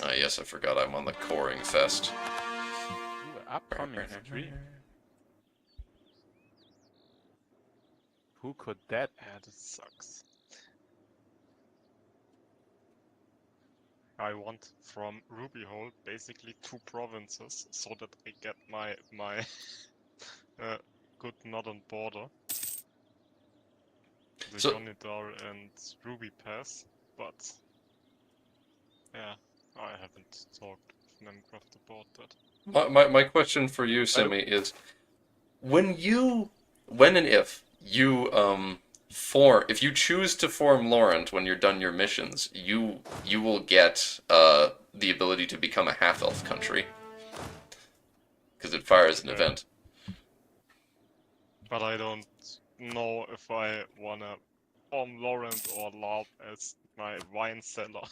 Yes, I forgot I'm on the coring fest. Ooh, upcoming stream. Who could that? Yeah, that sucks. I want from Ruby Hole basically 2 provinces so that I get my good northern border. The So- Yonidar and Ruby Pass, but yeah, I haven't talked with Minecraft about that. My question for you, Simi, is when and if you if you choose to form Laurent when you're done your missions, you will get the ability to become a half-elf country because it fires an event. But I don't know if I wanna form Laurent or LARP as my wine cellar.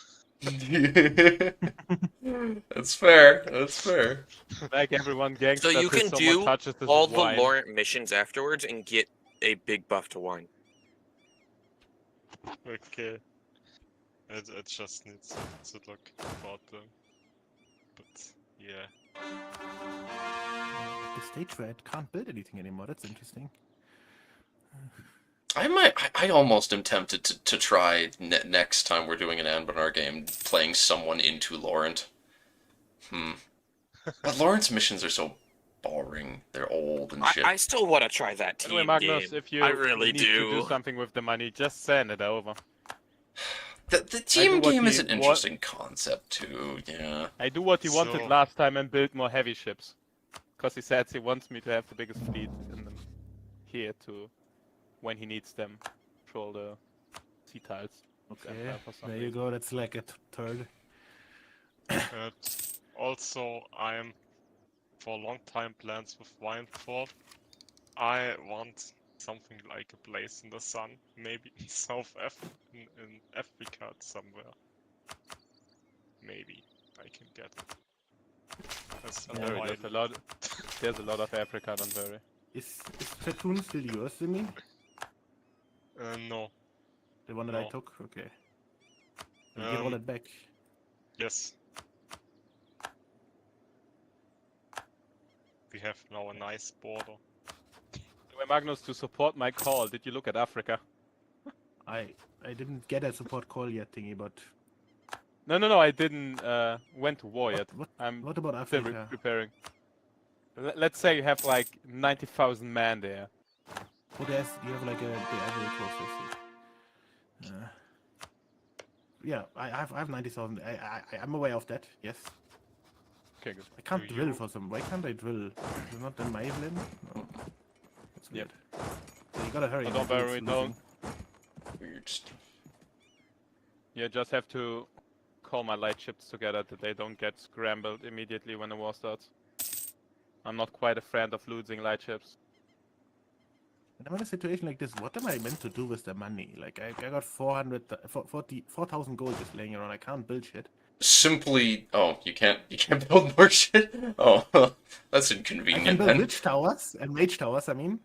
That's fair. That's fair. Like everyone gangster So you till can someone do touches this all wine. the Laurent missions afterwards and get a big buff to wine. Okay. I just need to look about them. But yeah. The stage where I can't build anything anymore. That's interesting. I almost am tempted to try next time we're doing an Anbennar game, playing someone into Laurent. But Laurent's missions are so boring. They're old and shit. I still want to try that Anyway, team Magnus, game. if you I really need to do do. something with the money, just send it over. The team what game he is an wa- interesting concept too. Yeah. I do what he wanted So- last time and build more heavy ships. Because he said he wants me to have the biggest fleet in the, here to, when he needs them, control the sea tiles. Okay, for some there you reason. go. That's like a third. Also, I'm for long time plans with Wineford. I want something like a place in the sun, maybe in in Africa somewhere. Maybe I can get it. That's Don't Yeah, worry, why- there's a lot of Africa, don't worry. Is Platoon still yours, Simi? No. The one that I No. took? Okay. I'll give all it back. Yes. We have now a nice border. Anyway, Magnus, to support my call, did you look at Africa? I didn't get a support call yet, thingy, but No, I didn't went to war yet. what I'm about still Africa? preparing. Let's say you have like 90,000 men there. Oh, you have like the Ivory Coast, I see. Yeah, I have 90,000. I'm aware of that. Yes. Okay, good. I can't Do drill you- for some. Why can't I drill? Is it not in my land? No. That's weird. So you gotta hurry. Oh, my don't village worry, is don't. losing. Weird stuff. You just have to call my light ships together that they don't get scrambled immediately when the war starts. I'm not quite a friend of losing light ships. When I'm in a situation like this, what am I meant to do with the money? Like, I got 4,000 gold just laying around. I can't build shit. Simply, you can't build more shit. Oh, that's I can inconvenient build then. witch towers and mage towers, I mean.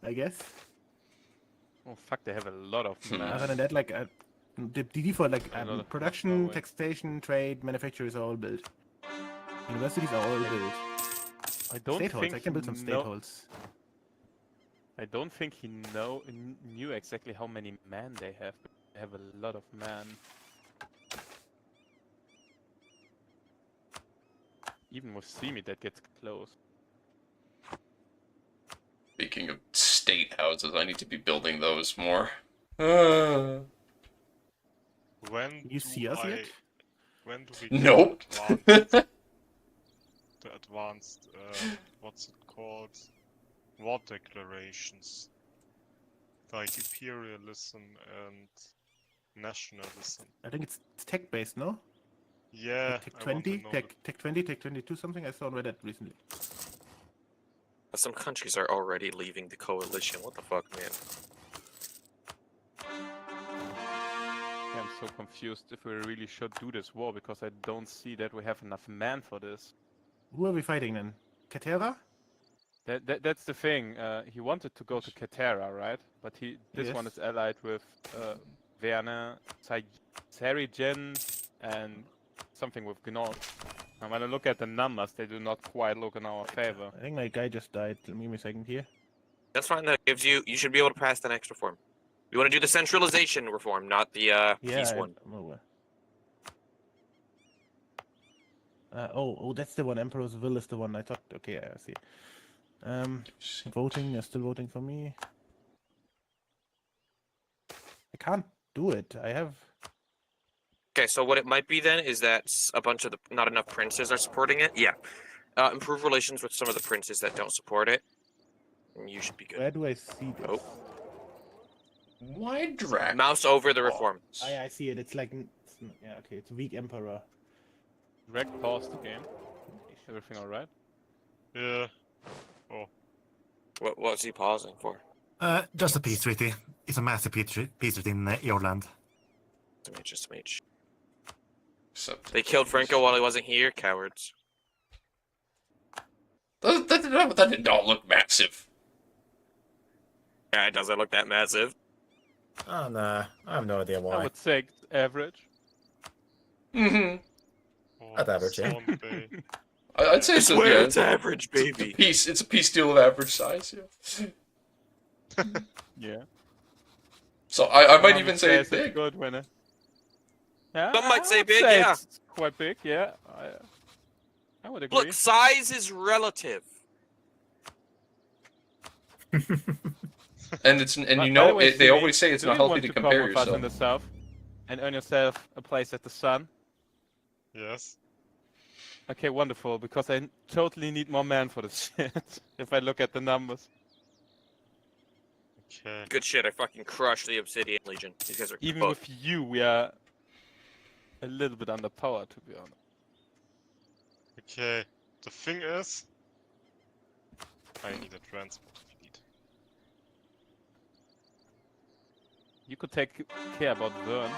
I guess. Oh fuck, they have a lot of Hmm. Other men. than that, like, the default, like, I know that- production, no way. taxation, trade, manufacturers are all built. Universities are all built. I don't State halls, think I can build some state halls. I don't think he knew exactly how many men they have. They have a lot of men. Even with Simi, that gets close. Speaking of state houses, I need to be building those more. When You see us yet? When do we Nope. get the advanced what's it called? War declarations. Like imperialism and nationalism. I think it's tech based, no? Yeah, Tech I want to 20, know Tech 20, Tech 22, something. I saw on Reddit recently. Some countries are already leaving the coalition. What the fuck, man? I'm so confused if we really should do this war because I don't see that we have enough men for this. Who are we fighting then? Katera? That's the thing. He wanted to go to Katera, right? But this one Yes. is allied with Verne, Sari, Jin, and something with Gnol. And when I look at the numbers, they do not quite look in our favor. I think my guy just died. Give me a second here. That's fine. That gives you. You should be able to pass the next reform. You want to do the centralization reform, not the peace one. I'm aware. Oh, that's the one. Emperor's Will is the one I thought. Okay, I see. Voting. They're still voting for me. I can't do it. I have. Okay, so what it might be then is that a bunch of not enough princes are supporting it. Yeah. Improve relations with some of the princes that don't support it. And you should be good. Where do I see this? Oh. Why drag? Mouse over the reform. I see it. It's like. Yeah, okay. It's weak Emperor. Rec paused the game. Everything alright? Yeah. What was he pausing for? Just a peace treaty. It's a massive peace treaty in your land. Just a mage. Except They killed Franco while he wasn't here, cowards. that did not look massive. Yeah, it doesn't look that massive. Oh, nah. I have no idea I why. would say average. Mm-hmm. At average, yeah. Storm Bay. I'd say it's a, swear yeah, it's average, baby. It's a peace deal of average size. Yeah. Yeah. So I might Some even would say it's it's a big. good winner. Yeah, Some might I say would big, yeah. It's quite big, yeah. I would agree. Look, size is relative. And it's and By you the know way, they Simi, always say it's do not you healthy want to come compare with us in yourself. the south and earn yourself a place at the sun? Yes. Okay, wonderful, because I totally need more men for this shit, if I look at the numbers. Okay. Good shit, I fucking crushed the Obsidian Legion. These guys are Even cooked. with you, we are a little bit underpowered, to be honest. Okay. The thing is, I need a transport fleet. You could take care about Vern.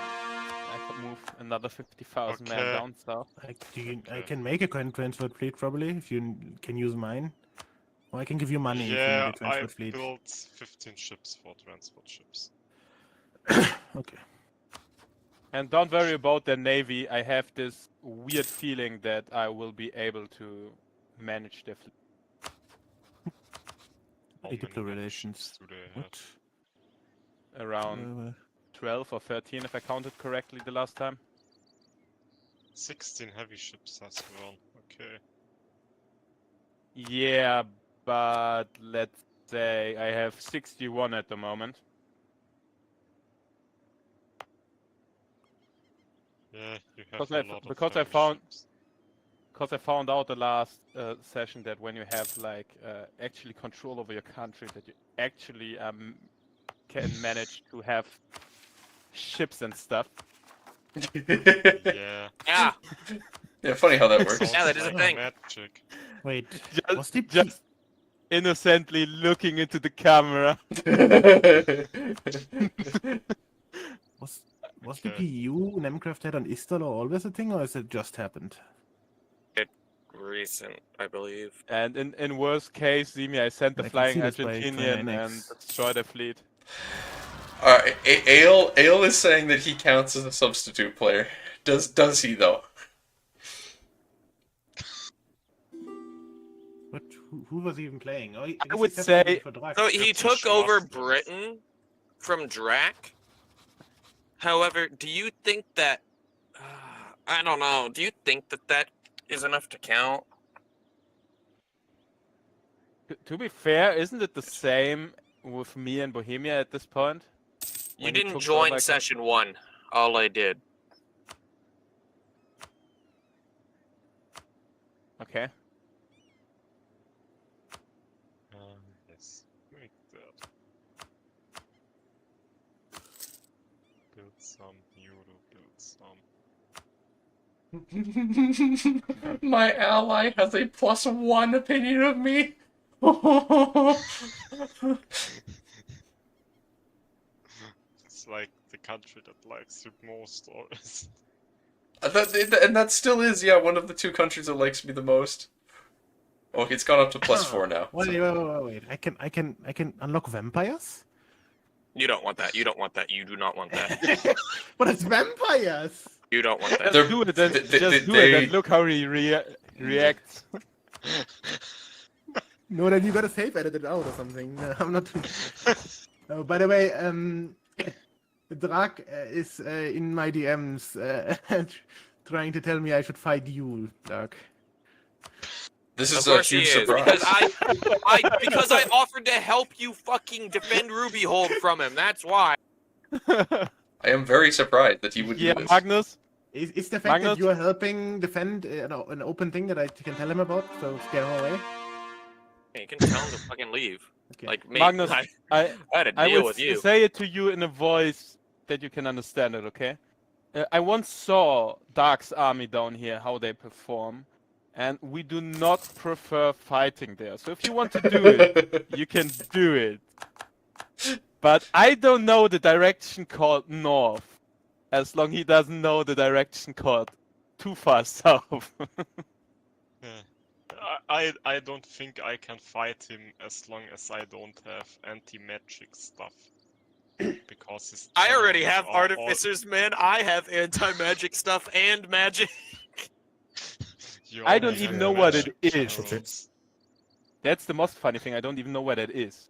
I could move another 50,000 men Okay. down south. I Okay. can make a transport fleet probably if you can use mine, or I can give you money if you Yeah, need a I transport fleet. built 15 ships for transport ships. Okay. And don't worry about the navy. I have this weird feeling that I will be able to manage their fleet. How Multiple many relations. ships do they have? What? Around 12 or 13, if I counted correctly the last time. 16 heavy ships as well. Okay. Yeah, but let's say I have 61 at the moment. Yeah, you have Because a I- lot of because I heavy found- ships. Because I found out the last session that when you have like actually control over your country, that you actually can manage to have ships and stuff. Yeah. Yeah, Yeah, funny how that works. Sounds Yeah, that is a like thing. magic. Wait, Just, what's the just innocently looking into the camera. was the Okay. PU Nemcraft had on Istalor always a thing, or has it just happened? recent, I believe. And in worst case, Zimi, I sent the I can flying see this by Argentinian 29X. and destroyed their fleet. Alright, Ale is saying that he counts as a substitute player. Does he though? What? Who was even playing? Oh, I would say- So he That's a took over Schwarzkopf. Britain from Drac. However, do you think that... I don't know. Do you think that that is enough to count? To be fair, isn't it the same with me and Bohemia at this point? You When he didn't took join over, session 1. All I did. Okay. Yes. Make that. Build some. Euro build some. My ally has a +1 opinion of me. It's like the country that likes you most, or is And that still is, yeah, one of the two countries that likes me the most. Oh, it's gone up to +4 now. Wait, so- wait. I can unlock vampires. You don't want that. You don't want that. You do not want that. But it's vampires. You don't want that. Just They're- do it and they- just do they- it and look how he reacts. No, then you gotta save edit it out or something. No, I'm not. Oh, by the way, Drak is in my DMs trying to tell me I should fight you, Drak. This Of is a course he huge is, surprise. because I offered to help you fucking defend Ruby Hold from him. That's why. I am very surprised that he would Yeah, do this. Magnus. Is the fact Magnus? that you are helping defend an open thing that I can tell him about, so scare him away? You can tell him to fucking leave. Okay. Like me. Magnus, I I had to I deal will with you. say it to you in a voice that you can understand it, okay? I once saw Dark's army down here, how they perform, and we do not prefer fighting there. So if you want to do it, you can do it. But I don't know the direction called north, as long he doesn't know the direction called too far south. I don't think I can fight him as long as I don't have anti-magic stuff. Because his I already generals have are all- artificers, man. I have anti-magic stuff and magic. You I only don't have even know what it magic is. generals. That's the most funny thing. I don't even know what that is.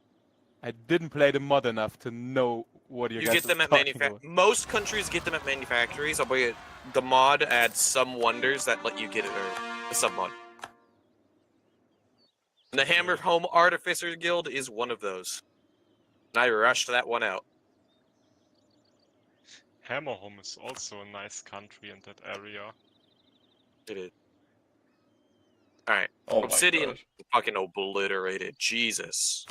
I didn't play the mod enough to know what You guys get them are at talking manufacturers. about. Most countries get them at manufactories, albeit the mod adds some wonders that let you get it, or the sub-mod. And the Hammer Home Artificer Guild is one of those. And I rushed that one out. Hammerhome is also a nice country in that area. It is. Alright. Oh my Obsidian God. fucking obliterated. Jesus.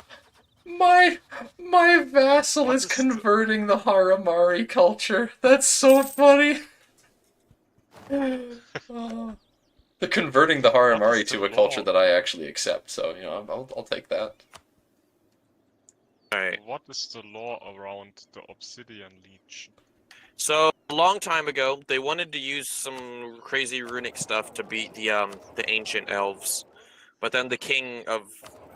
My vassal What is is the- converting the Haramari culture. That's so funny. The converting the What Haramari is to the a culture law? that I actually accept. So I'll take that. Alright. What is the law around the Obsidian Legion? So a long time ago, they wanted to use some crazy runic stuff to beat the ancient elves, but then the king of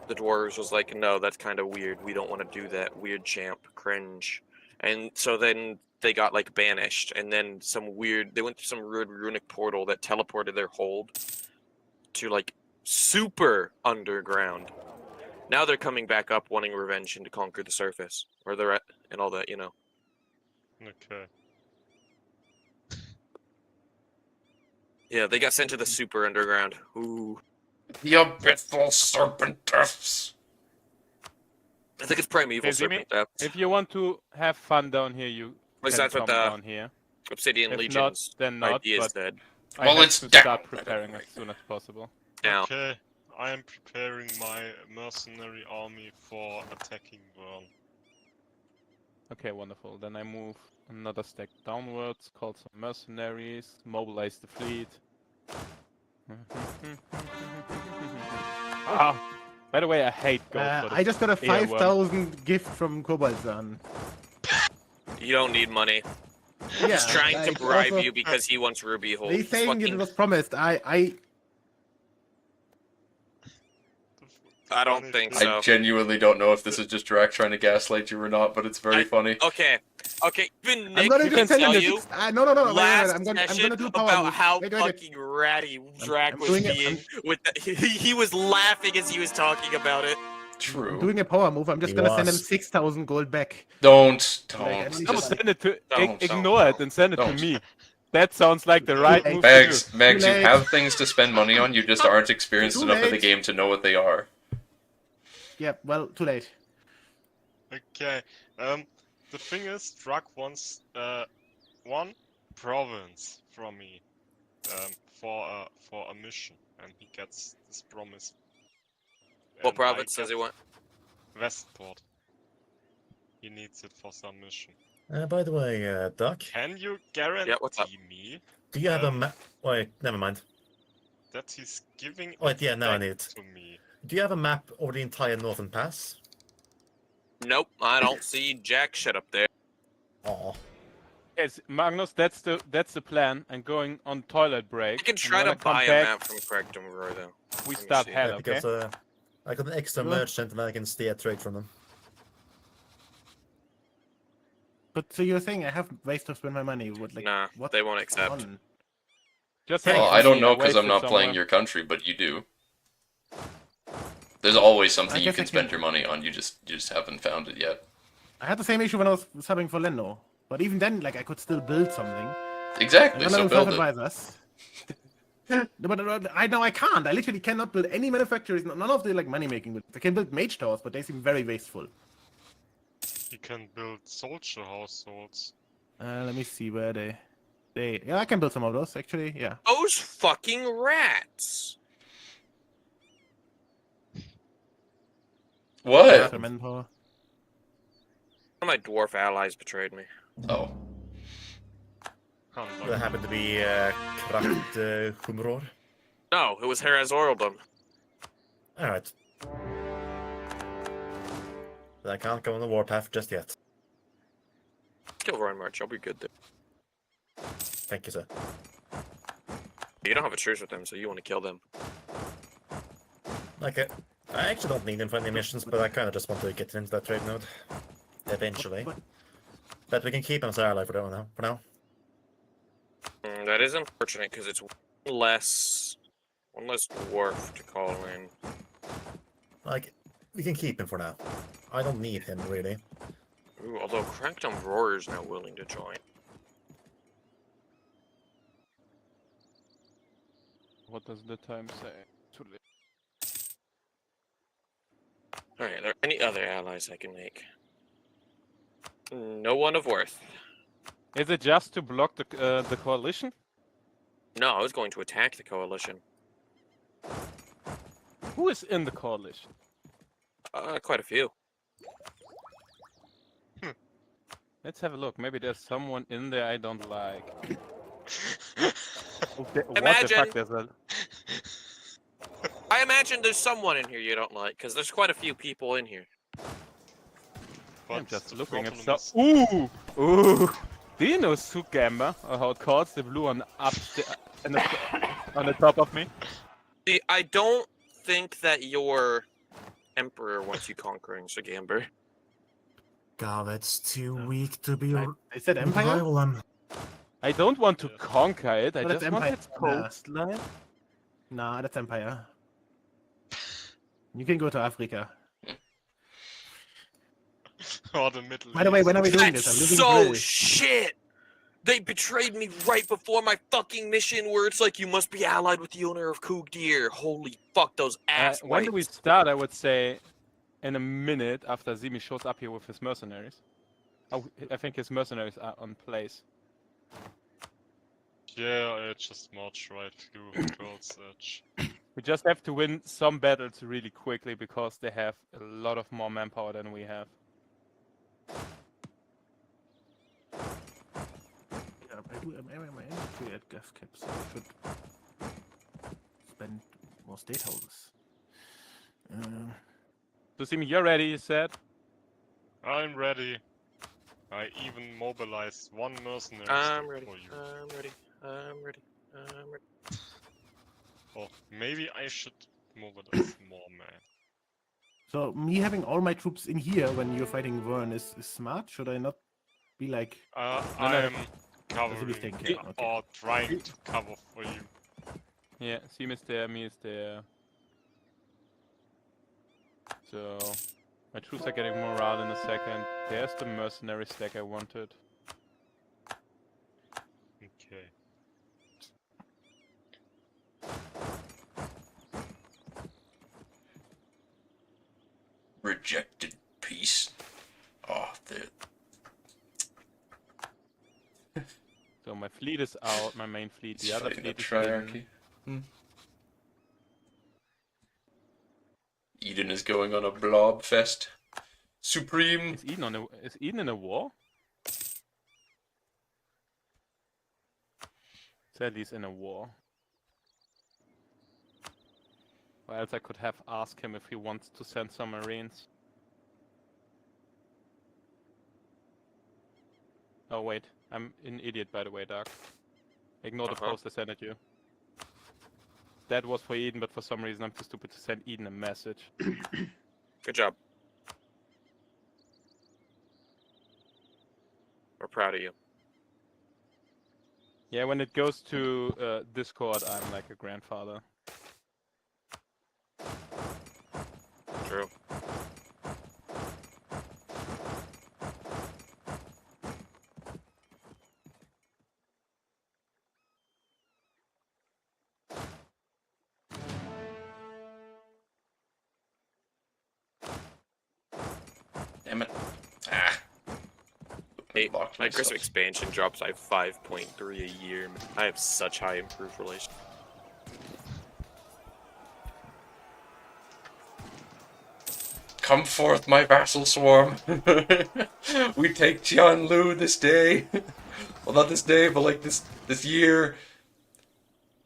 the dwarves was like, "No, that's kind of weird. We don't want to do that. Weird champ, cringe." And so then they got like banished, and then they went to some weird runic portal that teleported their hold to like super underground. Now they're coming back up, wanting revenge and to conquer the surface, where they're at, and all that, you know. Okay. Yeah, they got sent to the super underground. Ooh. The abyssal serpent deaths. I think it's primeval Okay, Jimmy, serpent depths. If you want to have fun down here, you At least can that's what come the down here. Obsidian If not, Legion's then not. idea is But dead. I Well, have it's to down start at preparing any as rate. soon as possible. Now, Okay, I am preparing my mercenary army for attacking Vern. Okay, wonderful. Then I move another stack downwards, call some mercenaries, mobilize the fleet. Ah, by the way, I hate gold for the I just got a earworm. 5,000 gift from Kobalzan. you don't need money. Yeah, He's trying like, to bribe also, you because he wants Ruby Hold. They He's saying it fucking- was promised. I don't think so. I genuinely don't know if this is just Drac trying to gaslight you or not, but it's very funny. Okay, even I'm Nick gonna can just send tell him you this. No, wait, last I'm gonna session do a power about move. how Wait. fucking ratty Drac I'm was doing it- being. With he was laughing as he was talking about it. I'm True. doing a power move. I'm just He gonna send him was. 6,000 gold back. Don't. Like, I Don't. need No, to- Just send it to Don't, ignore it and send it to don't. me. That sounds like the right Too move Mags, to Mags, you late. have things to spend money on. You just aren't experienced Too enough of the late. game to know what they are. Yeah, well, too late. Okay, the thing is, Drag wants one province from me for a mission, and he gets this promise. What And I province does he get want? Westport. He needs it for some mission. By the way, Doc, Can you guarantee what's up? me do you have a map? Wait, never mind. that he's giving Wait, it yeah, now I back need it. to me? Do you have a map of the entire northern pass? Nope, I don't see jack shit up there. Oh, Yes, Magnus, that's the plan. I'm going on toilet break. I can and try when to I come buy a back, map from Craig Roy though. We Let me start see. hell, yeah, okay? because I got an extra Sure. merchant and I can steer trade from them. But so you're saying I have ways to spend my money? What like? Nah, what they won't accept. on? Just Well, like I don't me, know because I'm wasted not playing somewhere. your country, but you do. There's always I something you guess can I spend can- your money on. You just haven't found it yet. I had the same issue when I was subbing for Leno, but even then, like I could still build something. Exactly. I'm So gonna build it. advisors. But I know I can't. I literally cannot build any manufacturers. None of the like money making. I can build mage towers, but they seem very wasteful. You can build soldier households. Let me see where they. Yeah, I can build some of those actually. Yeah. Those fucking rats. What? Manpower. One of my dwarf allies betrayed me. Oh. That happened to be Kraft Humror. No, it was Heraz Orldom. Alright. But I can't go on the warpath just yet. Kill Roy March, I'll be good there. Thank you, sir. You don't have a truce with them, so you want to kill them. Okay. I actually don't need them for any missions, but I kind of just want to get into that trade node. Eventually. But we can keep him as ally for now. That is unfortunate because it's one less dwarf to call in. Like, we can keep him for now. I don't need him, really. Ooh, although Crackdown Roar is now willing to join. What does the time say? Too late. Alright, are there any other allies I can make? No one of worth. Is it just to block the coalition? No, I was going to attack the coalition. Who is in the coalition? Quite a few. Let's have a look. Maybe there's someone in there I don't like. What the Imagine- fuck? There's a... I imagine there's someone in here you don't like, because there's quite a few people in here. I'm But just the looking at problem stuff. Ooh! Do you know Sukamba, or how it calls the blue on on the top of me? See, I don't think that your emperor wants you conquering Sagamber. God, that's too weak to be They said Empire. rival him. I don't want to Yeah. conquer it. I Well, that's just want Empire. its Nah. coastline. Nah, that's Empire. You can go to Africa. or the Middle By the way, East. when are we doing That's this? I'm losing so grill. shit! They betrayed me right before my fucking mission where it's like, you must be allied with the owner of Coogdir. Holy fuck, those ass When do we wipes. start? I would say in a minute after Zimi shows up here with his mercenaries. Oh, I think his mercenaries are on place. Yeah, I just march right through Girl's Edge. We just have to win some battles really quickly because they have a lot of more manpower than we have. Yeah, I'm actually at gas caps, so I should spend more state houses. So Zimi, you're ready, you said? I'm ready. I even mobilized one mercenary I'm stick ready. for you. I'm ready. I'm ready. I'm ready. Or maybe I should mobilize more men. So me having all my troops in here when you're fighting Vern is smart. Should I not be like? No. I'm be covering taken care of, okay. or trying to cover for you. Yeah, Zimi is there, me is there. So my troops are getting morale in a second. There's the mercenary stack I wanted. Okay. Rejected peace. Oh, the So my fleet is out, my main fleet, the other fighting a fleet is triarchy. in. Eden is going on a blob fest. Supreme. Is Eden in a war? Sadly's in a war. Or else I could have asked him if he wants to send some marines. Oh wait, I'm an idiot by the way, Doc. Ignore the post I sent at you. That was for Eden, but for some reason I'm too stupid to send Eden a message. Good job. We're proud of you. Yeah, when it goes to Discord, I'm like a grandfather. True. Damn it. Ah. Hey, Locked my Christmas myself. expansion drops by 5.3 a year. I have such high improved relations. Come forth, my vassal swarm. We take Tianlu this day. Well, not this day, but like this year,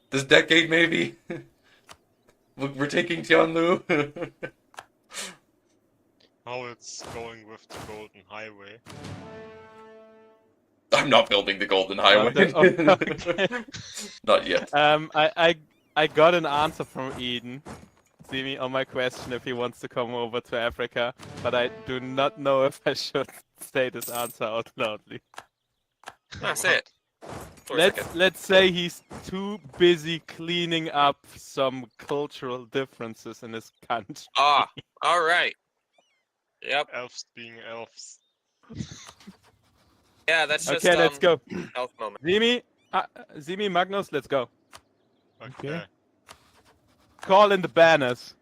this decade maybe. We're taking Tianlu. How it's going with the Golden Highway. I'm not building the Golden Not Highway. the- Not yet. I got an answer from Eden. See me on my question if he wants to come over to Africa, but I do not know if I should say this answer out loudly. Ah, say it. For a second. Let's say he's too busy cleaning up some cultural differences in his country. Ah, all right. Yep. Elves being elves. Yeah, that's just Okay, let's go. elf moment. Zimi, Magnus, let's go. Okay. Call in the banners.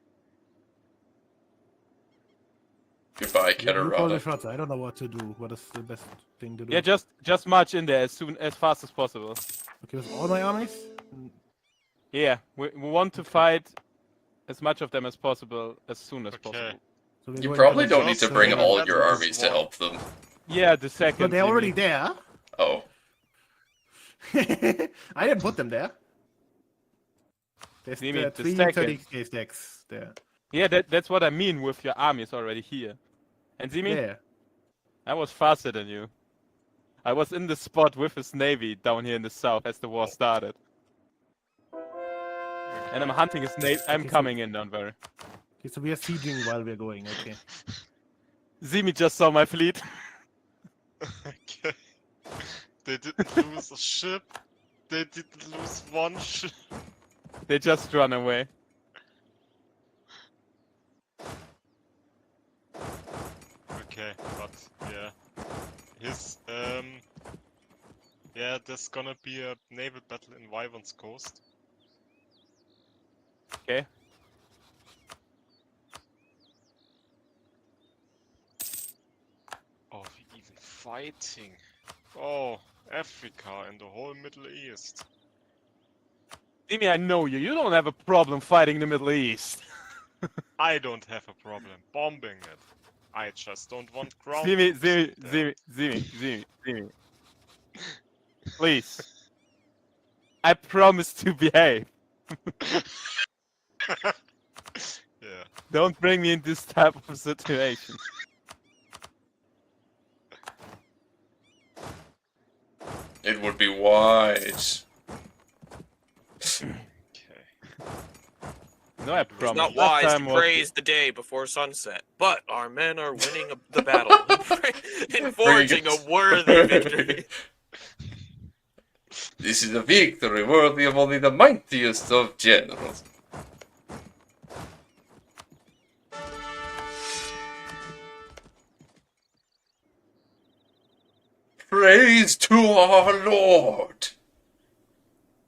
Goodbye, You call the Keterada. shots. I don't know what to do. What is the best thing to do? Yeah, just march in there as fast as possible. Okay, with all my armies? Yeah, we want to fight as much of them as possible as soon as possible. So we're You going probably to don't need to Also, bring yeah, all that's your the armies to swarm. help them. Yeah, the second. But they're Zimi. already there. Oh. I didn't put them there. There's Zimi, the three second. 30k stacks there. Yeah, that's what I mean with your armies already here. And Zimi, There. I was faster than you. I was in the spot with his navy down here in the south as the war started. And I'm hunting his navy. I'm Okay, so- coming in, don't worry. Okay, so we are sieging while we're going. Okay. Zimi just saw my fleet. Okay. They didn't lose a ship. They didn't lose one ship. They just run away. Okay, but yeah. Yeah, there's gonna be a naval battle in Wyvern's Coast. Okay. Oh, we even fighting. Oh, Africa and the whole Middle East. Zimi, I know you. You don't have a problem fighting the Middle East. I don't have a problem bombing it. I just don't want ground. Zimi, troops there. Zimi. Please. I promise to behave. Yeah. Don't bring me in this type of situation. It would be wise. Okay. No, I It's promise. not Last wise time to was- praise the day before sunset, but our men are winning the battle and forging a worthy victory. This is a victory worthy of only the mightiest of generals. Praise to our Lord!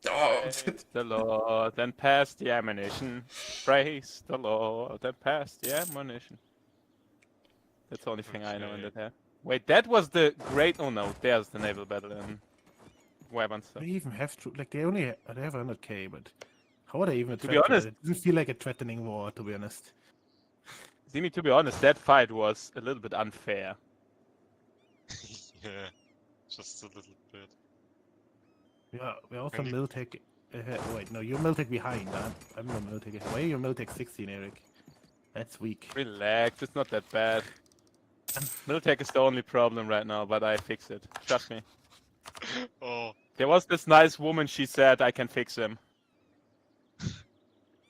Oh, Praise the Lord and pass the ammunition. Praise the Lord and pass the ammunition. That's the only thing I know in Okay. that here. Wait, that was the great. Oh no, there's the naval battle in Wyvern. They even have to like they have 100k, but how are they even? To be threat honest- it doesn't feel like a threatening war, to be honest. Zimi, to be honest, that fight was a little bit unfair. Yeah. Just a little bit. We're also Can you- Miltech ahead. Wait, no, you're Miltech behind. I'm no Miltech ahead. Why are you Miltech 16, Eric? That's weak. Relax, it's not that bad. Militech is the only problem right now, but I fix it. Trust me. Oh, There was this nice woman, she said I can fix him.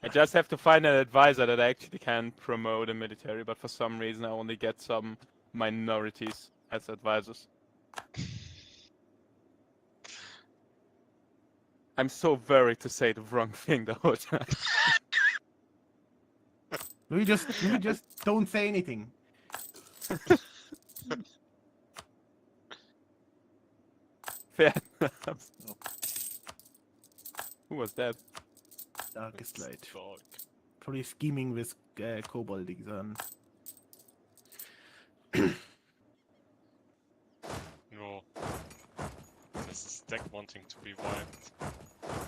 I just have to find an advisor that I actually can promote in military, but for some reason I only get some minorities as advisors. I'm so worried to say the wrong thing the whole time. We just don't say anything. Fair enough. Who was that? Darkest light. Dog. Probably scheming with kobolding on. No. This is deck wanting to be wiped.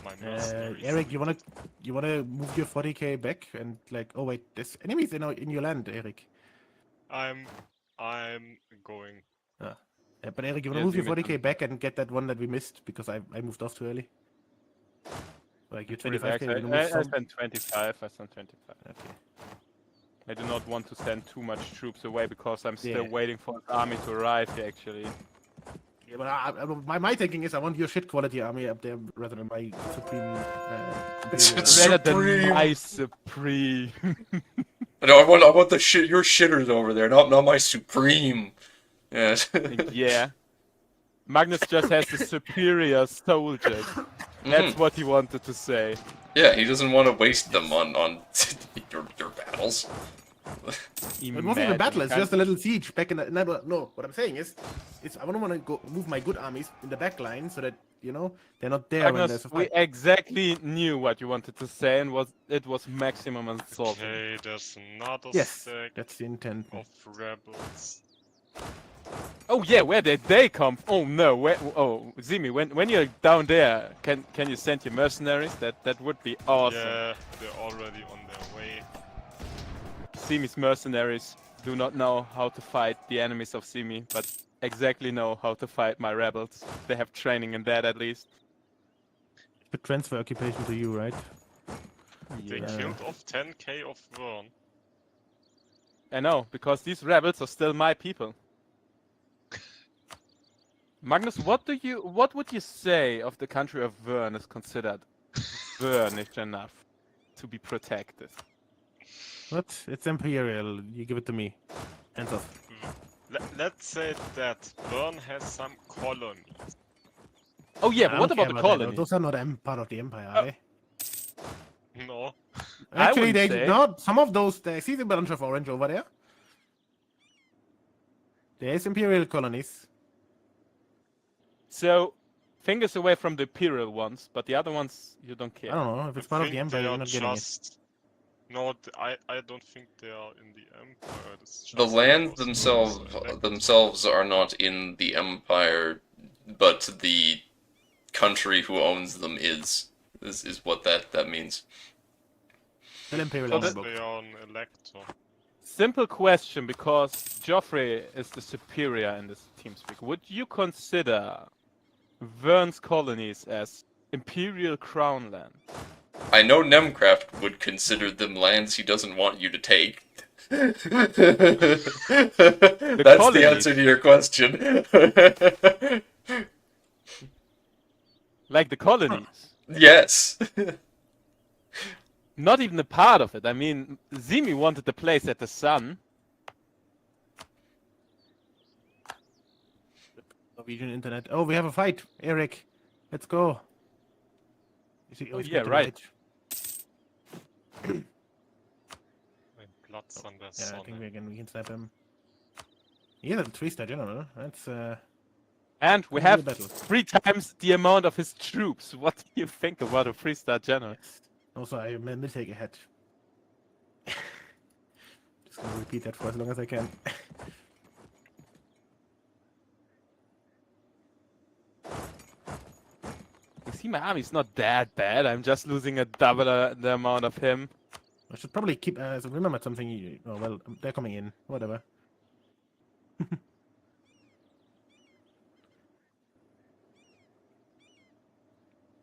My mercenaries. Eric, you wanna move your 40k back and like? Oh wait, there's enemies in your land, Eric. I'm going. Yeah, but Eric, you wanna Yeah, move your Demon 40k back and get that one that we missed because I moved off too early. Like you're 25k. You wanna move I some? spent 25. I spent 25. Okay. I do not want to send too much troops away because I'm still Yeah. waiting for his army to arrive here, actually. Yeah, but my thinking is I want your shit quality army up there rather than my supreme. It's imperial. Rather than Supreme. my supreme. No, I want the shit. Your shitters over there, not my supreme. Yes. Yeah. Magnus just has the superior soldiers. That's what he wanted to say. Yeah, he doesn't want to waste them on your battles. It wasn't even a battle. It's just a little siege back in the. No, what I'm saying is I don't want to go move my good armies in the back line so that they're not there when Magnus, there's a we fight. exactly knew what you wanted to say, and it was maximum assault. Okay, there's another Yes, stack that's the intent. of rebels. Oh yeah, where did they come? Oh no, Zimi, when you're down there, can you send your mercenaries? That would be awesome. Yeah, they're already on their way. Zimi's mercenaries do not know how to fight the enemies of Zimi, but exactly know how to fight my rebels. They have training in that at least. But transfer occupation to you, right? They Yeah. killed off 10k of Vern. I know, because these rebels are still my people. Magnus, what would you say of the country of Vern is considered Vernish enough to be protected? What? It's imperial. You give it to me. Hands off. Let's say that Vern has some colonies. Oh yeah, I but what don't about care the that. colonies? Those are not part of the empire, are they? No. I Actually, wouldn't they say. not. Some of those. See the bunch of orange over there. There's imperial colonies. So, fingers away from the imperial ones, but the other ones you don't I care. don't know if it's I part of think the empire. they You're are not getting it. just... No, I don't think they are in the empire. It's The just lands because they are themselves are not in the empire, but the country who owns them is what that means. Still imperial So on the because book. they are an elector. Simple question, because Joffrey is the superior in this TeamSpeak. Would you consider Vern's colonies as imperial crown land? I know Nemcraft would consider them lands he doesn't want you to take. That's the colonies. answer to your question. Like the colonies. Yes. Not even a part of it. I mean, Zimi wanted the place at the sun. Norwegian internet. Oh, we have a fight, Eric. Let's go. Oh, yeah, right. And Blood's under Yeah, I sun. think we can snap him. He's a 3-star general. That's And we Could be a have battle. 3 times the amount of his troops. What do you think about a 3-star general? also I will take a hat. Just gonna repeat that for as long as I can. You see, my army's not that bad. I'm just losing a double the amount of him. I should probably keep. So remember something. Oh well, they're coming in. Whatever.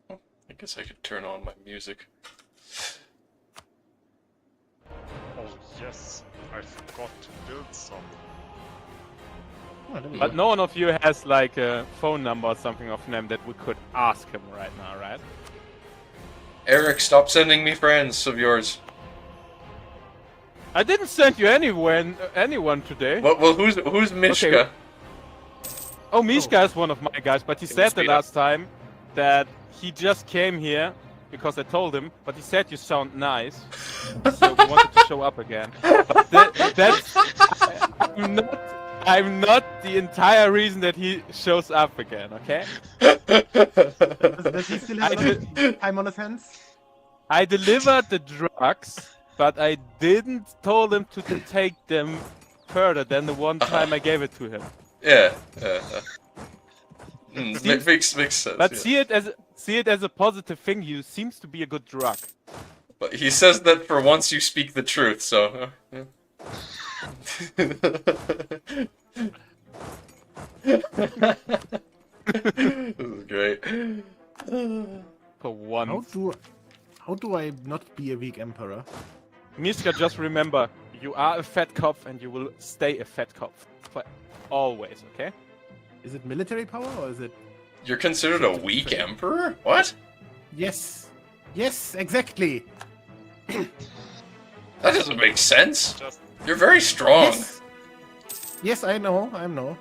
I guess I could turn on my music. Oh yes, I forgot to build some. Oh, there we But go. no one of you has like a phone number or something of them that we could ask him right now, right? Eric, stop sending me friends of yours. I didn't send you anyone today. Well, who's Mishka? Okay. Oh, Mishka is one of my guys, but he said must the be last time that he just came here because I told him, but he said you sound nice, so he wanted to show up again. But I'm not the entire reason that he shows up again, okay? Does he still have a lot of time on his hands? I delivered the drugs, but I didn't told him to take them further than the one time I gave it to him. Yeah. Makes sense. But yeah. see it as a positive thing. You seems to be a good drug. But he says that for once you speak the truth, so. Yeah. This is great. For once. How do I not be a weak emperor? Mishka, just remember, you are a fat cop and you will stay a fat cop for always, okay? Is it military power or is it? You're considered a weak emperor? What? Yes. Yes, exactly. That doesn't make sense. Just You're very strong. Yes. Yes, I know. I know.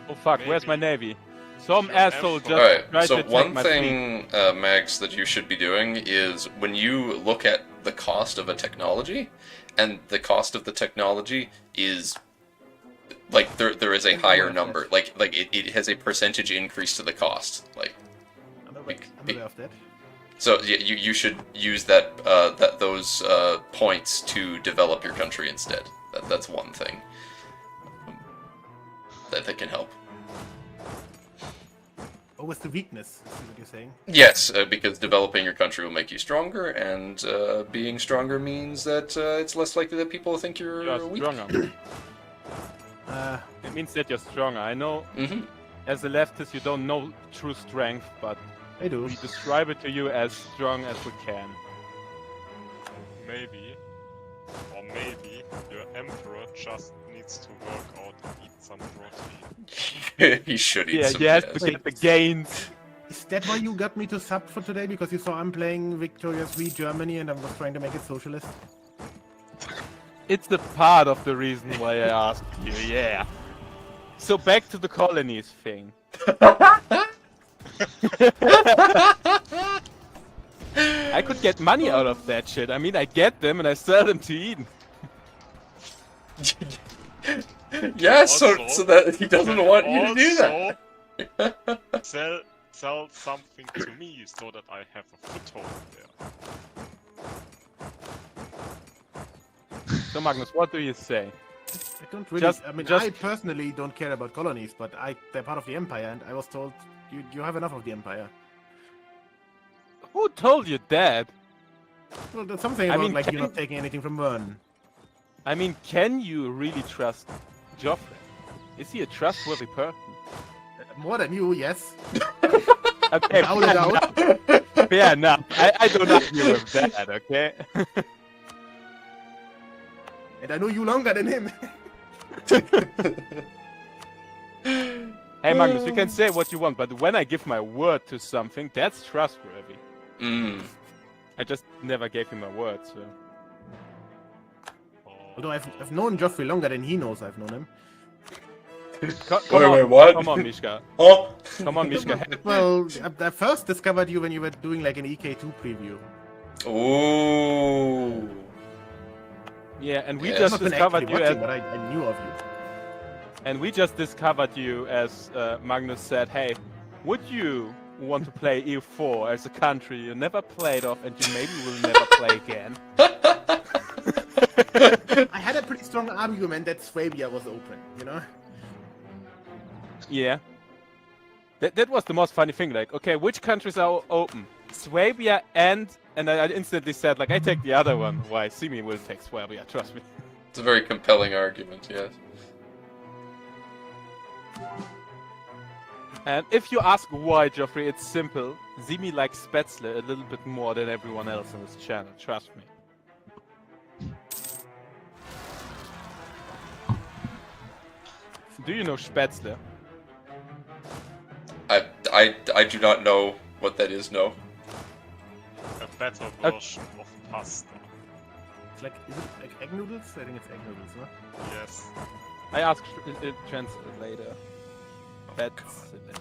Oh fuck, where's my navy? Some Sure, asshole F4. just Alright, tried so to take one my fleet. thing, Max, that you should be doing is when you look at the cost of a technology, and the cost of the technology is like there is a higher number, like it has a percentage increase to the cost, like I'm aware of that. so yeah, you should use that those points to develop your country instead. That's one thing that can help. Oh, it's the weakness, is what you're saying. Yes, because developing your country will make you stronger, and being stronger means that it's less likely that people think you're You're weak. stronger. It means that you're stronger. I know Mm-hmm. as a leftist you don't know true strength, but I do. we describe it to you as strong as we can. maybe, or maybe, your emperor just needs to work out and eat some protein. He should eat Yeah, some you have jazz. to get the gains. Is that why you got me to sub for today? Because you saw I'm playing Victorious V Germany and I was trying to make it socialist? It's the part of the reason why I asked you, yeah. So back to the colonies thing. I could get money out of that shit. I mean, I get them and I sell them to Eden. Yeah, so Also- that he doesn't want you to do that. Also, sell something to me so that I have a foothold there. So Magnus, what do you say? I don't really. Just- I mean, just- I personally don't care about colonies, but they're part of the empire, and I was told you have enough of the empire. Who told you that? Well, there's something I about mean, like can- you're not taking anything from Vern. I mean, can you really trust Joffrey? Is he a trustworthy person? More than you, yes. Okay, Without a doubt. fair enough. I don't argue with that, okay? And I know you longer than him. Hey Magnus, you can say what you want, but when I give my word to something, that's trustworthy. I just never gave him my word, so... Although I've known Joffrey longer than he knows I've known him. Come on, wait, what? Come on, Mishka. Oh, Come on, Mishka. Well, I first discovered you when you were doing like an EK2 preview. ooh. Yeah, and we Yeah. I've just not been discovered actually you watching, as... but I knew of you. And we just discovered you as Magnus said, hey, would you want to play EU4 as a country you never played of and you maybe will never play again? I had a pretty strong argument that Swabia was open, you know? Yeah. That was the most funny thing, like, okay, which countries are open? Swabia and I instantly said, like, I take the other one. Why? Simi will take Swabia, trust me. It's a very compelling argument, yes. And if you ask why, Joffrey, it's simple. Simi likes Spätzle a little bit more than everyone else on this channel, trust me. Do you know Spätzle? I do not know what that is, no. A better version of pasta. It's like, is it like egg noodles? I think it's egg noodles, no? Yes. I asked translator. Spätzle.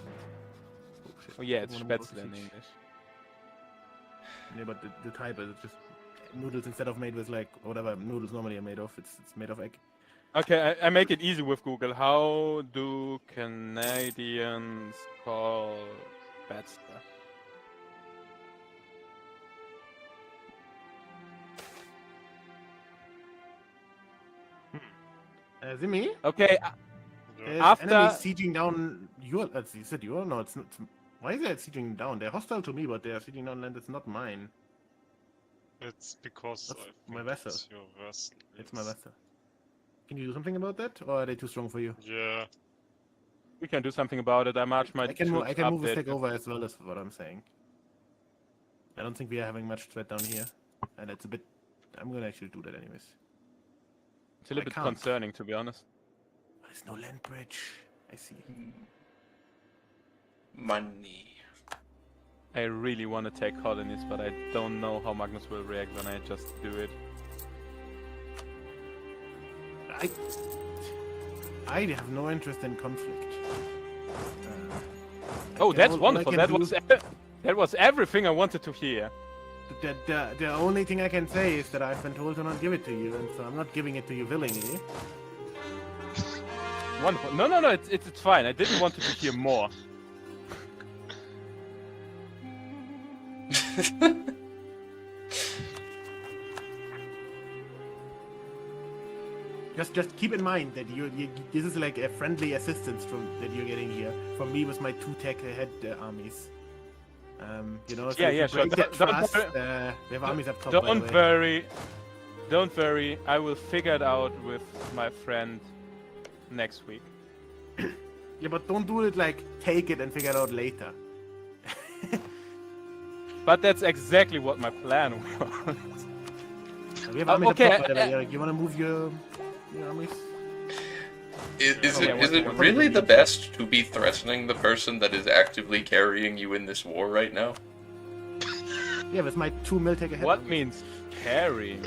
Oh yeah, it's One Spätzle in more English. Yeah, but the type is just noodles instead of made with like whatever noodles normally are made of. It's made of egg. Okay, I make it easy with Google. How do Canadians call bad stuff? Zimmy, Okay, there's After- enemies sieging down your. You said your? No, it's not. Why is that sieging down? They're hostile to me, but they're sieging down land that's not mine. It's because That's I think my vessel. it's your vessel. It's my yes. vessel. Can you do something about that, or are they too strong for you? Yeah. we can do something about it. I march my I can troops up move a there. stack over as well, as what I'm saying. I don't think we are having much threat down here, and it's a bit. I'm gonna actually do that anyways. It's a little I bit can't. concerning, to be honest. There's no land bridge. I see. Money. I really want to take colonies, but I don't know how Magnus will react when I just do it. I have no interest in conflict. Oh, can that's all I wonderful. can That do- was that was everything I wanted to hear. The only thing I can say is that I've been told to not give it to you, and so I'm not giving it to you willingly. Wonderful. No. It's fine. I didn't want to hear more. Just keep in mind that you this is like a friendly assistance from that you're getting here from me with my 2 tech head armies. You know, so Yeah, if you yeah, sure. break that Don't trust, worry. we have armies up top. by the Don't way. worry. Don't worry. I will figure it out with my friend next week. Yeah, but don't do it like take it and figure it out later. But that's exactly what my plan was. We have armies okay, up top, by the way, Eric. You want to move your armies? Is Yeah, it what- really the best to be threatening the person that is actively carrying you in this war right now? Yeah, with my 2 Miltech ahead. What means carrying?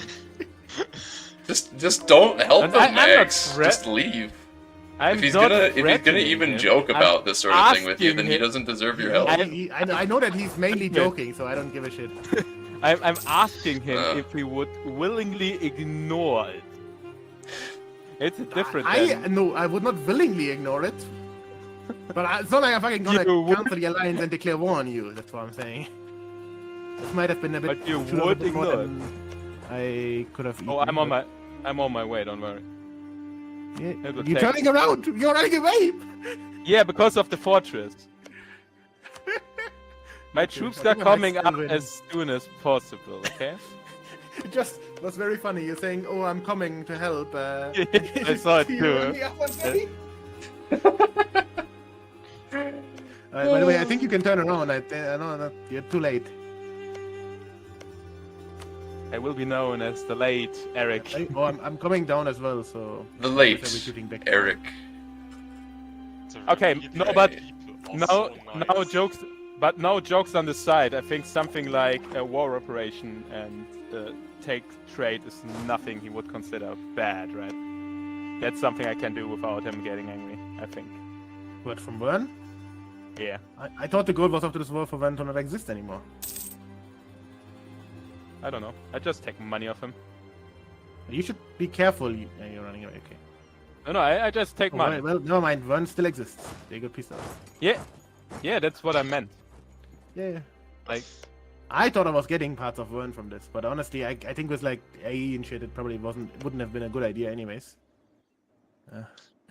Just don't help And him, I'm not Max. threat- Just leave. I'm If he's not gonna threatening even him. joke I'm about this sort of thing with you, then he asking him- doesn't deserve your help. I know that he's mainly joking, so I don't give a shit. I'm asking him Uh. if he would willingly ignore it. It's different. No, I would not willingly ignore it. But it's not like I'm fucking gonna You would- cancel the alliance and declare war on you. That's what I'm saying. This might have been a bit. But you should have would been more ignore than I could have. Oh, eaten, I'm on my way. Don't worry. Yeah, it would you're take- turning around. You're running away. Yeah, because of the fortress. My Okay, troops I are think I might coming still up win. as soon as possible. Okay. It just was very funny. You're saying, "Oh, I'm coming to help." I saw it You too. run the other way. By the way, I think you can turn around. I know that you're too late. I will be known as the late Eric. I'm coming down as well. So The I late guess I'll be shooting back. Eric. The Okay, really no, bad but people are No, so no nice. jokes. But no jokes on the side. I think something like a war operation and take trade is nothing he would consider bad, right? That's something I can do without him getting angry. I think. What, from Vern? Yeah. I thought the goal was after this war for Vern to not exist anymore. I don't know. I just take money off him. You should be careful. You're running away. Okay. No, I just take Oh, money. well, never mind. Vern still exists. They got pissed off. Yeah, that's what I meant. Yeah. Like, I thought I was getting parts of Vern from this, but honestly, I think with like AE and shit, it probably wouldn't have been a good idea anyways.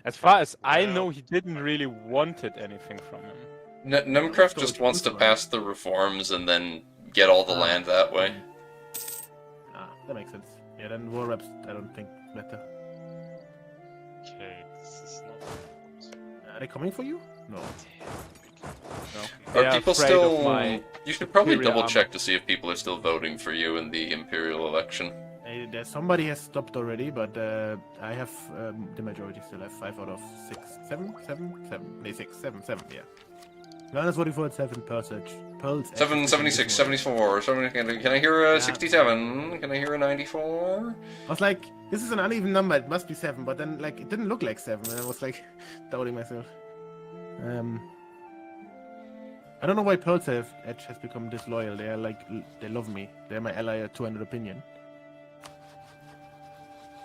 as far as I Yeah. know, he didn't really wanted anything from him. Nemcraft just wants to pass the reforms and then get all the land that way. That makes sense. Yeah, then war reps, I don't think matter. Okay, this is not good. Are they coming for you? No. No. Are They people afraid still? of my You should probably Imperial double armor. check to see if people are still voting for you in the Imperial election. There's somebody has stopped already, but I have the majority still. I have 5 out of 6, 7. No, 6, 7. Yeah. Vern is voting for itself in percentage. 776, 74. Can I hear a 67? Can I hear a 94? I was like, this is an uneven number. It must be 7, but then like it didn't look like 7, and I was like doubting myself. I don't know why Pearl's Edge has become disloyal. They are like, they love me. They're my ally at 200 opinion.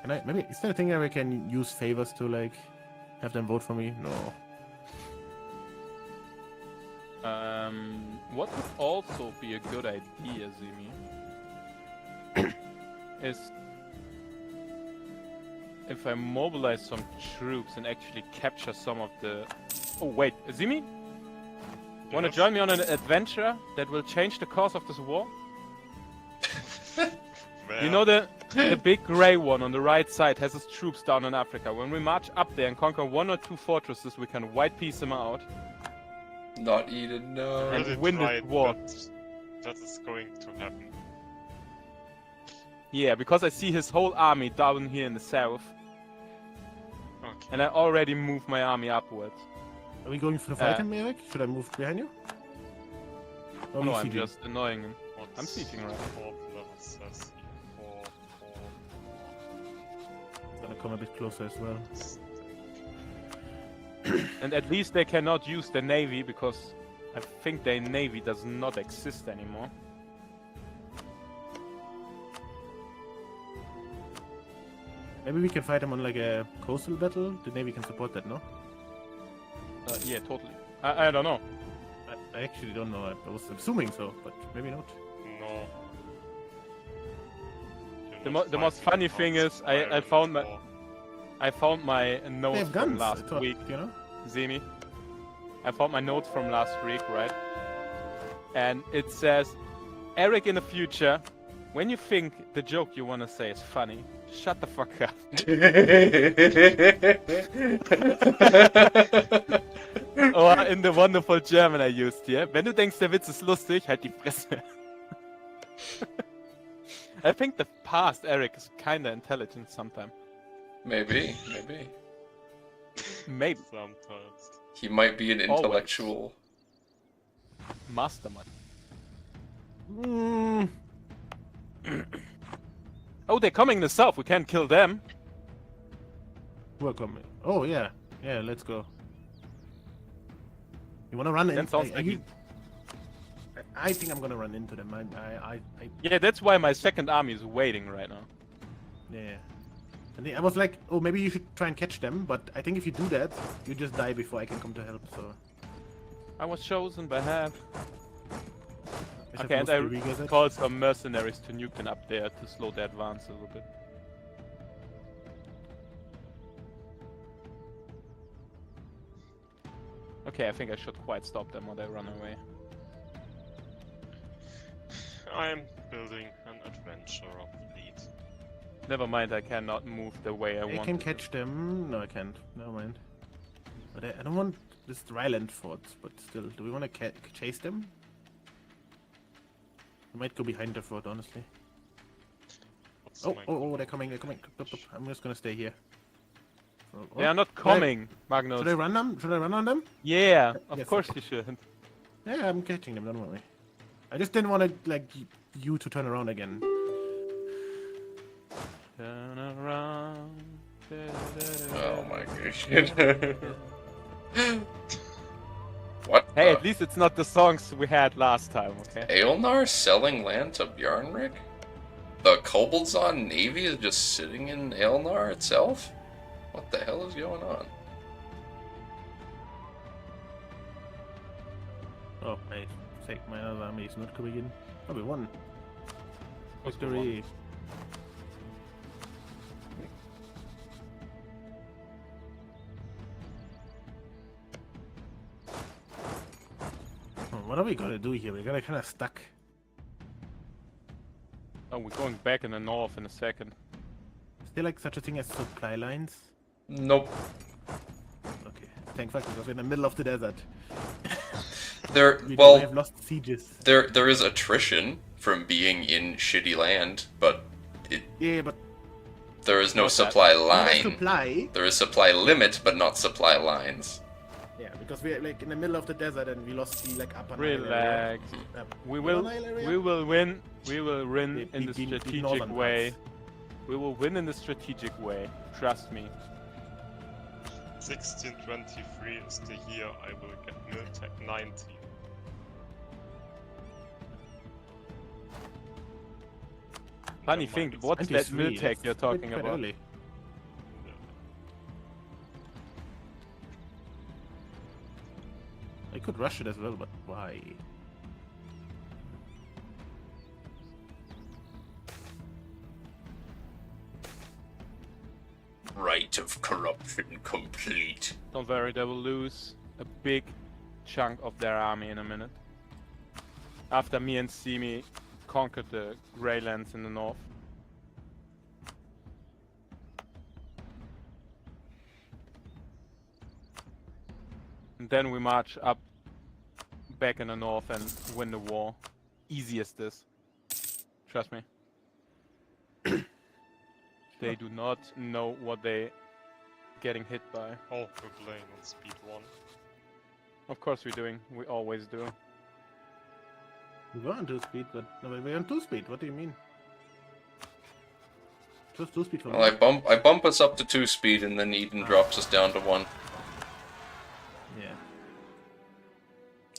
Can I, maybe, is there a thing where I can use favors to like, have them vote for me? No. What would also be a good idea, Zimi, is if I mobilize some troops and actually capture some of the... Oh wait, Zimi? Wanna Yes? join me on an adventure that will change the course of this war? Where? You know the big grey one on the right side has his troops down in Africa. When we march up there and conquer 1 or 2 fortresses, we can white piece them out. Not Eden, no. And Really win this tried, war. but that is going to happen. Yeah, because I see his whole army down here in the south, Okay. and I already moved my army upwards. Are we going for the fight, Eric? Should I move behind you? Or No, we I'm sieging? just annoying him. What's I'm sieging right. 4th level says here? 4. Gonna come a bit closer as well. And at least they cannot use the navy, because I think their navy does not exist anymore. Maybe we can fight them on like a coastal battle. The navy can support that, no? Yeah, totally. I don't know. I actually don't know. I was assuming so, but maybe not. No. The most funny thing is, I found my They notes have from guns, last I thought, week, you know? Zemi. I found my notes from last week, right? And it says, Eric, in the future, when you think the joke you want to say is funny, shut the fuck up. Or in the wonderful German I used here, wenn du denkst, der Witz ist lustig, halt die Fresse. I think the past Eric is kinda intelligent sometimes. Maybe. Maybe. Sometimes. He might be an Always. intellectual. Mastermind. Mm, Oh, they're coming in the south. We can't kill them. who are coming? Oh, yeah. Yeah, let's go. You wanna run in? That sounds like I think I'm gonna run into them. Yeah, that's why my second army is waiting right now. Yeah. And I was like, oh, maybe you should try and catch them, but I think if you do that, you just die before I can come to help, so... I was chosen by half. I Okay, and suppose we regas I it. called some mercenaries to nuke them up there to slow their advance a little bit. Okay, I think I should quite stop them or they run away. I'm building an adventurer fleet. Never mind, I cannot move the way I I want. can catch them. No, I can't. Never mind. But I don't want this dryland forts, but still, do we want to chase them? We might go behind the fort, honestly. What's Oh, my oh, they're coming, they're coming. Up. I'm just gonna stay here. Oh, They are not coming, Magnus. Should I run them? Should I run on them? Yeah, of Yes, course you should. Yeah, I'm catching them, don't worry. I just didn't want to, like, you to turn around again. Turn around. Oh my gosh. What? Hey, at least it's not the songs we had last time, okay? Aelnar selling land to Bjarnrik? The Koboldzon navy is just sitting in Aelnar itself? What the hell is going on? Oh, I think my other army is not coming in. Oh, we won. Course we won. Victory. What are we gonna do here? We're gonna kind of stuck. Oh, we're going back in the north in a second. Is there like such a thing as supply lines? Nope. Okay, thank fuck, because we're in the middle of the desert. There, We well, have lost sieges. there is attrition from being in shitty land, but Yeah, but there is no What's that? supply we have line. supply. There is supply limit, but not supply lines. Yeah, because we're like in the middle of the desert and we lost the like upper Nile area. Relax. We will Nile area? we will win. We will win The- in the the strategic northern way. parts. We will win in the strategic way. Trust me. 1623 is the year I will get Miltech 90. Funny Never thing, mind, what's that 23, mill tech that's you're talking quite about? early. I could rush it as well, but why? Rite of corruption complete. Don't worry, they will lose a big chunk of their army in a minute. After me and Simi conquered the Greylands in the north. And then we march up back in the north and win the war. Easy as this. Trust me. They do not know what they getting hit by. Oh, we're playing on speed 1. Of course we're doing. We always do. We were on 2 speed, but no, we're on 2 speed. What do you mean? Just 2 speed for Well, me. I bump us up to 2 speed, and then Eden drops us down to 1. Yeah.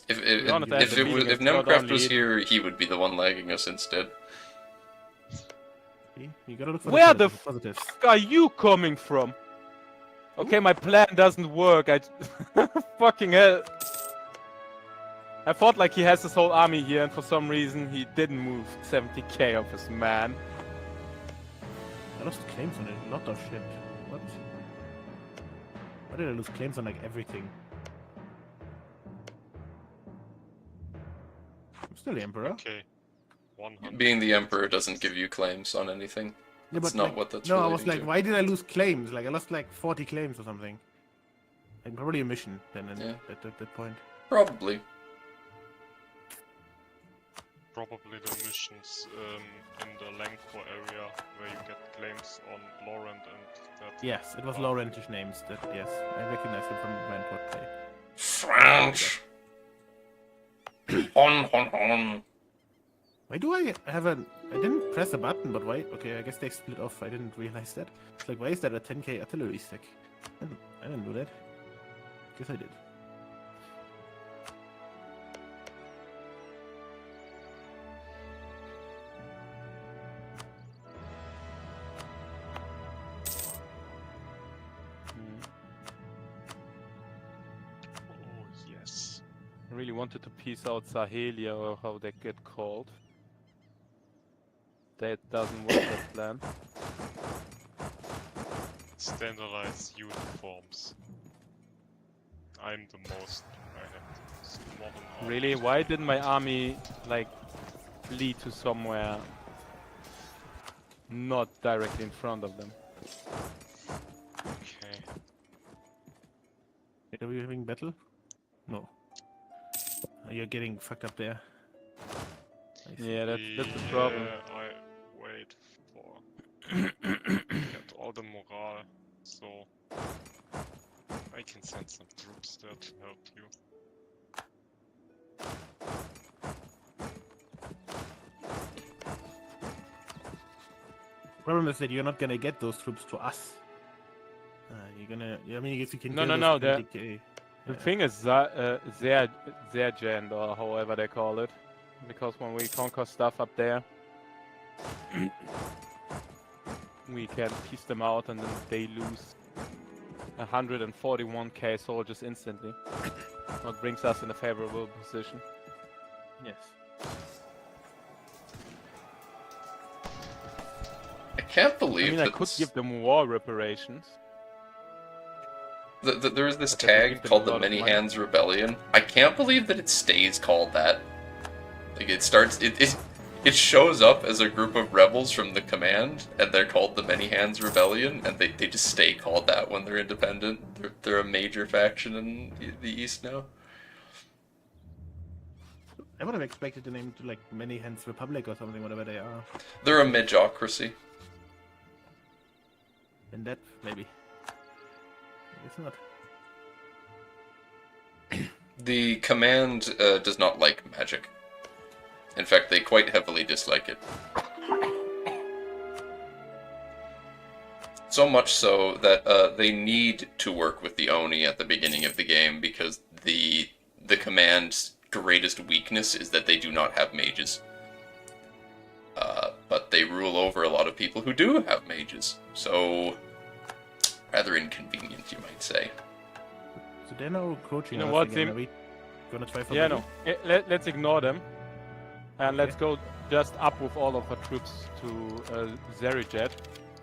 If be honest, I had if the it was, feeling if it's not Nemcraft only was Eden. here, he would be the one lagging us instead. See? You gotta look for Where the the positives. Where are you coming from? Okay, my plan doesn't work. I fucking hell. I thought like he has his whole army here, and for some reason he didn't move 70k of his man. I lost claims on a lot of shit. What? Why did I lose claims on like everything? I'm still the Emperor. Okay. 100. Being the Emperor doesn't give you claims on anything. Yeah, That's but not like, what that's no, I relating was like, to. why did I lose claims? Like I lost like 40 claims or something. Like probably a mission then Yeah. at that point. Probably. Probably the missions in the Langko area where you get claims on Laurent and that. Yes, it was Laurentish names. That yes, I recognize him from Vanport play. French. Hon hon hon. Why do I have a? I didn't press a button, but why? Okay, I guess they split off. I didn't realize that. It's like, why is that a 10k artillery stack? I didn't do that. Guess I did. Oh, yes. I really wanted to piece out Sahelia, or how they get called. That doesn't work that plan. Standardized uniforms. I'm the most. I have this modern army. Really? Why didn't my army like flee to somewhere not directly in front of them? Okay. Wait, are we having battle? No. You're getting fucked up there. I see. Yeah, that's the problem. Yeah, I wait for get all the morale, so I can send some troops there to help you. Problem is that you're not gonna get those troops to us. You're gonna. I mean, I guess you can. No, kill no, those no, 20K. The Yeah. thing is, Zergend, or however they call it, because when we conquer stuff up there, we can piece them out, and then they lose 141k soldiers instantly. What brings us in a favorable position. Yes. I can't I believe mean, I that could give them war reparations. there is this But that would give tag them called a the lot of Many money. Hands Rebellion. I can't believe that it stays called that. Like it starts, it shows up as a group of rebels from the command, and they're called the Many Hands Rebellion, and they just stay called that when they're independent. They're a major faction in the East now. I would have expected the name to like Many Hands Republic or something, whatever they are. They're a midgeocracy. And that maybe. It's not. The command does not like magic. In fact, they quite heavily dislike it. So much so that they need to work with the Oni at the beginning of the game because the command's greatest weakness is that they do not have mages. But they rule over a lot of people who do have mages. So, rather inconvenient, you might say. So they're now approaching You know us what, again. Tim? Are we gonna try for Yeah, battle? no. Let's ignore them. And let's go just up with all of our troops to Zerijet,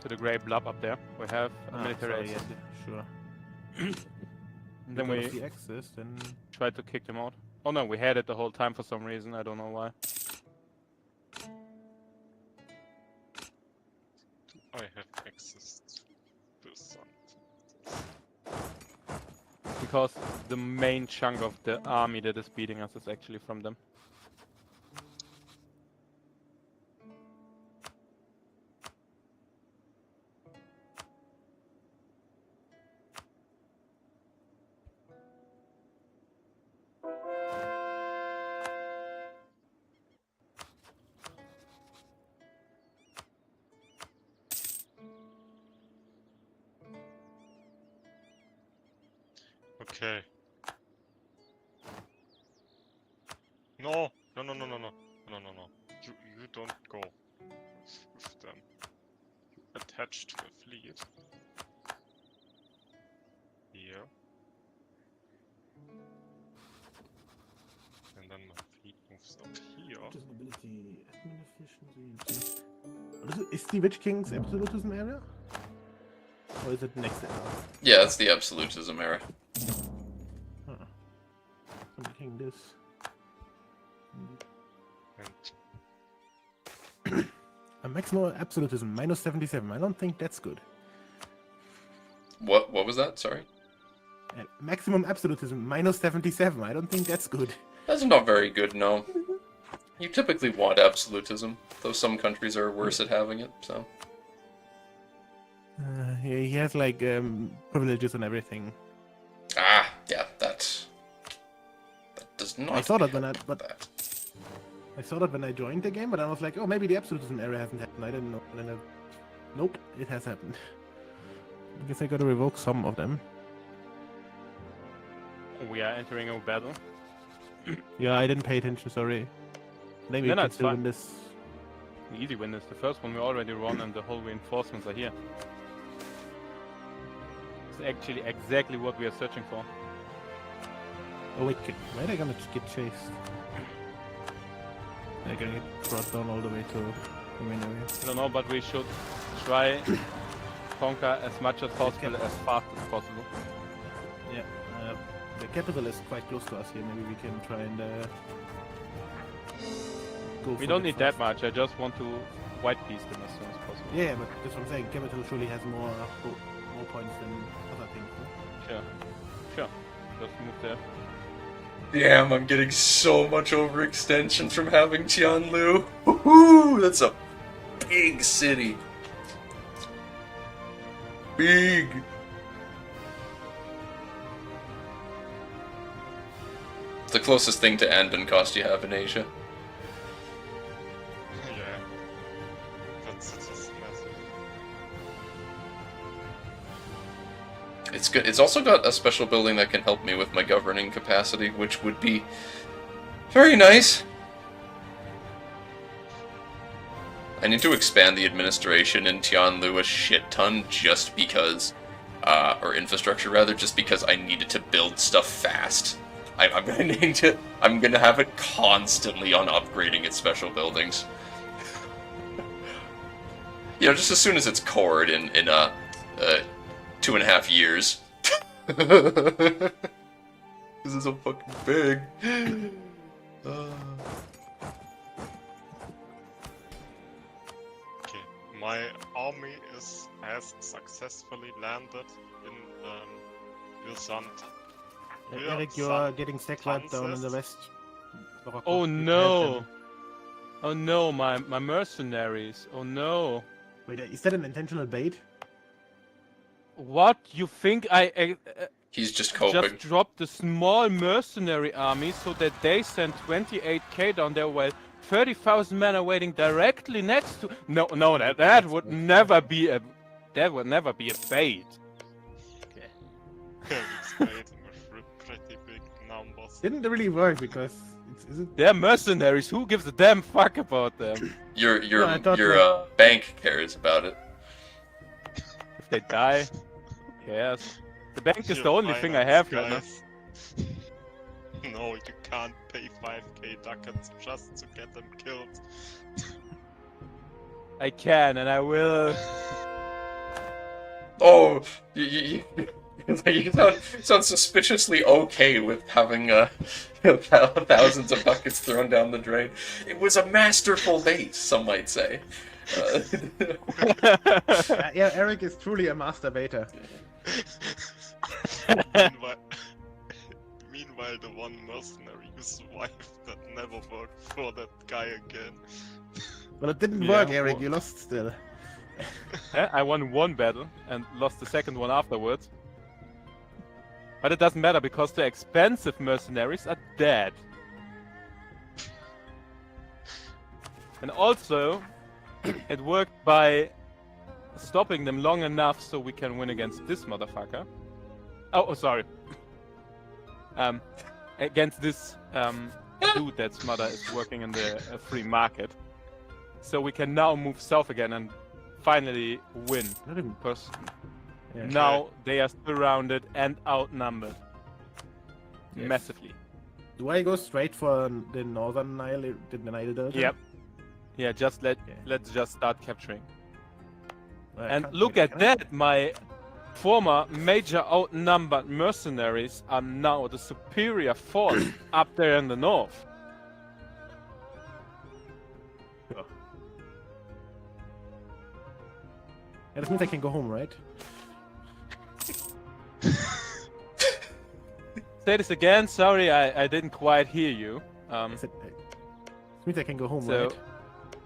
to the Grey Blob up there. We have a military sorry, access. yeah, sure. And then Because of we the access, then try to kick them out. Oh no, we had it the whole time for some reason. I don't know why. I have access to the sun. Because the main chunk of the army that is beating us is actually from them. Okay. No, no, no, no, no, no, no, no, no. You don't go with them. You attach to a fleet. Here. And then my fleet moves up here. ability, admin efficiency. Is the Witch King's absolutism area? Or is it next era? Yeah, it's the absolutism era. Huh. I'm looking this. And A maximum absolutism, minus 77. I don't think that's good. What was that? Sorry? Maximum absolutism, minus 77. I don't think that's good. That's not very good, no. You typically want absolutism, though some countries are worse at having it, so... He has like privileges and everything. Ah, yeah, that does not I saw that when I help that. I saw that when I joined the game, but I was like, oh, maybe the absolutism area hasn't happened. I didn't know. And then nope, it has happened. I guess I gotta revoke some of them. We are entering a battle. Yeah, I didn't pay attention. Sorry. Maybe No, we no, can it's still fine. win this. The easy win is the first one we already won, and the whole reinforcements are here. It's actually exactly what we are searching for. Oh wait, why are they gonna get chased? They're gonna get brought down all the way to the main area. I don't know, but we should try conquer as much as possible as fast as possible. Yeah, the capital is quite close to us here. Maybe we can try and go. We for don't it need fast. that much. I just want to white piece them as soon as possible. Yeah, but that's what I'm saying. Capital surely has more points than other things. No? Sure. Just move there. Damn, I'm getting so much overextension from having Tianlu. Woohoo! That's a big city. Big. It's the closest thing to Anben cost you have in Asia. yeah. That's just massive. It's good. It's also got a special building that can help me with my governing capacity, which would be very nice. I need to expand the administration in Tianlu a shit ton just because, or infrastructure rather, just because I needed to build stuff fast. I'm gonna need to. I'm gonna have it constantly on upgrading its special buildings. You know, just as soon as it's cored in 2.5 years. This is so fucking big. Okay, my army has successfully landed in Vilsant. Eric, you are getting stack wiped down in the west. Oh no! Oh no, my mercenaries. Oh no. Wait, is that an intentional bait? What? You think I He's just coping. just dropped a small mercenary army so that they send 28k down there while 30,000 men are waiting directly next to... No, that would never be a... That would never be a bait. It's made with pretty big numbers. Didn't really work because is it? They're mercenaries. Who gives a damn fuck about them? Your No, I thought bank cares about it. If they die, who cares? The bank is Your the only thing I finance have here now. guys. No, you can't pay 5k ducats just to get them killed. I can and I will. Oh, you sound suspiciously okay with having thousands of buckets thrown down the drain. It was a masterful bait, some might say. Yeah, Eric is truly a master baiter. Meanwhile, the one mercenary who survived that never worked for that guy again. Well, it didn't Yeah, work, Eric. well- You lost still. Yeah, I won one battle and lost the second one afterwards. But it doesn't matter because the expensive mercenaries are dead. And also, it worked by stopping them long enough so we can win against this motherfucker. Oh, sorry. Against this dude that's mother is working in the free market. So we can now move south again and finally win. Not even. Because Yeah. now they are surrounded and outnumbered. Yes. Massively. Do I go straight for the northern Nile, the Nile Delta? Yep. Yeah, just let's just start capturing. I And can't- look can at I? that, my former major outnumbered mercenaries are now the superior force up there in the north. Yeah, that means I can go home, right? Say this again, sorry, I didn't quite hear you. I said, this means I can go home, So, right?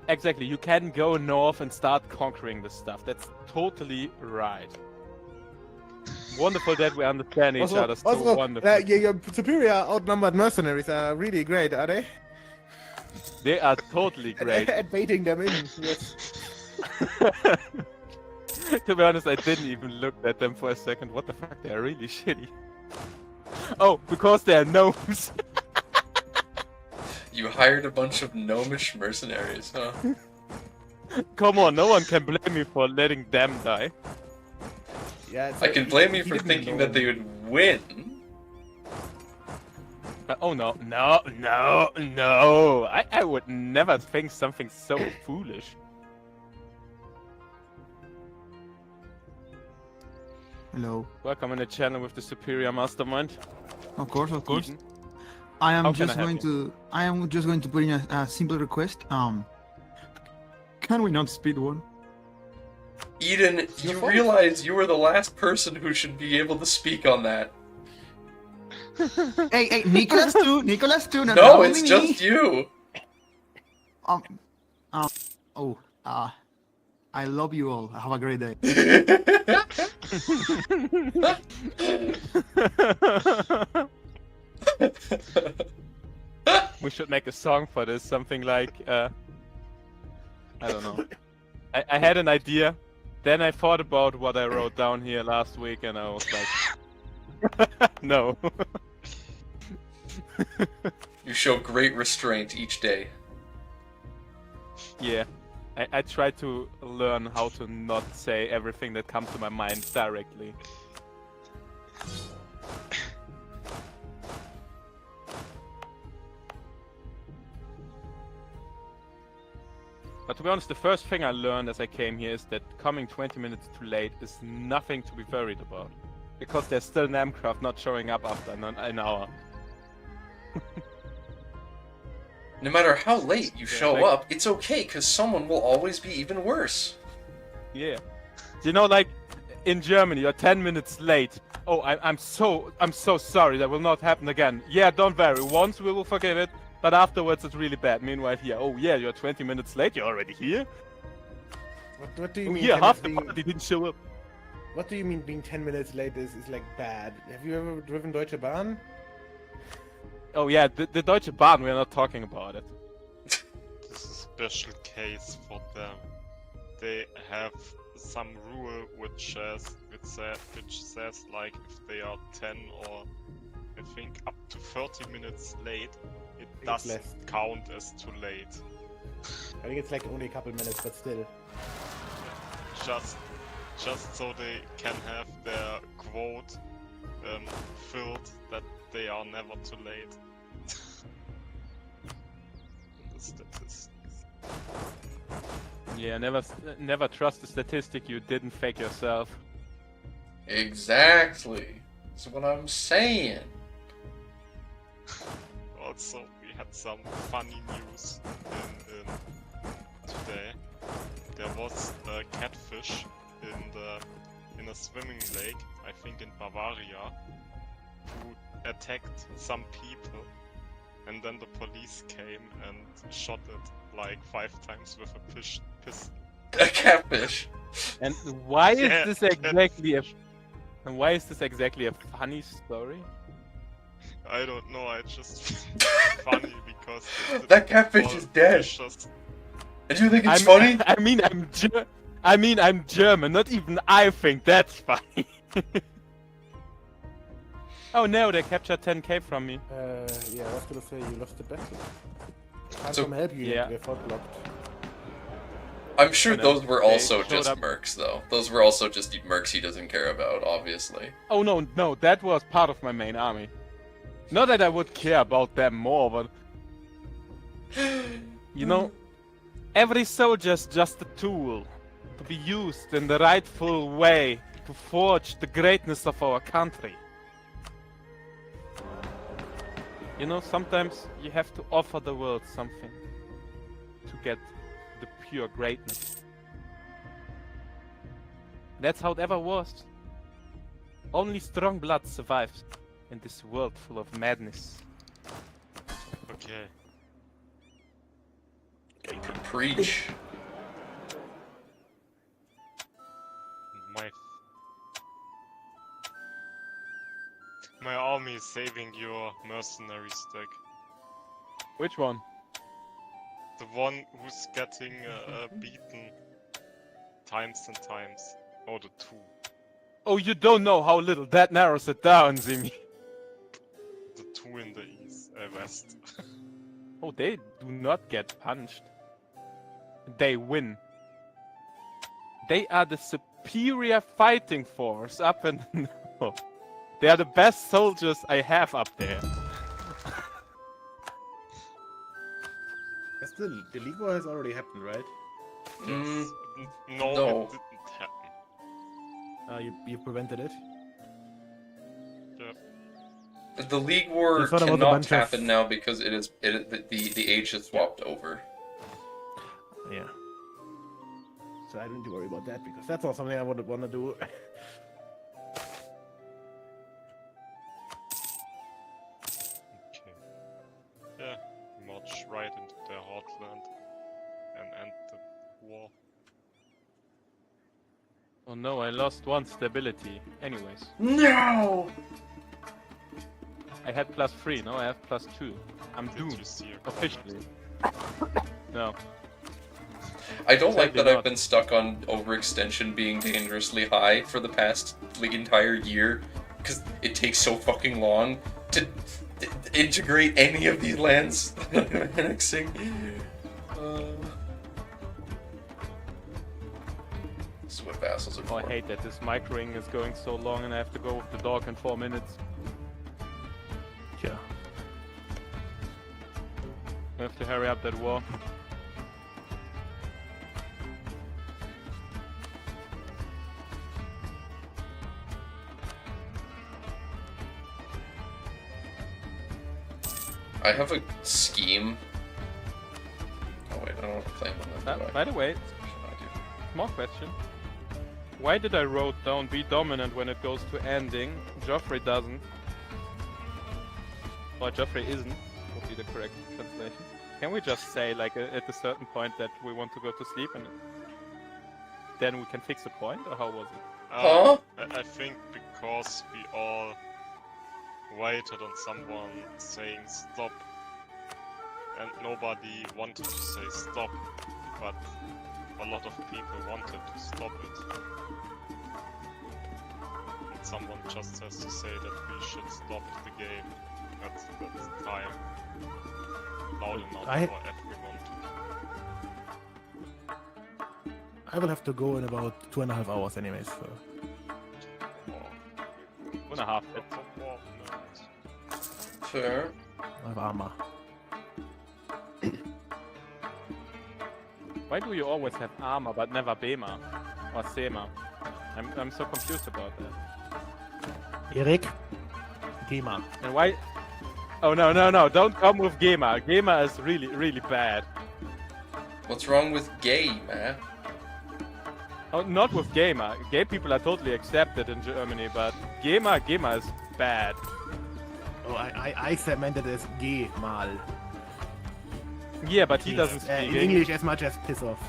exactly, you can go north and start conquering this stuff. That's totally right. Wonderful that we understand each other so wonderful. Your superior outnumbered mercenaries are really great, are they? They are totally great. At baiting them in, yes. To be honest, I didn't even look at them for a second. What the fuck? They are really shitty. Oh, because they are gnomes. You hired a bunch of gnomish mercenaries, huh? Come on, no one can blame me for letting them die. Yeah, it's I can blame you he for didn't thinking know. that they would win. Oh no, no. I would never think something so foolish. Hello. Welcome on the channel with the superior mastermind. Of course, of course. Eden. I am How can just I help going to. I am just going to put in a simple request. Can we not speed one? Eden, you realize you were the last person who should be able to speak on that. Hey, Nicholas too. Nicholas too. No, only it's me. just you. I love you all. Have a great day. We should make a song for this, something like, I don't know. I had an idea, then I thought about what I wrote down here last week, and I was like, no. You show great restraint each day. Yeah, I try to learn how to not say everything that comes to my mind directly. But to be honest, the first thing I learned as I came here is that coming 20 minutes too late is nothing to be worried about. Because there's still Namcraft not showing up after an hour. No matter how late you show like- up, it's okay, because someone will always be even worse. Yeah. You know, like, in Germany, you're 10 minutes late. Oh, I'm so sorry, that will not happen again. Yeah, don't worry, once we will forgive it, but afterwards it's really bad. Meanwhile here, oh yeah, you're 20 minutes late, you're already here? What do you Oh mean? yeah, 10 half the minutes party didn't show up. What do you mean being 10 minutes late is like bad? Have you ever driven Deutsche Bahn? Oh yeah, the Deutsche Bahn, we're not talking about it. This is a special case for them. They have some rule which says like if they are 10 or I think up to 30 minutes late, it it's doesn't less. count as too late. I think it's like only a couple minutes, but still. Just so they can have their quote filled that they are never too late. The statistics. Yeah, never trust a statistic you didn't fake yourself. Exactly. That's what I'm saying. Also, we had some funny news in today. There was a catfish in a swimming lake, I think in Bavaria, who attacked some people, and then the police came and shot it like 5 times with a pistol. A catfish. And why is Yeah, this exactly a? And why is this exactly a funny story? I don't know, I just funny because That catfish is dead. Just, And you think it's funny? I mean, I'm German. Not even I think that's funny. Oh no, they captured 10k from me. Yeah, I was gonna say you lost the battle. Can't So- come help you, Yeah. we're fought blocked. I'm sure I know. those were They also showed just up- mercs, though. Those were also just mercs he doesn't care about, obviously. Oh no, that was part of my main army. Not that I would care about them more, but you know, every soldier's just a tool to be used in the rightful way to forge the greatness of our country. You know, sometimes you have to offer the world something to get the pure greatness. That's how it ever was. Only strong blood survives in this world full of madness. okay. Preach. My army is saving your mercenary stack. Which one? The one who's getting beaten times and times. Or the 2. Oh, you don't know how little that narrows it down, Zimi. The 2 in the west. Oh, they do not get punched. They win. They are the superior fighting force up in the north. They are the best soldiers I have up there. Yes, the League War has already happened, right? Mm, No, no. it didn't happen. You prevented it? the League War You thought about a cannot bunch of- happen now because the age is swapped over. Yeah. So I don't need to worry about that because that's not something I would want to do. Okay. Yeah, march right into their heartland and end the war. Oh no, I lost 1 stability. Anyways, No! I had +3, now I have +2. I'm Did doomed. you see a Officially. No. I don't like Sadly that I've not. been stuck on overextension being dangerously high for the past entire year, because it takes so fucking long to integrate any of these lands that I'm annexing. Swift vassals are Oh, I poor. hate that this microing is going so long and I have to go with the dog in 4 minutes. Yeah. I have to hurry up that war. I have a scheme. Oh wait, I don't want to claim on that. do I? By the way, Should I do? small question. Why did I wrote down be dominant when it goes to ending? Joffrey doesn't. Or Joffrey isn't, would be the correct translation. Can we just say, like, at a certain point that we want to go to sleep and then we can fix the point, or how was it? Huh? I think because we all waited on someone saying stop, and nobody wanted to say stop, but a lot of people wanted to stop it. And someone just has to say that we should stop the game. That's time. Loud enough I- for everyone. I will have to go in about 2.5 hours anyways, so... Oh, 2.5. for more nerds. Fair. I have armor. Why do you always have armor but never Bema or Sema? I'm so confused about that. Erik? Gema. And why? Oh no! Don't come with Gema. Gema is really bad. What's wrong with gay, man? Oh, not with Gema. Gay people are totally accepted in Germany, but Gema is bad. Oh, I meant it as G-mal. Yeah, but he doesn't speak in English as much as piss off.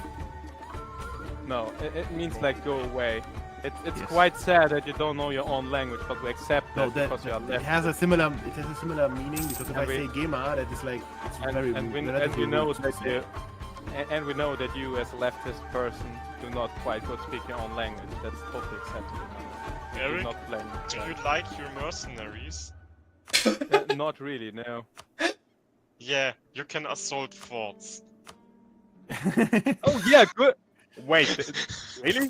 No, it means like go away. It's Yes. quite sad that you don't know your own language, but we accept No, that that because you are it left. has a similar meaning because if And I we- say Gema, that is like it's very And we relatively know rude to that say. you, and we know that you as a leftist person do not quite good speak your own language. That's totally acceptable. Do Eric, not blame do me. you like your mercenaries? Not really, no. Yeah, you can assault forts. Oh yeah, good. Wait, really?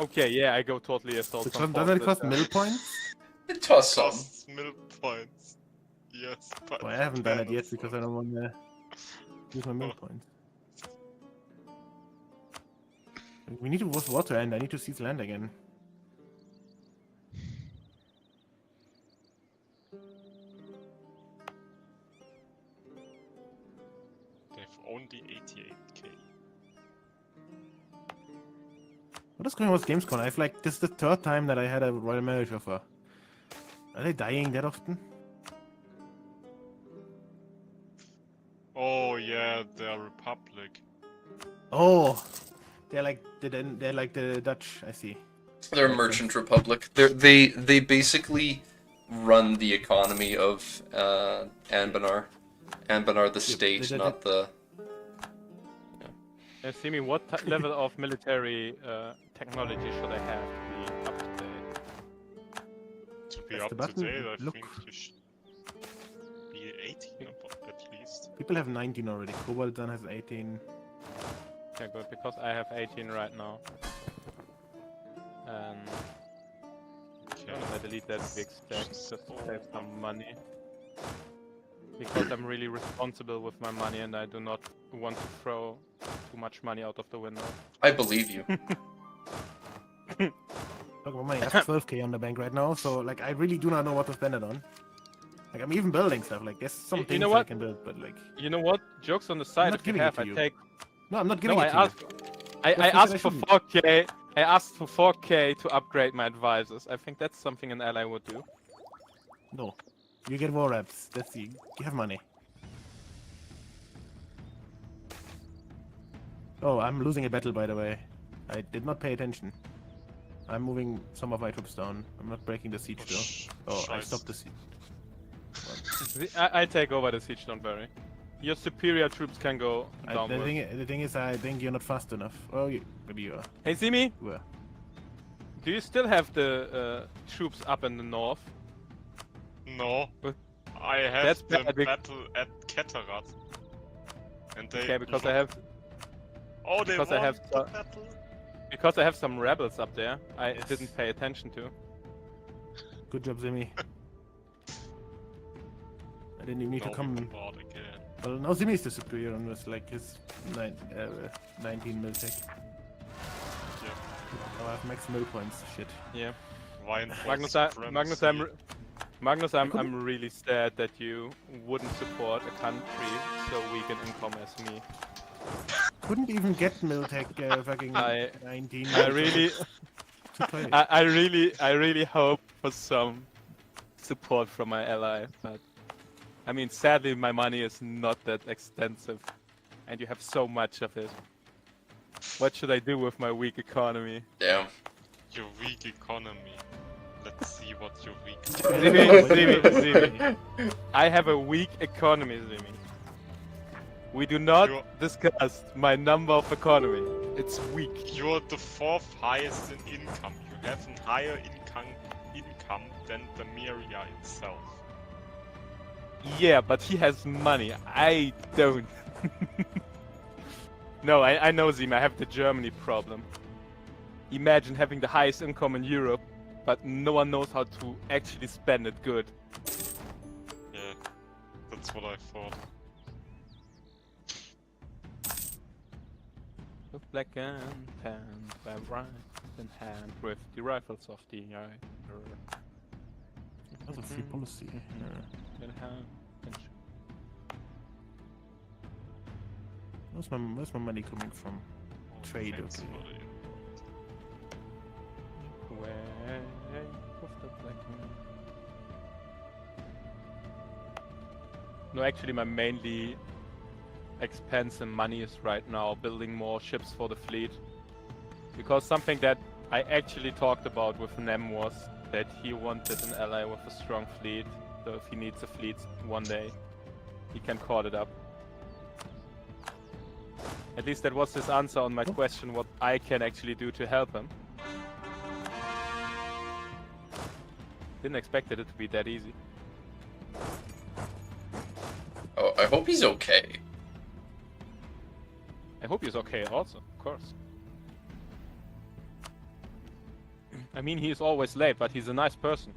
Okay, yeah, I go totally assault. some Doesn't it forts, cost mill points? It toss some. Costs mill points. Yes, but Well, I you haven't done can it yet because I assault. don't want to use my mill Oh. points. We need to watch water and I need to seize land again. They've only 88k. What is going on with Gamescom? I've like this is the third time that I had a Royal Marriage offer. Are they dying that often? Oh yeah, the Republic. Oh, they're like the Dutch. I see. They're a merchant republic. They basically run the economy of Anbennar. Anbennar the state, they- not the. Simi, what level of military technology should I have to be up to date? To be Press up the to button, date, I look. think you should be 18 at least. People have 19 already. Koboldan has 18. Yeah, good, because I have 18 right now. And Okay. I delete that big stack just to save some money. Because I'm really responsible with my money and I do not want to throw too much money out of the window. I believe you. Look at my money. I have 12k on the bank right now, so like I really do not know what to spend it on. Like I'm even building stuff. Like there's some You things know I what? can build, but like You know what? Jokes on the side, not if you giving it have, to I you. take... no, I'm not giving No, it I to you. asked... I That's what I asked for shouldn't. 4k. I asked for 4k to upgrade my advisors. I think that's something an ally would do. No, you get war reps. That's you. You have money. Oh, I'm losing a battle, by the way. I did not pay attention. I'm moving some of my troops down. I'm not breaking the siege though. Oh, I Scheiße. stopped the siege. I take over the siege, don't worry. Your superior troops can go downwards. The thing is, I think you're not fast enough. Oh, maybe you are. Hey, Simi, You are. do you still have the troops up in the north? No, But I have that's the bad, bec- battle at Ketterat. And they Okay, because I have Oh, they because I won have the so- battle? some rebels up there. I Yes. didn't pay attention to. Good job, Zimmy. I didn't even need to Now we come. bombard again. Well, now Zimmy is the superior on this, like his 19 mil tech. Yeah. Now I have max mill points. Shit. Yeah, Wine Magnus, I'm really sad that you wouldn't support a country so weak and income as me. Couldn't even get Miltech fucking I- 19. I really, to play. I really hope for some support from my ally, but I mean, sadly, my money is not that extensive, and you have so much of it. What should I do with my weak economy? Damn. Your weak economy. Let's see what your weak Zimi, I have a weak economy, Zimi. We do not You're- discuss my number of economy. It's weak. You're the fourth highest in income. You have a higher income than the Miria itself. Yeah, but he has money. I don't. No, I know, Zim. I have the Germany problem. Imagine having the highest income in Europe, but no one knows how to actually spend it good. Yeah, that's what I thought. With black and tan, by right in hand, with the rifles of the eye. That's a free policy. In hand, and Where's my money coming from? Trade, Thanks okay. for the input. away with the black man. No, actually, my mainly expense and money is right now building more ships for the fleet. Because something that I actually talked about with Nem was that he wanted an ally with a strong fleet. So if he needs a fleet one day, he can call it up. At least that was his answer on my question, what I can actually do to help him. Didn't expect it to be that easy. Oh, I hope he's okay. I hope he's okay also, of course. I mean, he is always late, but he's a nice person.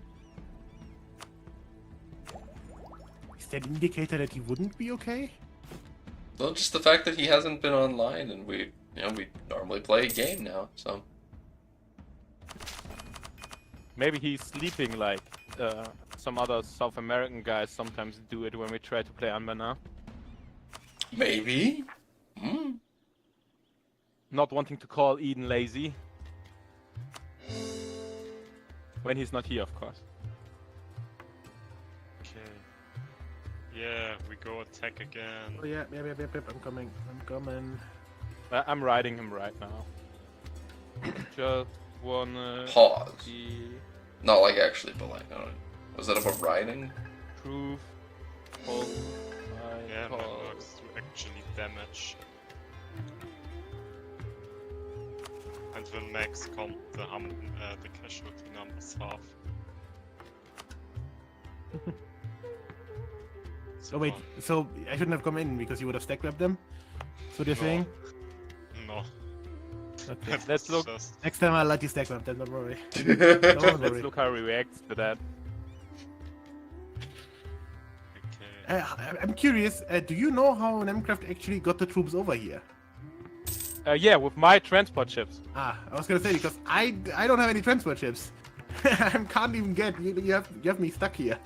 Is that indicator that he wouldn't be okay? Well, just the fact that he hasn't been online, and we normally play a game now, so. Maybe he's sleeping like some other South American guys sometimes do it when we try to play Anbennar. Maybe? Hmm. Not wanting to call Eden lazy. When he's not here, of course. Okay. Yeah, we go attack again. Oh yeah, I'm coming. I'm riding him right now. Just wanna Pause. see Not like actually, but like, was that about riding? proof of Yeah, my my call. works to actually damage. And when max comp the casualty numbers half. Oh wait, so I shouldn't have come in because you would have stack grabbed them? That's what you're saying? No. Okay. Let's look. Just, Next time I'll let you stack grab them, don't worry. Don't Let's worry. look how he reacts to that. okay. I'm curious, do you know how Nemcraft actually got the troops over here? Yeah, with my transport ships. Ah, I was gonna say because I don't have any transport ships. I can't even get you have me stuck here.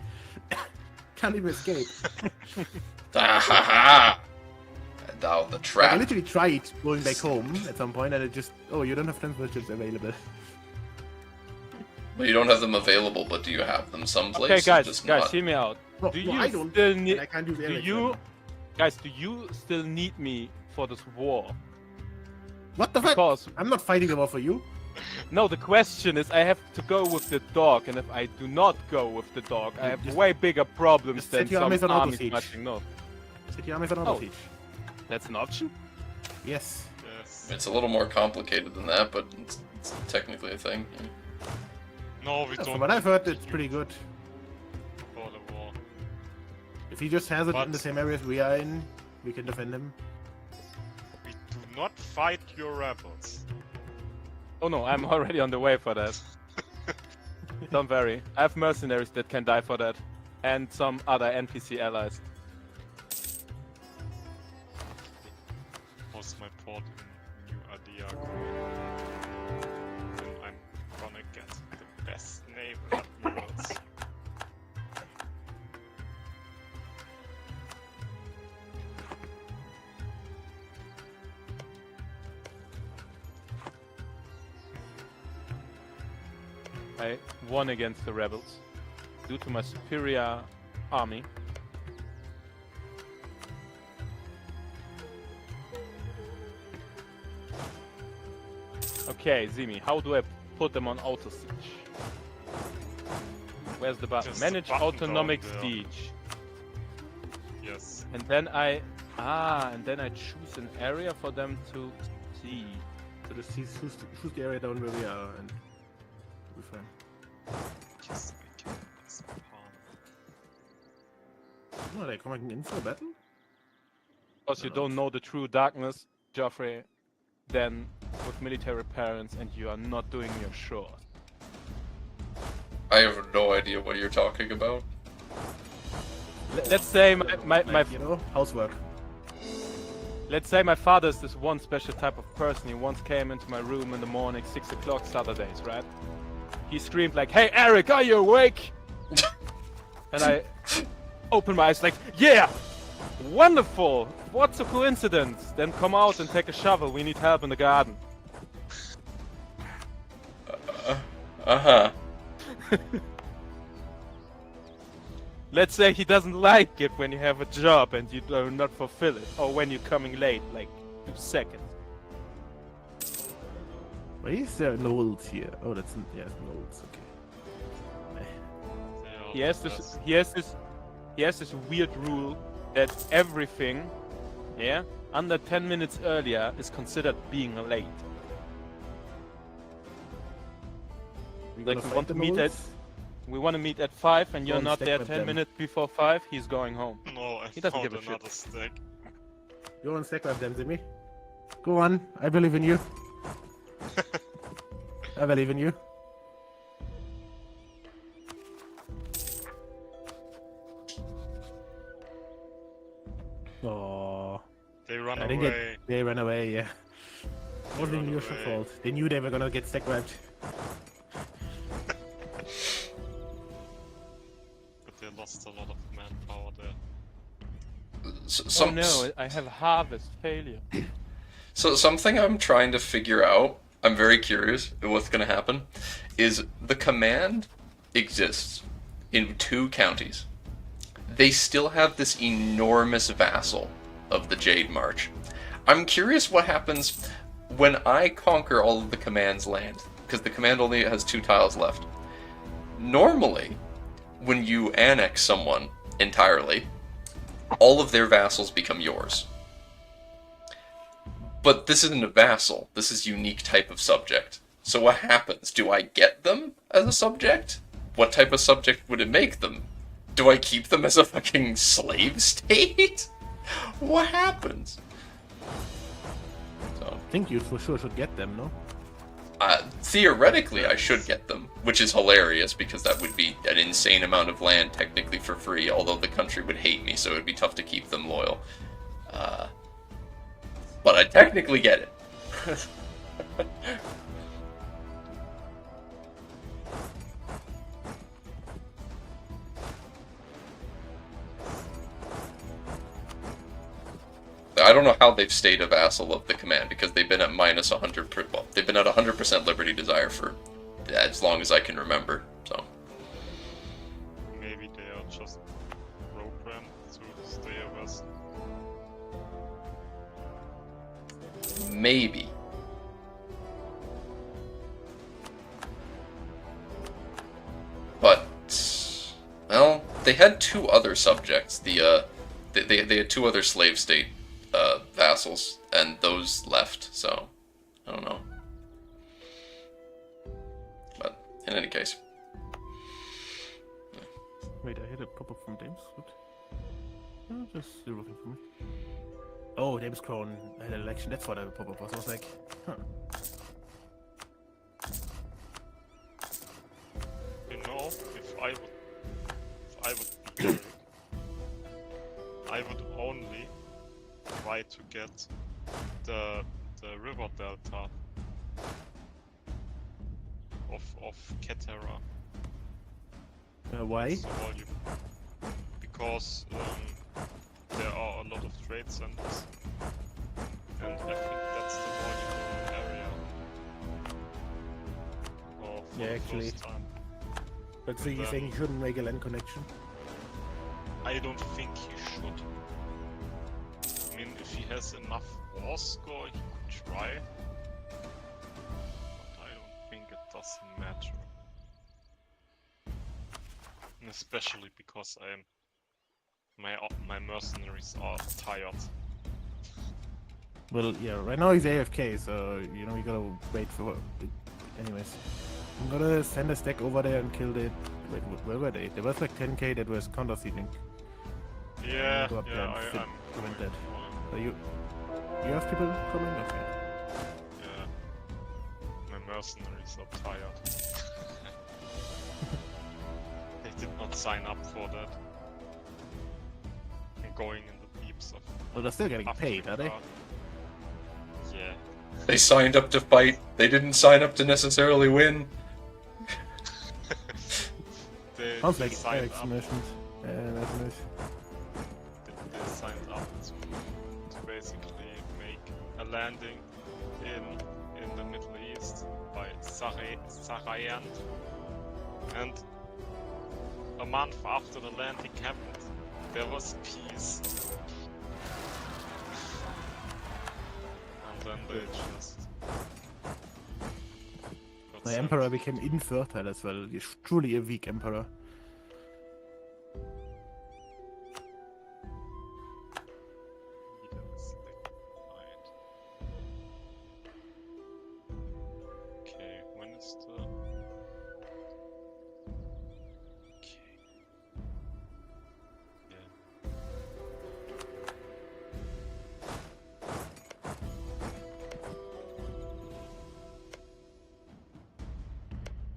Can't even escape. Ah, ha, ha. Now the Like, I trap. literally tried going back home at some point and it just you don't have transport ships available. Well, you don't have them available, but do you have them someplace? Okay, guys, Just guys, not- hear me out. No, Do no, you I don't. still need? And I can't use Do airlift you, then. guys? Do you still need me for this war? What the fuck? Because I'm not fighting the war for you. no, the question is, I have to go with the dog, and if I do not go with the dog, I have Just- way bigger problems just than set your some armies on auto armies siege. marching north. City armies on Oh. auto siege. That's an option. Yes. Yes. It's a little more complicated than that, but it's technically a thing. No, we From don't what I've need heard, to it's pretty good. for the war. If he just has it in But- the same areas we are in, we can defend him. We do not fight your rebels. Oh no, I'm already on the way for that. Don't worry, I have mercenaries that can die for that, and some other NPC allies. What's my port in New Azjakuma? Then I'm gonna get the best naval admirals. I won against the rebels due to my superior army. Okay, Zimi, how do I put them on auto siege? Where's the button? Just the Manage button autonomic down there. siege. Yes. And then I choose an area for them to see. So just choose the area down where we are and we'll be fine. Yes, I can spawn. No, they're coming in for battle? Because you don't know the true darkness, Joffrey, then with military parents and you are not doing your chores. I have no idea what you're talking about. Let's say Housework. let's say my father is this one special type of person. He once came into my room in the morning, 6 o'clock Saturdays, right? He screamed like, "Hey Eric, are you awake?" And I opened my eyes like, "Yeah! Wonderful! What's a coincidence? Then come out and take a shovel. We need help in the garden." Uh-huh. Let's say he doesn't like it when you have a job and you do not fulfill it, or when you're coming late, like 2 seconds. Why is there Knowles here? Oh, that's Knowles. Okay. He has this weird rule that everything, under 10 minutes earlier is considered being late. Like we want to meet at 5 and you're not there 10 minutes before 5, he's going home. No, I He doesn't found give a another shit. stack. You're on stack with them, Zimmy. Go on, I believe in you. I believe in you. Oh, They run I away. think they ran away. Yeah, wasn't ran your away. fault. They knew they were gonna get stack wiped. But they lost a lot of manpower there. Oh no, I have harvest failure. So something I'm trying to figure out, I'm very curious what's going to happen, is the command exists in 2 counties. They still have this enormous vassal of the Jade March. I'm curious what happens when I conquer all of the command's land, because the command only has 2 tiles left. Normally, when you annex someone entirely, all of their vassals become yours. But this isn't a vassal. This is a unique type of subject. So what happens? Do I get them as a subject? What type of subject would it make them? Do I keep them as a fucking slave state? What happens? So, I think you for sure should get them, no? theoretically, I should get them, which is hilarious because that would be an insane amount of land technically for free, although the country would hate me, so it would be tough to keep them loyal. But I technically get it. I don't know how they've stayed a vassal of the command, because they've been at minus 100%, well, they've been at 100% Liberty Desire for as long as I can remember, so. Maybe they are just programmed to stay a vassal. Maybe. But, well, they had 2 other subjects. They had 2 other slave state vassals, and those left, so I don't know. But in any case. Wait, I had a pop-up from James. What? Oh, just looking for me. Oh, James Crown had an election. That's what a pop-up was. I was like, huh. You know, if I would be Eric, I would only try to get the river delta of Ketera. Why? So volume. Because there are a lot of trade centers, and I think that's the volume area. For Yeah, the actually. first time. But so you're saying you shouldn't make a land connection? I don't think he should. I mean, if he has enough war score, he could try. But I don't think it doesn't matter. And especially because my mercenaries are tired. Well, yeah, right now he's AFK, so, you know, you gotta wait for it. Anyways. I'm gonna send a stack over there and kill the... Wait, where were they? There was like 10k that was counter-sieging. Yeah, Go up there and I'm prevent going that. for So you have people coming? Okay. yeah. My mercenaries are tired. They did not sign up for that. And going in the deeps of Well, they're still getting paid, are they? Africa. Yeah. They signed up to fight. They didn't sign up to necessarily win. Sounds They like signed up. mercenaries. Mercenaries. They signed up to basically make a landing in the Middle East by Sarayan. And a month after the landing happened, there was peace. And then they just got The sent. emperor became infertile as well. He's truly a weak emperor. Okay, when is the... Okay. Yeah.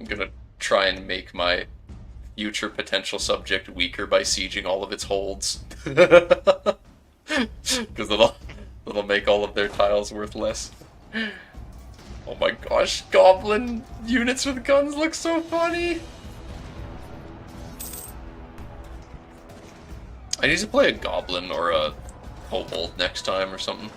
I'm gonna try and make my future potential subject weaker by sieging all of its holds. Because it'll make all of their tiles worth less. Oh my gosh, goblin units with guns look so funny! I need to play a goblin or a kobold next time or something.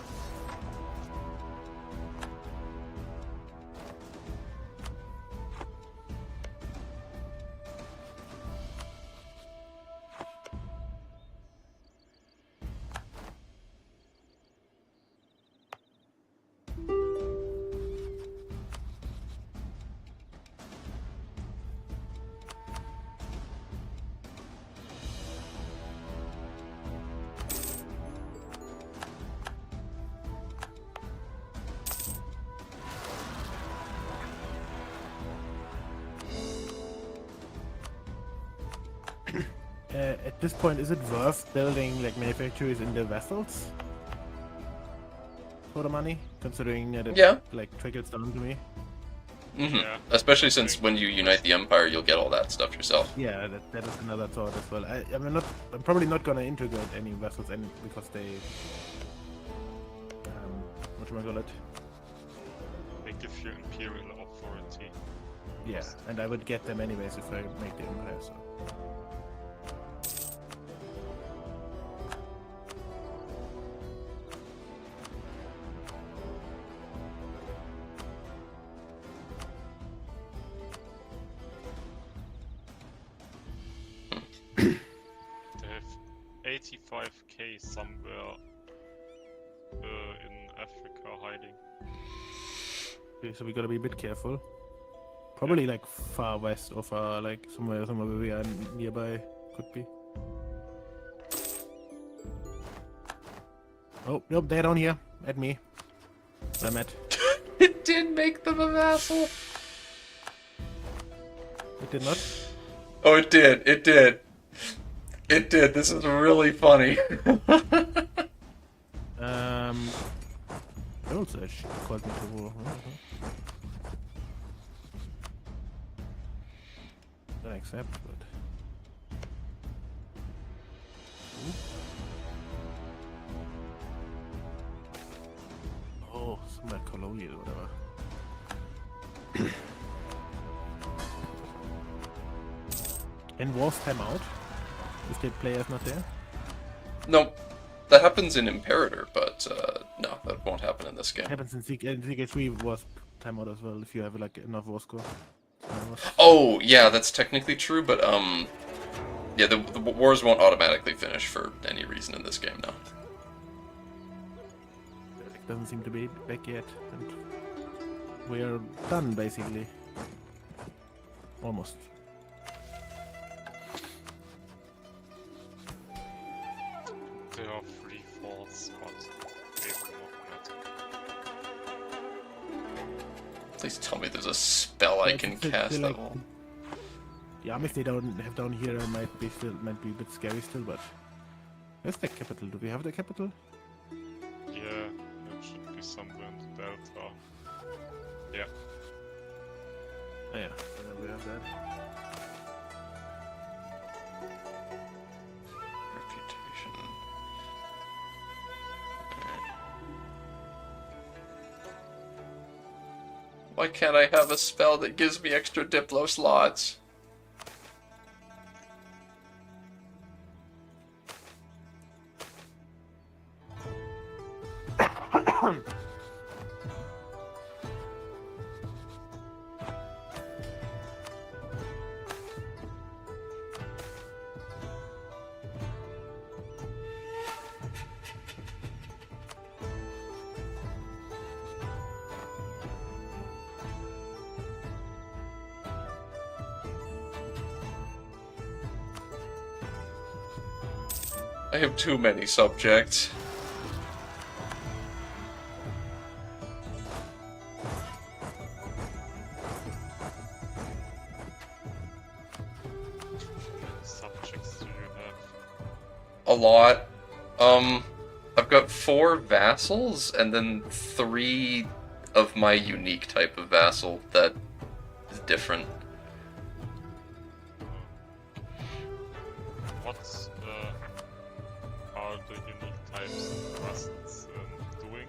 At this point, is it worth building like manufacturers in the vessels for the money, considering that it Yeah. like trickles down to me? Mm-hmm. Yeah. Especially since when you unite the Empire, you'll get all that stuff yourself. Yeah, that is another thought as well. I'm probably not gonna integrate any vessels because they whatchamacallit. They give you imperial authority. Yeah, and I would get them anyways if I make the empire. So. They have 85k somewhere in Africa hiding. Okay, so we gotta be a bit careful. Probably like far west or far like somewhere where we are nearby could be. Oh nope, they're down here at me. I'm at. It did make them a vassal. It did not. Oh, it did. It did. It did. This is really funny. Also she called me to war. Don't accept, but. Oh, somewhere colonial, whatever. And wars time out? If the player's not there? No, that happens in Imperator, but no, that won't happen in this game. It happens in CK3 was time out as well if you have like enough war score. Oh, yeah, that's technically true, but yeah, the wars won't automatically finish for any reason in this game now. It doesn't seem to be back yet, and we're done basically. Almost. There are 3 forts, but they will not matter. Please tell me there's a spell I can cast like, at all. the armies they don't have down here might be a bit scary still, but Where's the capital? Do we have the capital? Yeah, it should be somewhere in the delta. Yeah. Oh yeah, so then we have that. Reputation. Why can't I have a spell that gives me extra Diplo slots? I have too many subjects. Subjects do you have? A lot. I've got 4 vassals and then 3 of my unique type of vassal that is different. What are the unique types and classes doing?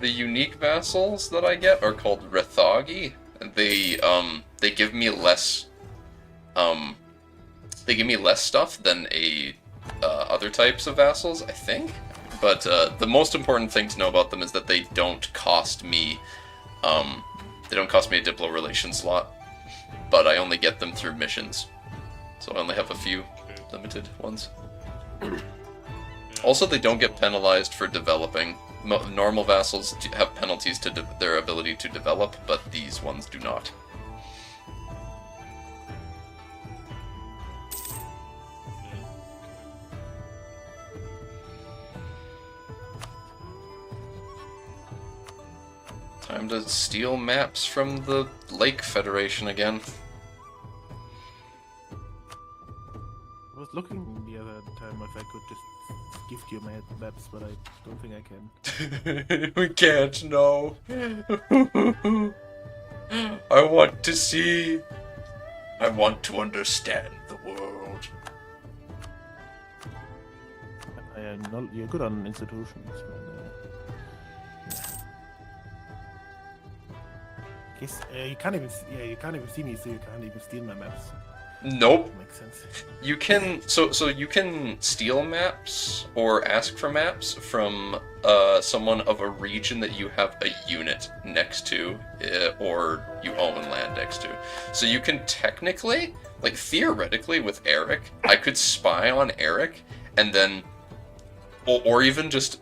The unique vassals that I get are called Rethagi. They give me less stuff than other types of vassals, I think. But the most important thing to know about them is that they don't cost me a Diplo relation slot, but I only get them through missions. So I only have a few limited ones. Also, they don't get penalized for developing. Normal vassals have penalties to their ability to develop, but these ones do not. Time to steal maps from the Lake Federation again. I was looking the other time if I could just gift you my maps, but I don't think I can. We can't, no. I want to see. I want to understand the world. You're good on institutions, but guess you can't even see me, so you can't even steal my maps. Nope. Makes sense. You can so you can steal maps or ask for maps from someone of a region that you have a unit next to, or you own land next to. So you can technically, like theoretically, with Eric, I could spy on Eric, and then, or even just.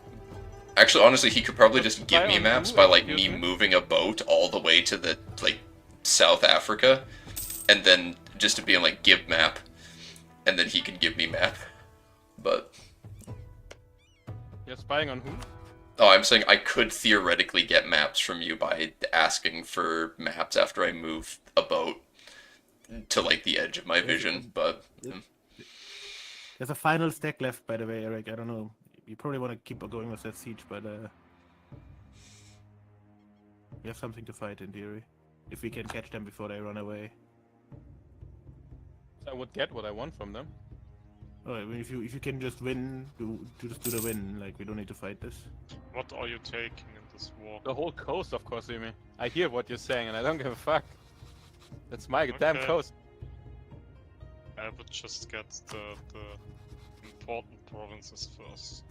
Actually, honestly, he could probably just give me maps by like me moving a boat all the way to the like South Africa, and then just to be in like give map, and then he can give me map. But You're spying on who? oh, I'm saying I could theoretically get maps from you by asking for maps after I move a boat to like the edge of my vision. But There's a final stack left, by the way, Eric. I don't know. You probably want to keep going with that siege, but we have something to fight in theory. If we can catch them before they run away. I would get what I want from them. Oh, I mean, if you can just win, just do the win. Like we don't need to fight this. What are you taking in this war? The whole coast, of course, you mean. I hear what you're saying, and I don't give a fuck. That's my damn Okay. coast. I would just get the important provinces first.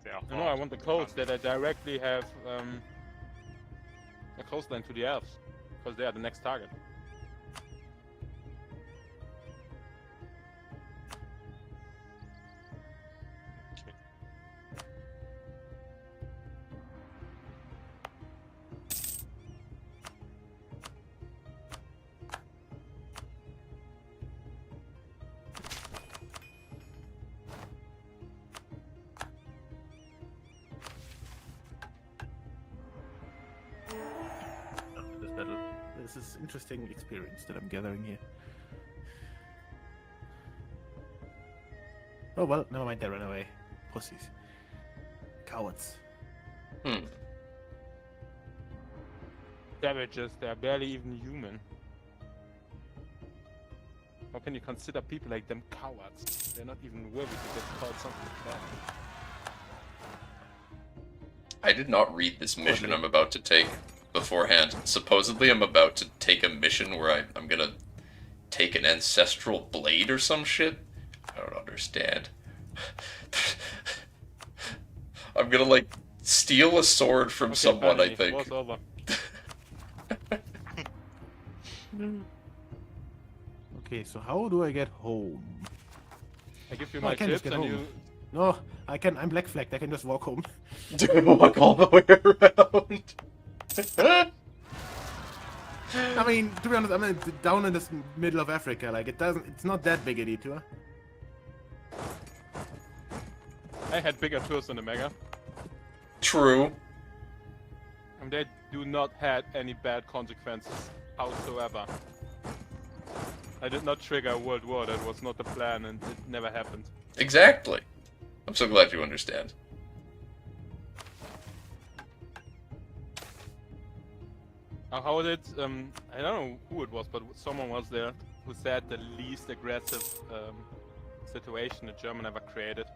They are No, I hard want the to coast handle. that I directly have a coastline to the elves, because they are the next target. Okay. This battle. This is interesting experience that I'm gathering here. Oh well, never mind. They ran away. Pussies. Cowards. Savages, they're barely even human. How can you consider people like them cowards? They're not even worthy to get called something like that. I did not read this mission I'm about to take beforehand. Supposedly I'm about to take a mission where I'm gonna take an ancestral blade or some shit. I don't understand. I'm gonna, like, steal a sword from someone, finally, I think. war's over. Okay, so how do I get home? I give you No, I my can't just chips get and home. you... No, I can. I'm black flagged. I can just walk home. Walk all the way around. I mean, to be honest, I'm down in this middle of Africa. Like, it's not that big a detour. I had bigger tours than the Mega. True. And they do not have any bad consequences whatsoever. I did not trigger a world war, that was not the plan and it never happened. Exactly. I'm so glad you understand. How did, I don't know who it was, but someone was there who said the least aggressive situation the German ever created.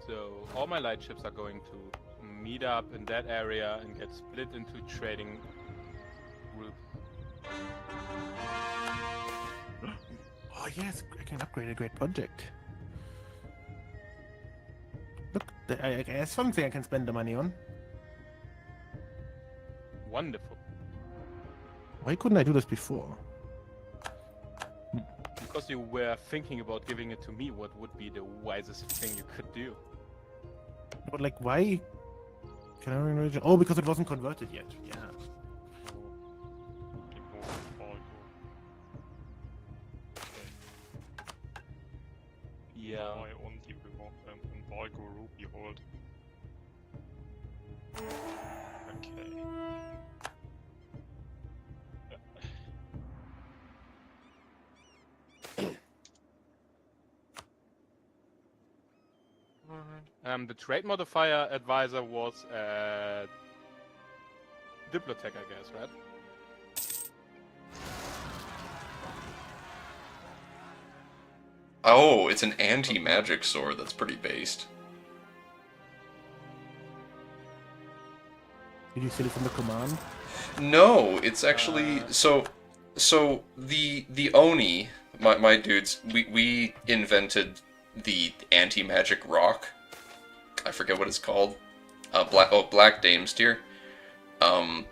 So all my light ships are going to meet up in that area and get split into trading group. Oh yes, I can upgrade a great project. Look, there's something I can spend the money on. Wonderful. Why couldn't I do this before? Because you were thinking about giving it to me, what would be the wisest thing you could do? But like, why? Can I religion? Oh, because it wasn't converted yet. Yeah. Yeah. I only embargo Ruby hold. Okay. The trade modifier advisor was Diplotech, I guess, right? Oh, it's an anti-magic sword. That's pretty based. Did you steal it from the command? No, it's actually so the Oni, my dudes, we invented the anti-magic rock. I forget what it's called. Black Dame's Tear. And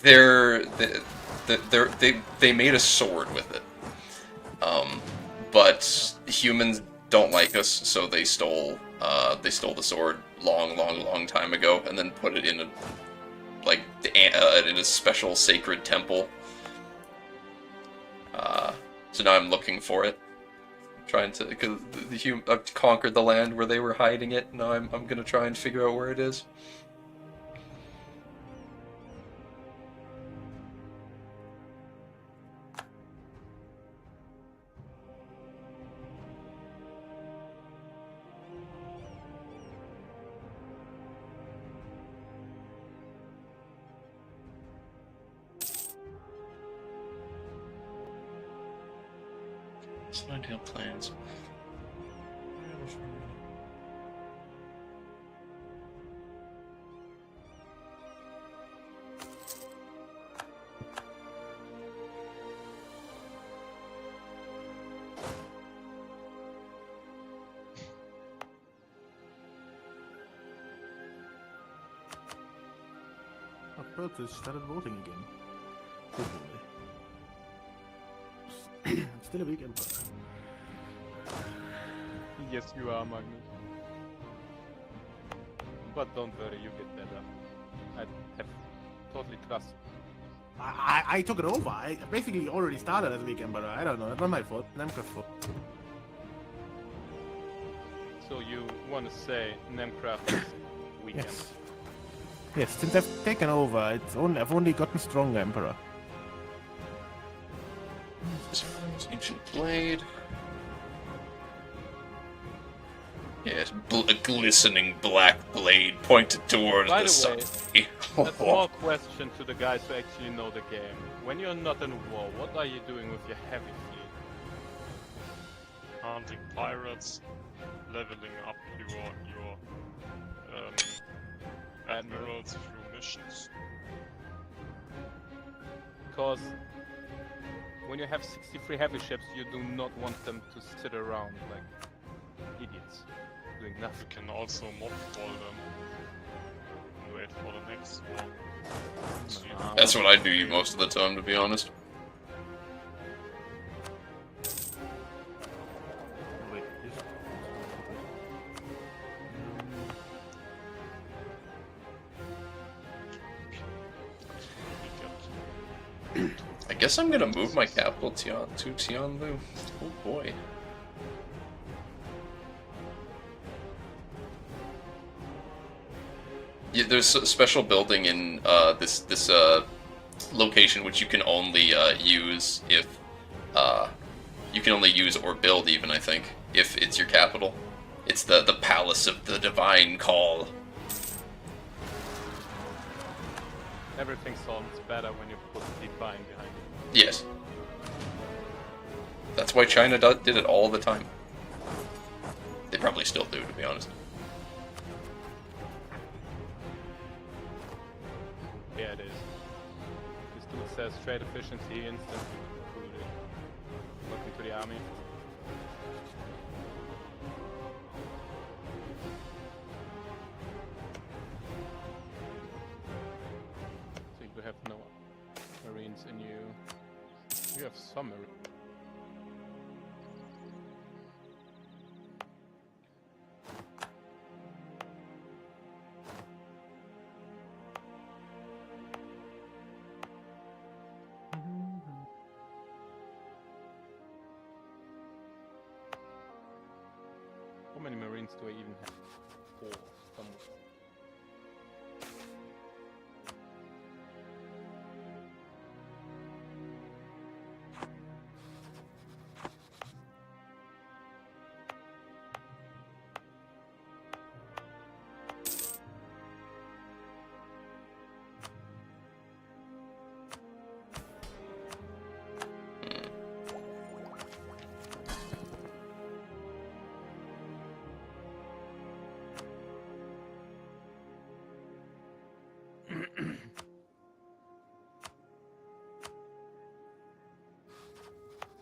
they made a sword with it. But humans don't like us, so they stole the sword long time ago, and then put it in a special sacred temple. So now I'm looking for it, trying to, because I've conquered the land where they were hiding it. Now I'm gonna try and figure out where it is. Ideal plans. Oh, Protus started voting again. Good boy. Still a weak emperor. Yes, you are, Magnus. But don't worry, you get better. I have totally trust. I took it over. I basically already started as a weak emperor. I don't know. That's not my fault. Nemka's fault. So you want to say Nemcraft is weekend? Yes. Yes, since I've taken over, I've only gotten stronger, Emperor. Ancient blade. Yes, a glistening black blade pointed towards By the sun. the A small question to the guys who actually know the game. When you're not in war, what are you doing with your heavy fleet? Hunting pirates, leveling up your admirals through missions. Because when you have 63 heavy ships, you do not want them to sit around like idiots, doing You nothing. can also mothball them and wait for the next war. So you Nah. That's what I do most of the time, to be honest. Wait, this... I guess I'm gonna move my capital to Tianlu. Oh boy. Yeah, there's a special building in this location which you can only use if you can only use or build even, I think, if it's your capital. It's the Palace of the Divine Call. Everything sounds better when you put Divine behind it. Yes. That's why China did it all the time. They probably still do, to be honest. Yeah, it is. This dude says trade efficiency instant recruited. Welcome to the army. So you have no marines in you. You have some marines. How many marines do I even have? 4 somewhere.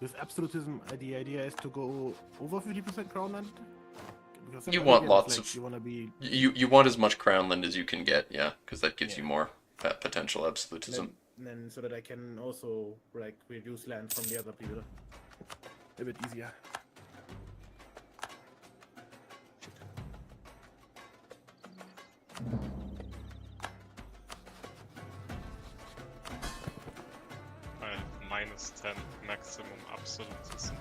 With absolutism, the idea is to go over 50% crown land? Because You some want ideas, lots like, of- You want to be... You want as much crown land as you can get, yeah, because that gives Yeah. you more potential absolutism. Then so that I can also, like, reduce land from the other people. A bit easier. I have -10 maximum absolutism.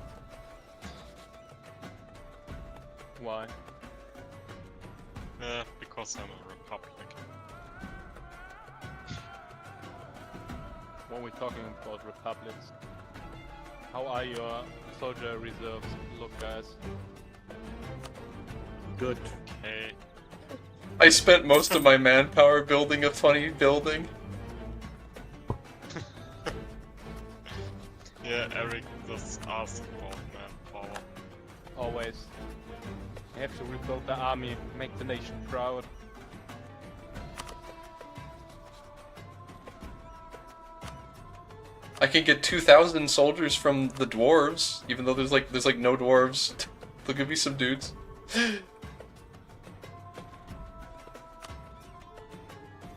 Why? Because I'm a republic. When we're talking about republics, how are your soldier reserves look, guys? Good. Okay. I spent most of my manpower building a funny building. Yeah, Eric just asked about manpower. Always. You have to rebuild the army, make the nation proud. I can get 2,000 soldiers from the dwarves, even though there's like no dwarves. They'll give me some dudes.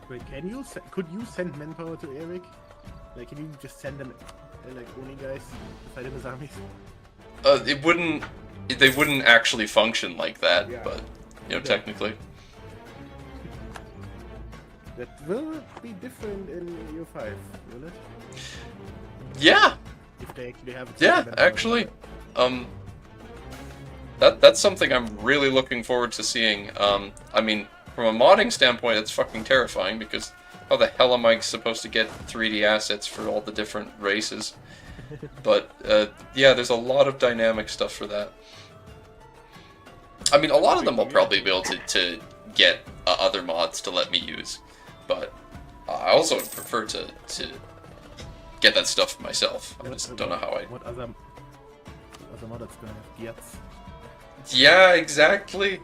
Wait, could you send manpower to Eric? Like, can you just send them, like, Oni guys to fight in his armies? It wouldn't. They wouldn't actually function like that, Yeah. but you know, Yeah. technically. That will be different in Year 5, will it? Yeah, If they actually have... yeah, manpower. actually. That's something I'm really looking forward to seeing. I mean, From a modding standpoint, it's fucking terrifying because how the hell am I supposed to get 3D assets for all the different races? But yeah, there's a lot of dynamic stuff for that. I mean, a lot of them will probably be able to get other mods to let me use, but I also would prefer to get that stuff myself. I just don't know how I... What other mod is gonna have gears? Yeah, exactly!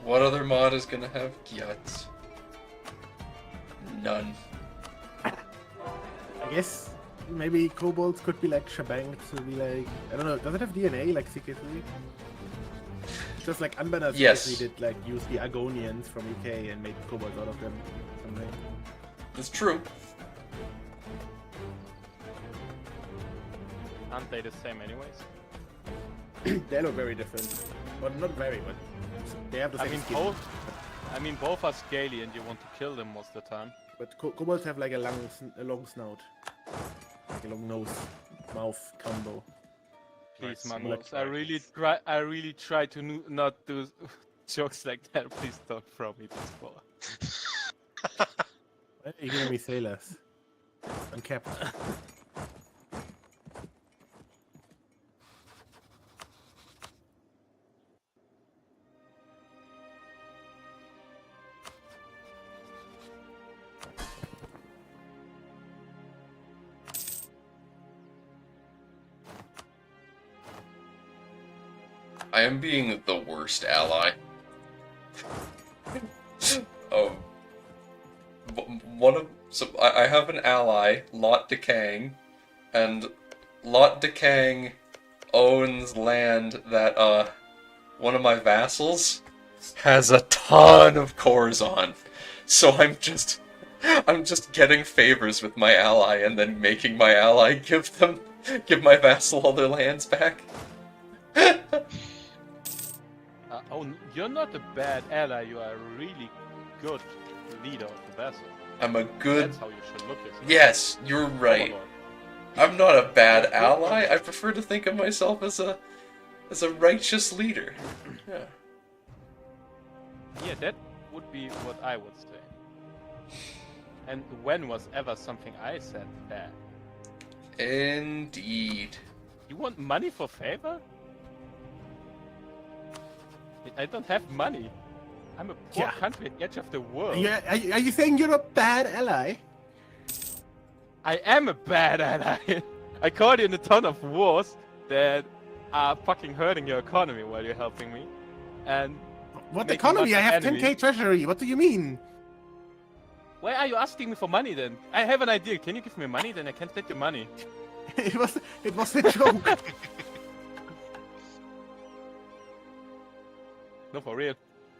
What other mod is gonna have Gyats? None. I guess maybe kobolds could be like shebang to be like, I don't know, does it have DNA like CK3? Just like Anbennar Yes. CK3 did like use the Argonians from UK and made kobolds out of them. Something. It's true. Aren't they the same anyways? They look very different. Well, not very, but they have the same skin. Both are scaly and you want to kill them most of the time. But kobolds have like a long snout. Like a long nose, mouth combo. Please, Like Magnus, similar I really try to not do jokes like that. Please don't throw me this ball. Why are you giving me sailors? Uncapped. I am being the worst ally. I have an ally, Lot Decang, and Lot Decang owns land that one of my vassals has a ton of cores on. So I'm just getting favors with my ally and then making my ally give my vassal all their lands back. You're not a bad ally. You are a really good leader of the vessel. I'm a good... That's how you should look at it. Yes, you're right. Overlord. I'm not a bad ally. I prefer to think of myself as a righteous leader. Yeah. Yeah, that would be what I would say. And when was ever something I said bad? Indeed. You want money for favor? I don't have money. I'm a poor Yeah. country at the edge of the world. Yeah, are you saying you're a bad ally? I am a bad ally. I caught you in a ton of wars that are fucking hurting your economy while you're helping me. And What Making economy? lots I of have 10k enemies. treasury. What do you mean? why are you asking me for money then? I have an idea. Can you give me money? Then I can take your money. it was a joke. No, for real.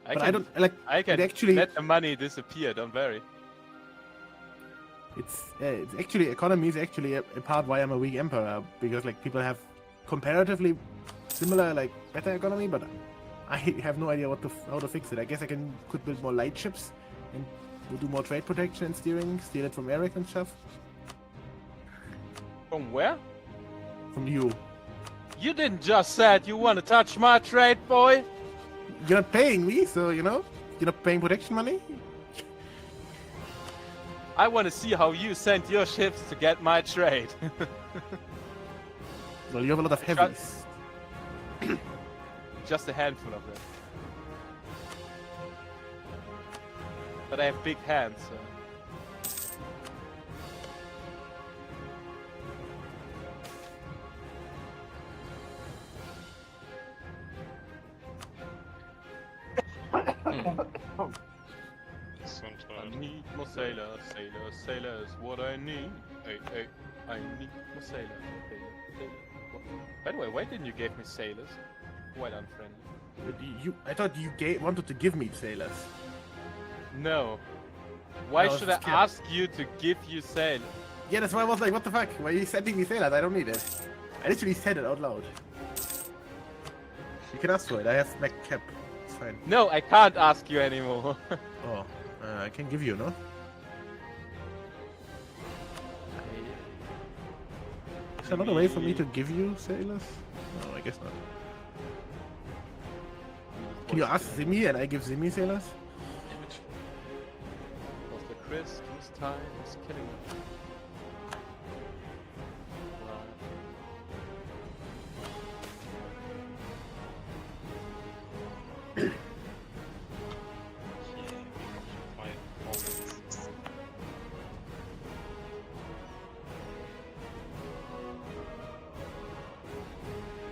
But I don't like. I can it actually, let the money disappear. Don't worry. it's actually economy is actually a part why I'm a weak emperor, because like people have comparatively similar like better economy, but I have no idea how to fix it. I guess I could build more light ships and we'll do more trade protection and steering, steal it from Eric and stuff. From where? From you. You didn't just said you want to touch my trade, boy. You're not paying me, so you know you're not paying protection money. I want to see how you send your ships to get my trade. Well, you have a lot of heavies. Just a handful of them. But I have big hands, so... I need more sailors, sailors, sailors, what I need. Hey, hey, I need more sailors, sailors. By the way, why didn't you give me sailors? Quite unfriendly. I thought you wanted to give me sailors. No. Why I was should I scared. ask you to give you sailors? Yeah, that's why I was like, what the fuck? Why are you sending me sailors? I don't need it. I literally said it out loud. You can ask for it. I have back cap. It's fine. No, I can't ask you anymore. Oh, I can give you, no? Is there another way for me to give you sailors? No, I guess not. You ask Zimmy and I give Zimmy sailors? Damn it. Because the Christmas time is killing me. By all this.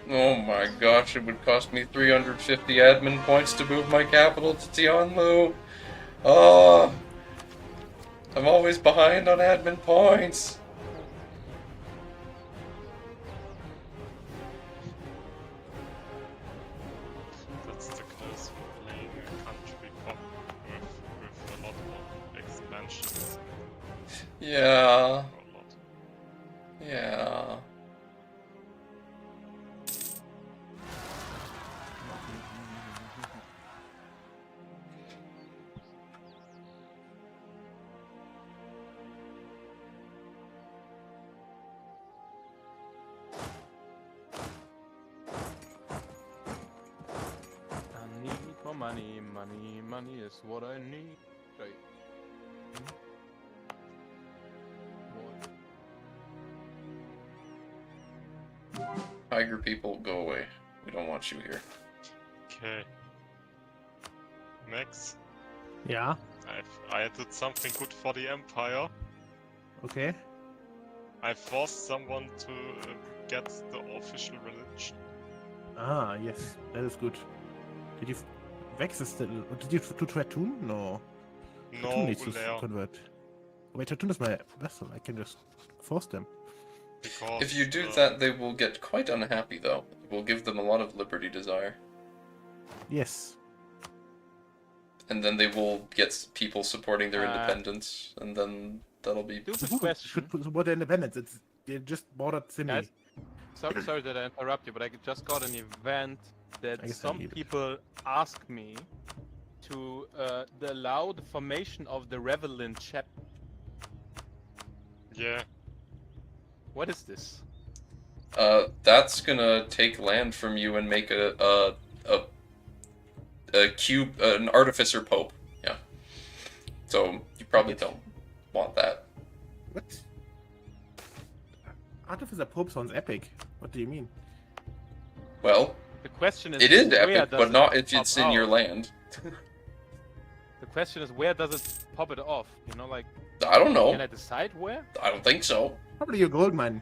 Oh my gosh, it would cost me 350 admin points to move my capital to Tianlu. Oh, I'm always behind on admin points. That's the close for playing a country with a lot of expansions. Yeah, A lot. yeah. I need more money, money is what I need. Right. What? Tiger people, go away. We don't want you here. Okay. Max, Yeah. I did something good for the Empire. Okay. I forced someone to get the official religion. Ah, yes. That is good. Did you vex the still? Did you do Tratoon? No. Tratoon No, needs to Ulea, convert. Oh, wait, Tratoon is my vessel. I can just force them. because If you do that, they will get quite unhappy, though. It will give them a lot of liberty desire. Yes. And then they will get people supporting their Uh, independence, and then that'll be... Stupid Who question. should support their independence? They just bordered Simi. Guys, sorry that I interrupt you, but I just got an event that I guess I some need it. people asked me to allow the formation of the Revelin chap. yeah, What is this? That's gonna take land from you and make a cube, an artificer pope. Yeah. So you probably don't want that. What? Artificer Pope sounds epic. What do you mean? Well, The question is, it is where epic, does but it not if pop it's in your out? land. The question is, where does it pop it off? You know, like, I don't can I know. decide where? I don't think so. Probably your gold mine.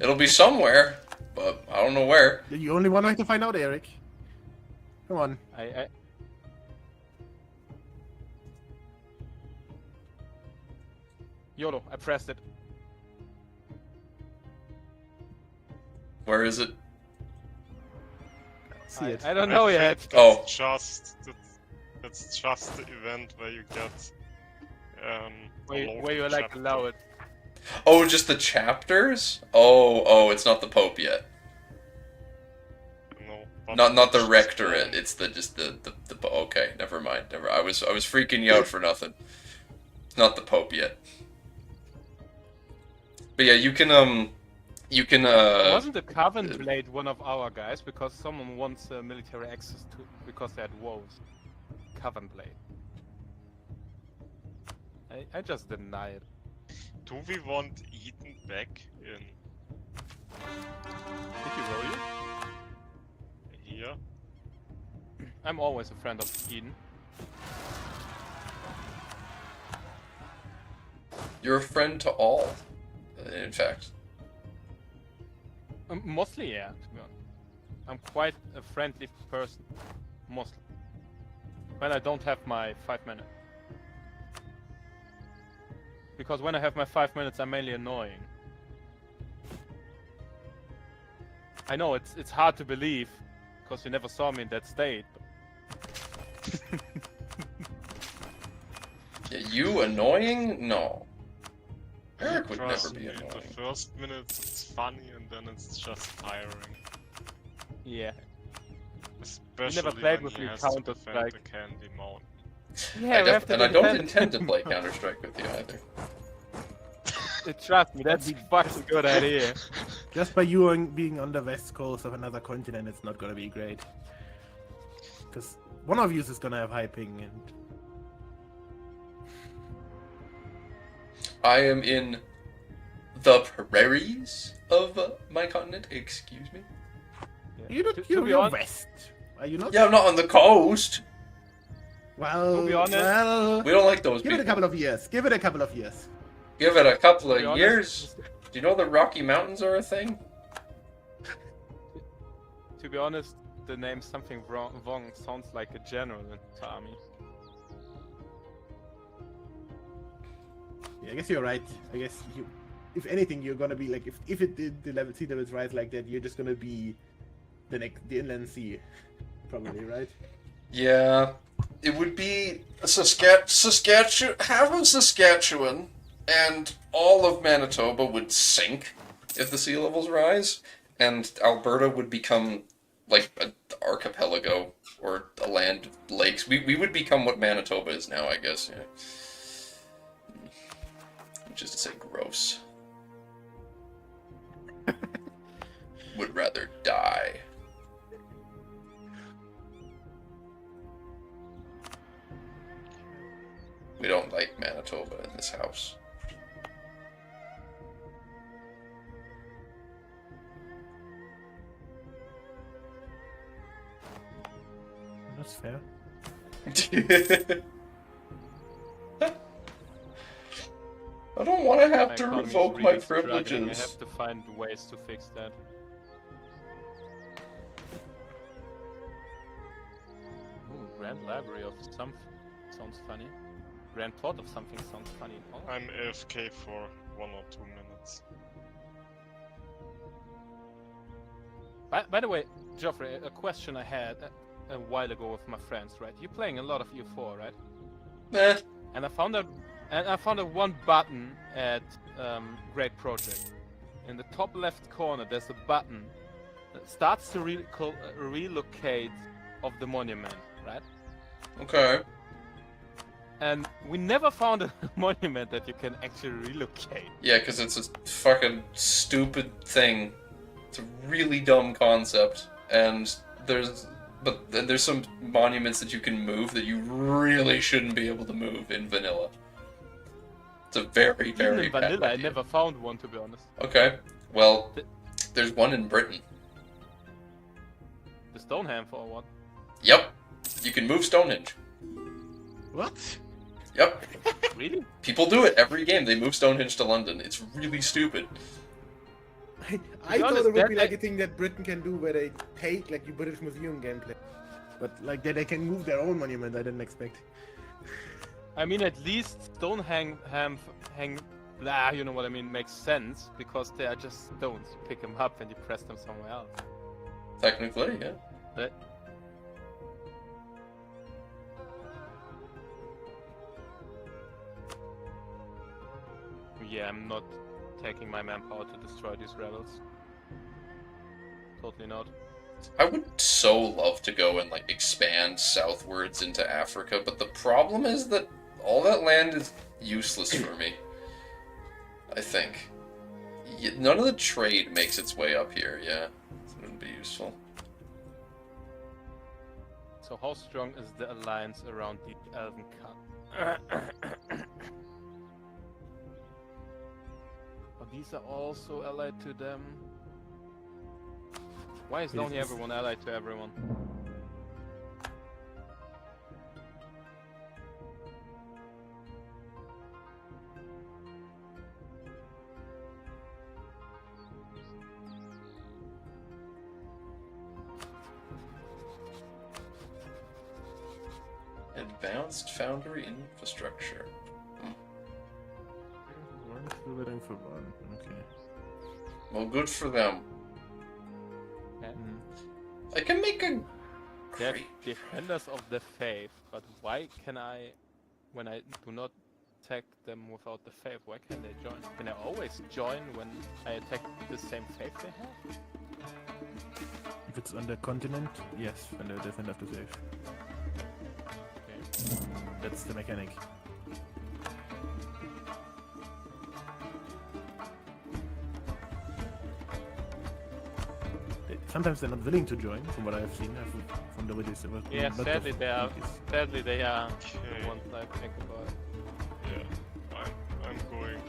It'll be somewhere, but I don't know where. You only one way to find out, Eric. Come on. I YOLO, I pressed it. Where is it? See it. I don't know yet. That's Oh. that's just the event where you get a local Where you like chapter. allow it. Oh, just the chapters? Oh, it's not the Pope yet. No, but Not the it's rectorate. It's just the okay, never mind. I was freaking you out for nothing. It's not the Pope yet. But yeah, you can Wasn't the Coven Blade one of our guys? Because someone wants military access to, because they had woes. Coven Blade. I just deny it. Do we want Eden back in Did you roll you? here? I'm always a friend of Eden. You're a friend to all. In fact. Mostly, yeah, to be honest. I'm quite a friendly person. Mostly. When I don't have my 5 minutes. Because when I have my 5 minutes, I'm mainly annoying. I know, it's hard to believe, because you never saw me in that state. But... Yeah, you annoying? No. Eric would never Trust be me, annoying. the first minutes it's funny and then it's just tiring. yeah. Especially played when with he me has to defend Counter-Strike. the Candy Mountain. Yeah, we have to And I don't defend- intend to play Counter-Strike with you either. Trust me, that's a fucking good idea. Just by you being on the west coast of another continent, it's not gonna be great. Because one of you is gonna have high ping, and I am in the prairies of my continent. Excuse me. you're not. To be You're honest- west. Are you not? Yeah, I'm not on the coast. Well, To be honest- well, We don't like those give it a people. couple of years. Give it a couple of years. Give it a couple To be of honest, years. Do you know the Rocky Mountains are a thing? To be honest, the name something wrong sounds like a general in the army. Yeah, I guess you're right. I guess you, if anything, you're gonna be like, if it did the level sea levels rise like that, you're just gonna be the inland sea, probably, right? Yeah, it would be Saskatchewan. Half of Saskatchewan and all of Manitoba would sink if the sea levels rise, and Alberta would become like an archipelago or a land of lakes. We would become what Manitoba is now, I guess. Yeah. Which is to say, gross. Would rather die. We don't like Manitoba in this house. That's fair. I don't want to have My to economy is revoke really my struggling. I privileges. have to find ways to fix that. Ooh, Grand Library of something sounds funny. Grand Plot of something sounds funny. Oh. I'm AFK for 1 or 2 minutes. By the way, Geoffrey, a question I had a while ago with my friends, right? You're playing a lot of EU4, right? Eh, And I found out one button at Great Project. In the top left corner, there's a button that starts to relocate of the monument, right? okay. And we never found a monument that you can actually relocate. Yeah, because it's a fucking stupid thing. It's a really dumb concept, and there's some monuments that you can move that you really shouldn't be able to move in vanilla. It's a very, Even very in bad vanilla, I idea. never found one, to be honest. Okay, well, there's one in Britain. The Stonehenge for one. Yep, you can move Stonehenge. What? Yep, Really? people do it every game. They move Stonehenge to London. It's really stupid. I be thought honest, it would that be like a thing that Britain can do, where they take like you British Museum gameplay, but like that they can move their own monument. I didn't expect. I mean, at least Stonehenge, blah, you know what I mean, makes sense, because they are just stones. You pick them up and you press them somewhere else. Technically, yeah. But yeah, I'm not taking my manpower to destroy these rebels. Totally not. I would so love to go and like expand southwards into Africa, but the problem is that all that land is useless for me. I think. None of the trade makes its way up here, yeah. It wouldn't be useful. So how strong is the alliance around the Elven Cut? But these are also allied to them. Why is only everyone allied to everyone? Advanced Foundry Infrastructure. Okay. Well, good for them. Yeah. I can make a They're great... defenders of the faith, but why can I, when I do not attack them without the faith, why can they join? Can I always join when I attack the same faith they have? If it's on the continent, yes, when they defend after safe. Okay. That's the mechanic. sometimes they're not willing to join, from what I've seen. From the way they were. Yeah, sadly they are. Sadly they are Okay. the ones I think about. Yeah, I'm going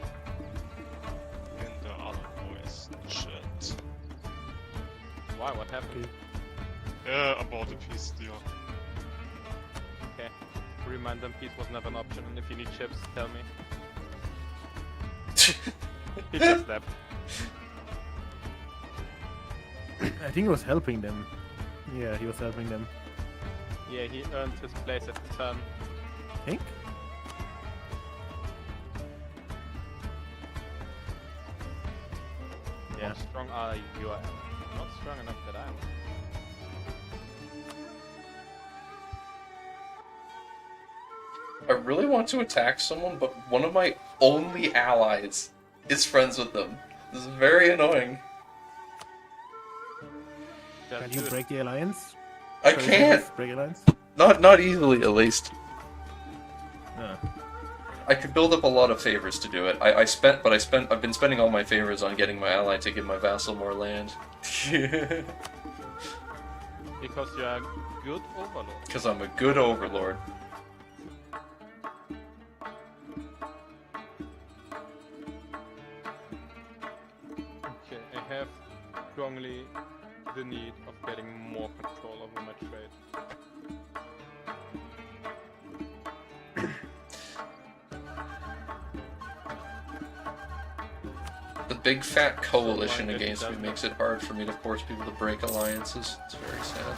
in the other boys' chat. Why? What happened? Yeah, about the peace deal. Okay. Remind them peace was never an option, and if you need chips, tell me. He just left. I think he was helping them. Yeah, he was helping them. Yeah, he earned his place at the turn. I think. Yeah. How strong are you? Not strong enough that I am. I really want to attack someone, but one of my only allies is friends with them. This is very annoying. Just Can you do it. break the alliance? I Sorry, can't. break alliance. Not easily, at least. Ah. Uh, I could build up a lot of favors to do it. I've been spending all my favors on getting my ally to give my vassal more land. Because you are a good overlord. Because I'm a good overlord. Okay, I have strongly the need of getting more control over my trade. The big fat coalition So, I guess against me that's- makes it hard for me to force people to break alliances. It's very sad.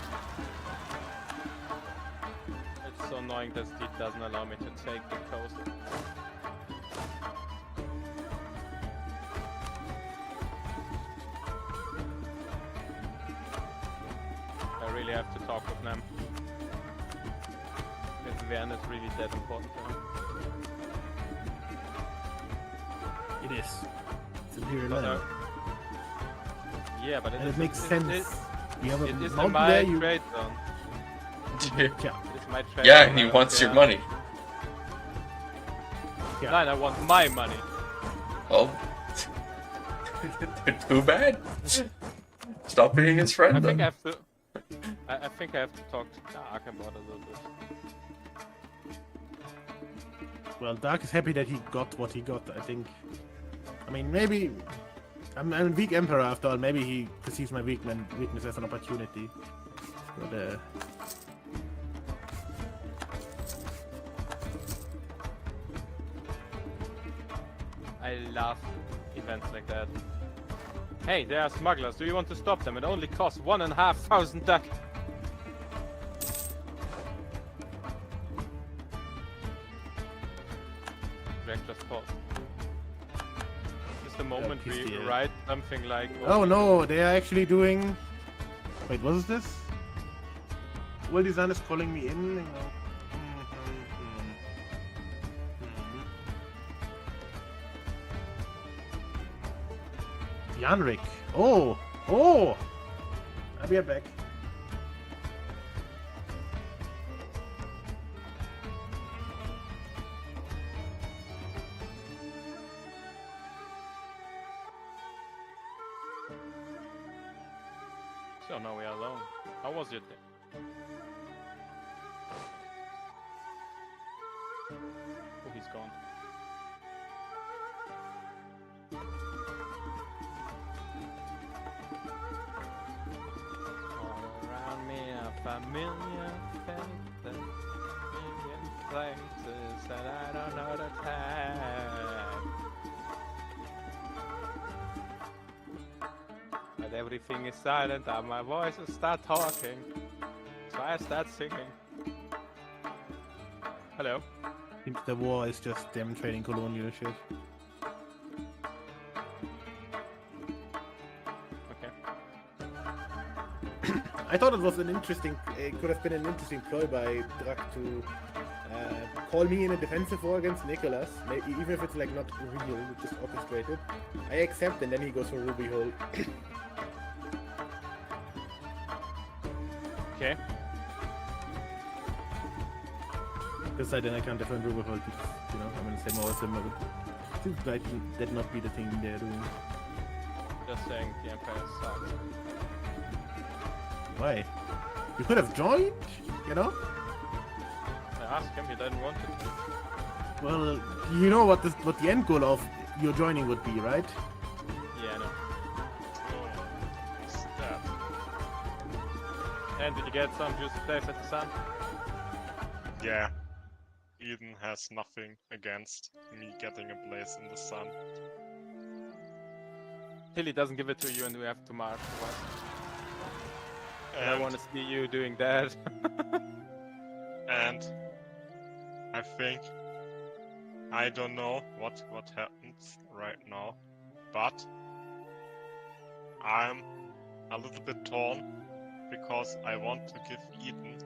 It's so annoying that Steed doesn't allow me to take the coast. I really have to talk with them. If Vern is really that important to him. It is. It's Imperial But, land. yeah, but And it is- makes it- sense. You have a It is in mountain my there, you... trade zone. Yeah. It is my trade Yeah, zone, and he I don't wants your care. money. Yeah. Nine, I want my money. Well, too bad. Stop being his friend I then. think I have to. I think I have to talk to Dark about it a little bit. Well, Dark is happy that he got what he got, I think. I mean, maybe... I'm a weak emperor after all. Maybe he perceives my weakness as an opportunity. But, I love events like that. Hey, there are smugglers. Do you want to stop them? It only costs 1,500 duck. Drag just pause. Just a moment peace we deal. write something like. Oh no, they are actually doing... Wait, what is this? Well, design is calling me in. You know. Janrik. Oh! Oh! I'll be right back. So now we are alone. How was your day? Oh, he's gone. All around me are familiar faces, million places that I don't know to tag. But everything is silent and my voice will start talking. So I start singing. Hello. Seems the war is just them trading colonial shit. Okay. I thought it was an interesting, it could have been an interesting ploy by Drak to call me in a defensive war against Nicholas, even if it's like not real, just orchestrated. I accept, and then he goes for Ruby Hole. Okay. Because then I can't defend Ruby Hole because, you know, I'm in the same war as him. But it seems like that not be the thing they're doing. Just saying the Empire sucks. Why? You could have joined, you know? I asked him, he didn't want it. Well, you know what the end goal of your joining would be, right? Yeah, I know. Oh, what's that? And did you get some juicy place at the sun? Yeah. Eden has nothing against me getting a place in the sun. Tilly doesn't give it to you and we have to march west. And I And, want to see you doing that. and I think I don't know what happens right now, but I'm a little bit torn because I want to give Eden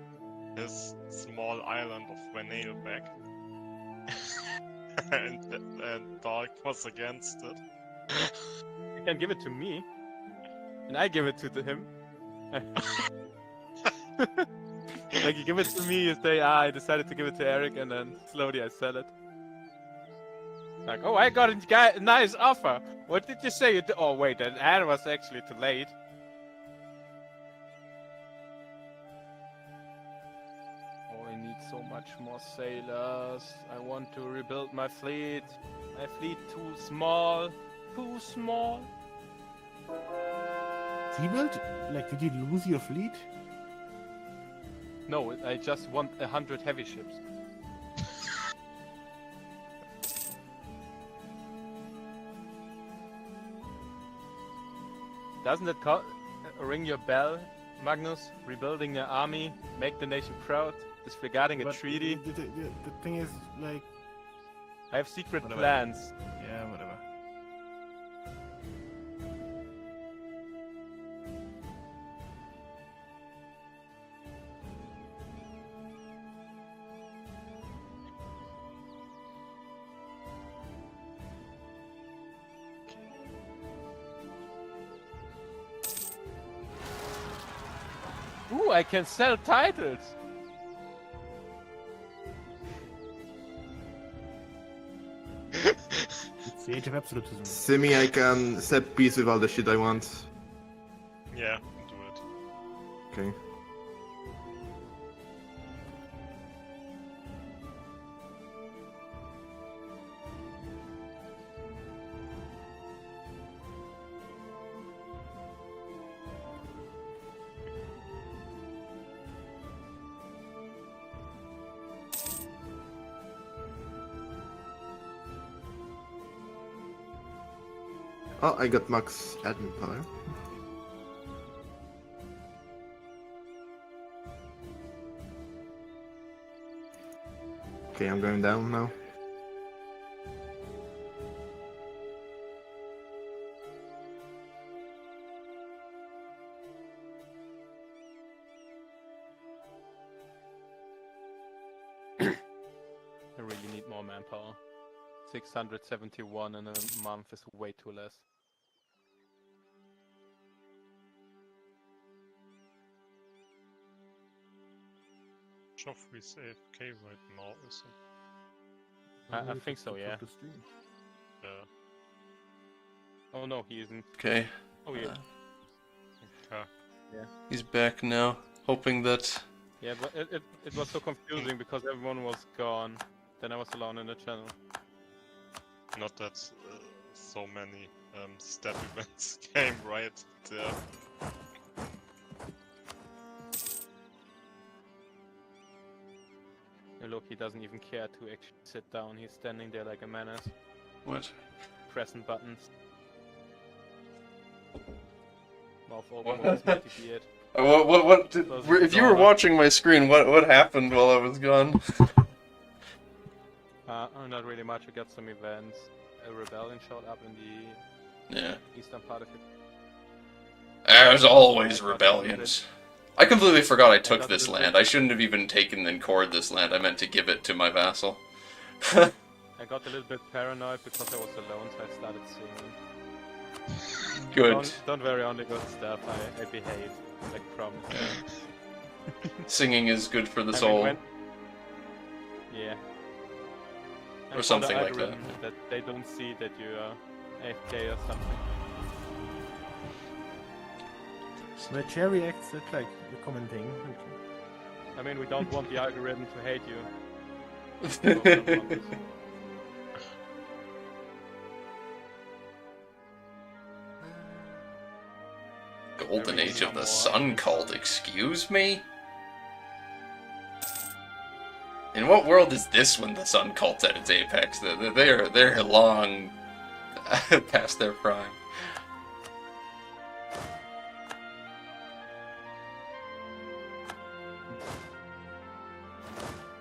his small island of Venale back. and Dark was against it. You can give it to me. And I give it to him. Like you give it to me, you say, I decided to give it to Eric, and then slowly I sell it. Like, oh, I got a nice offer. What did you say? Oh, wait, that ad was actually too late. Oh, I need so much more sailors. I want to rebuild my fleet. My fleet too small. Too small. Rebuild? Like, did you lose your fleet? No, I just want 100 heavy ships. Doesn't it ring your bell, Magnus? Rebuilding an army, make the nation proud, disregarding a But treaty. The thing is, like, I have secret Whatever. plans. yeah, whatever. Ooh, I can sell titles. It's the age of absolutism. Simi, I can set peace with all the shit I want. Yeah, do it. Okay. Oh, I got max admin power. Okay, I'm going down now. I really need more manpower. 671 in a month is way too less. Joffrey's AFK right now, isn't I think so, yeah. Oh no, he isn't. Okay. Oh yeah. Okay. He's back now, hoping that. Yeah, but it was so confusing because everyone was gone. Then I was alone in the channel. Not that so many step events came right there. And look, he doesn't even care to actually sit down. He's standing there like a menace, What? pressing buttons. Mouth open with his mighty beard. What did, Those if you were drama. watching my screen, what happened while I was gone? Not really much. We got some events. A rebellion showed up in the Yeah. eastern part of it. There's always rebellions. I completely forgot I took got this this land. I shouldn't have even taken and cored this land. I meant to give it to my vassal. I got a little bit paranoid because I was alone, so I started singing. Good. Don't worry on the good stuff. I behave, like promised. Singing is good for the I mean, soul. Yeah. Or something like that. algorithm that they don't see that you are AFK or something. The chair reacts at like the common thing. I mean, we don't want the algorithm to hate you. We also don't want this. Golden Maybe Age of the some Sun cult, excuse me? In what world is this when the Sun cult's at its apex? They're long past their prime.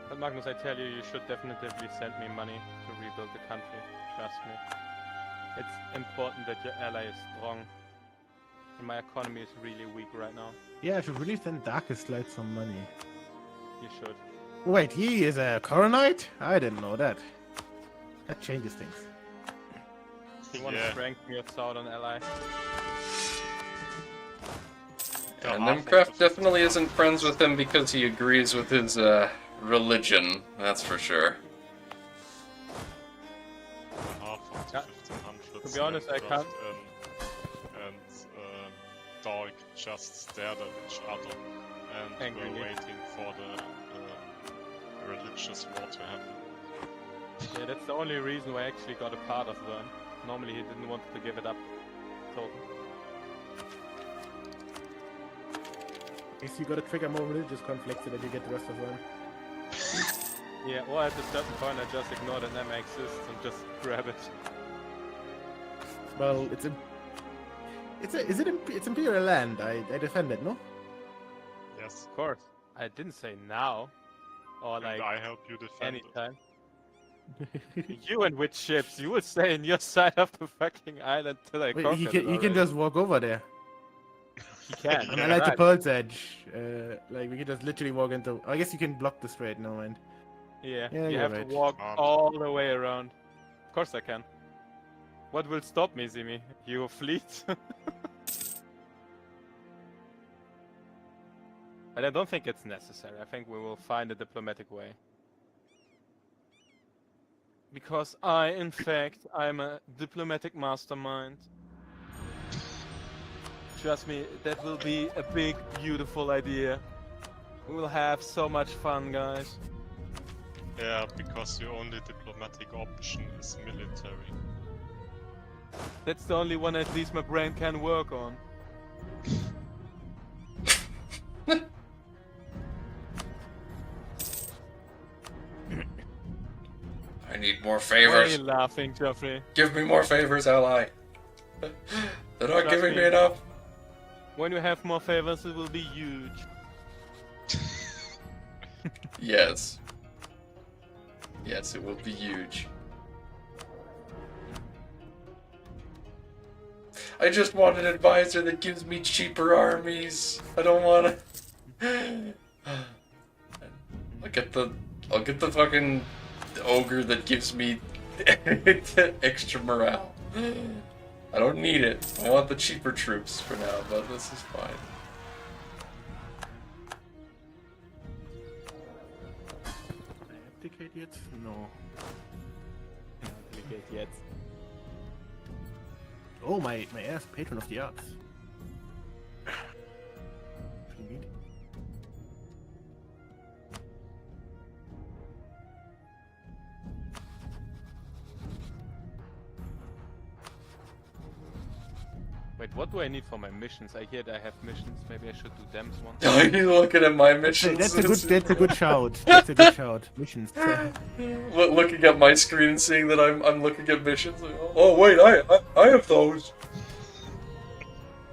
But Magnus, I tell you, you should definitively send me money to rebuild the country. Trust me. It's important that your ally is strong. And my economy is really weak right now. Yeah, I should really send Darkest Light some money. You should. Wait, he is a Coronite? I didn't know that. That changes things. You want to strengthen your southern ally? And Nimcraft definitely isn't friends with him because he agrees with his religion, that's for sure. Half of the 1500s. To be honest, I can't. And Dark just stared at each other and Angrily. were waiting for the religious war to happen. Yeah, that's the only reason why I actually got a part of Vern. Normally he didn't want to give it up. So, Guess you gotta trigger more religious conflicts so that you get the rest of them. yeah, or at a certain point I just ignore that Nema exists and just grab it. Well, it's Imperial land. I defend it, no? Yes. Of course. I didn't say now. Or like And I help you defend it. anytime. You and which ships? You will stay in your side of the fucking island till I Wait, conquer he it can already. just walk over there. He can. And Yeah. I like the right. Pearl's Edge. Like we can just literally walk into. I guess you can block the strait now, and Yeah, Yeah, you you're have right. to walk Can't. all the way around. Of course I can. What will stop me, Zimi? Your fleet? But I don't think it's necessary. I think we will find a diplomatic way. Because in fact, I'm a diplomatic mastermind. Trust me, that will be a big, beautiful idea. We will have so much fun, guys. Yeah, because your only diplomatic option is military. That's the only one at least my brain can work on. I need more Why are you favors. laughing, Geoffrey? Give me more favors, ally. They're not Trust giving me me. enough. When you have more favors, it will be huge. Yes. Yes, it will be huge. I just want an advisor that gives me cheaper armies. I don't want to. I'll get the fucking ogre that gives me extra morale. I don't need it. I want the cheaper troops for now, but this is fine. I abdicate yet? No. Yet. Oh, my ass, patron of the arts. Pretty neat. Wait, what do I need for my missions? I hear that I have missions. Maybe I should do them one. Are you looking at my missions? That's a good shout. That's a good shout. Missions. Looking at my screen and seeing that I'm looking at missions. Like, oh wait, I have those.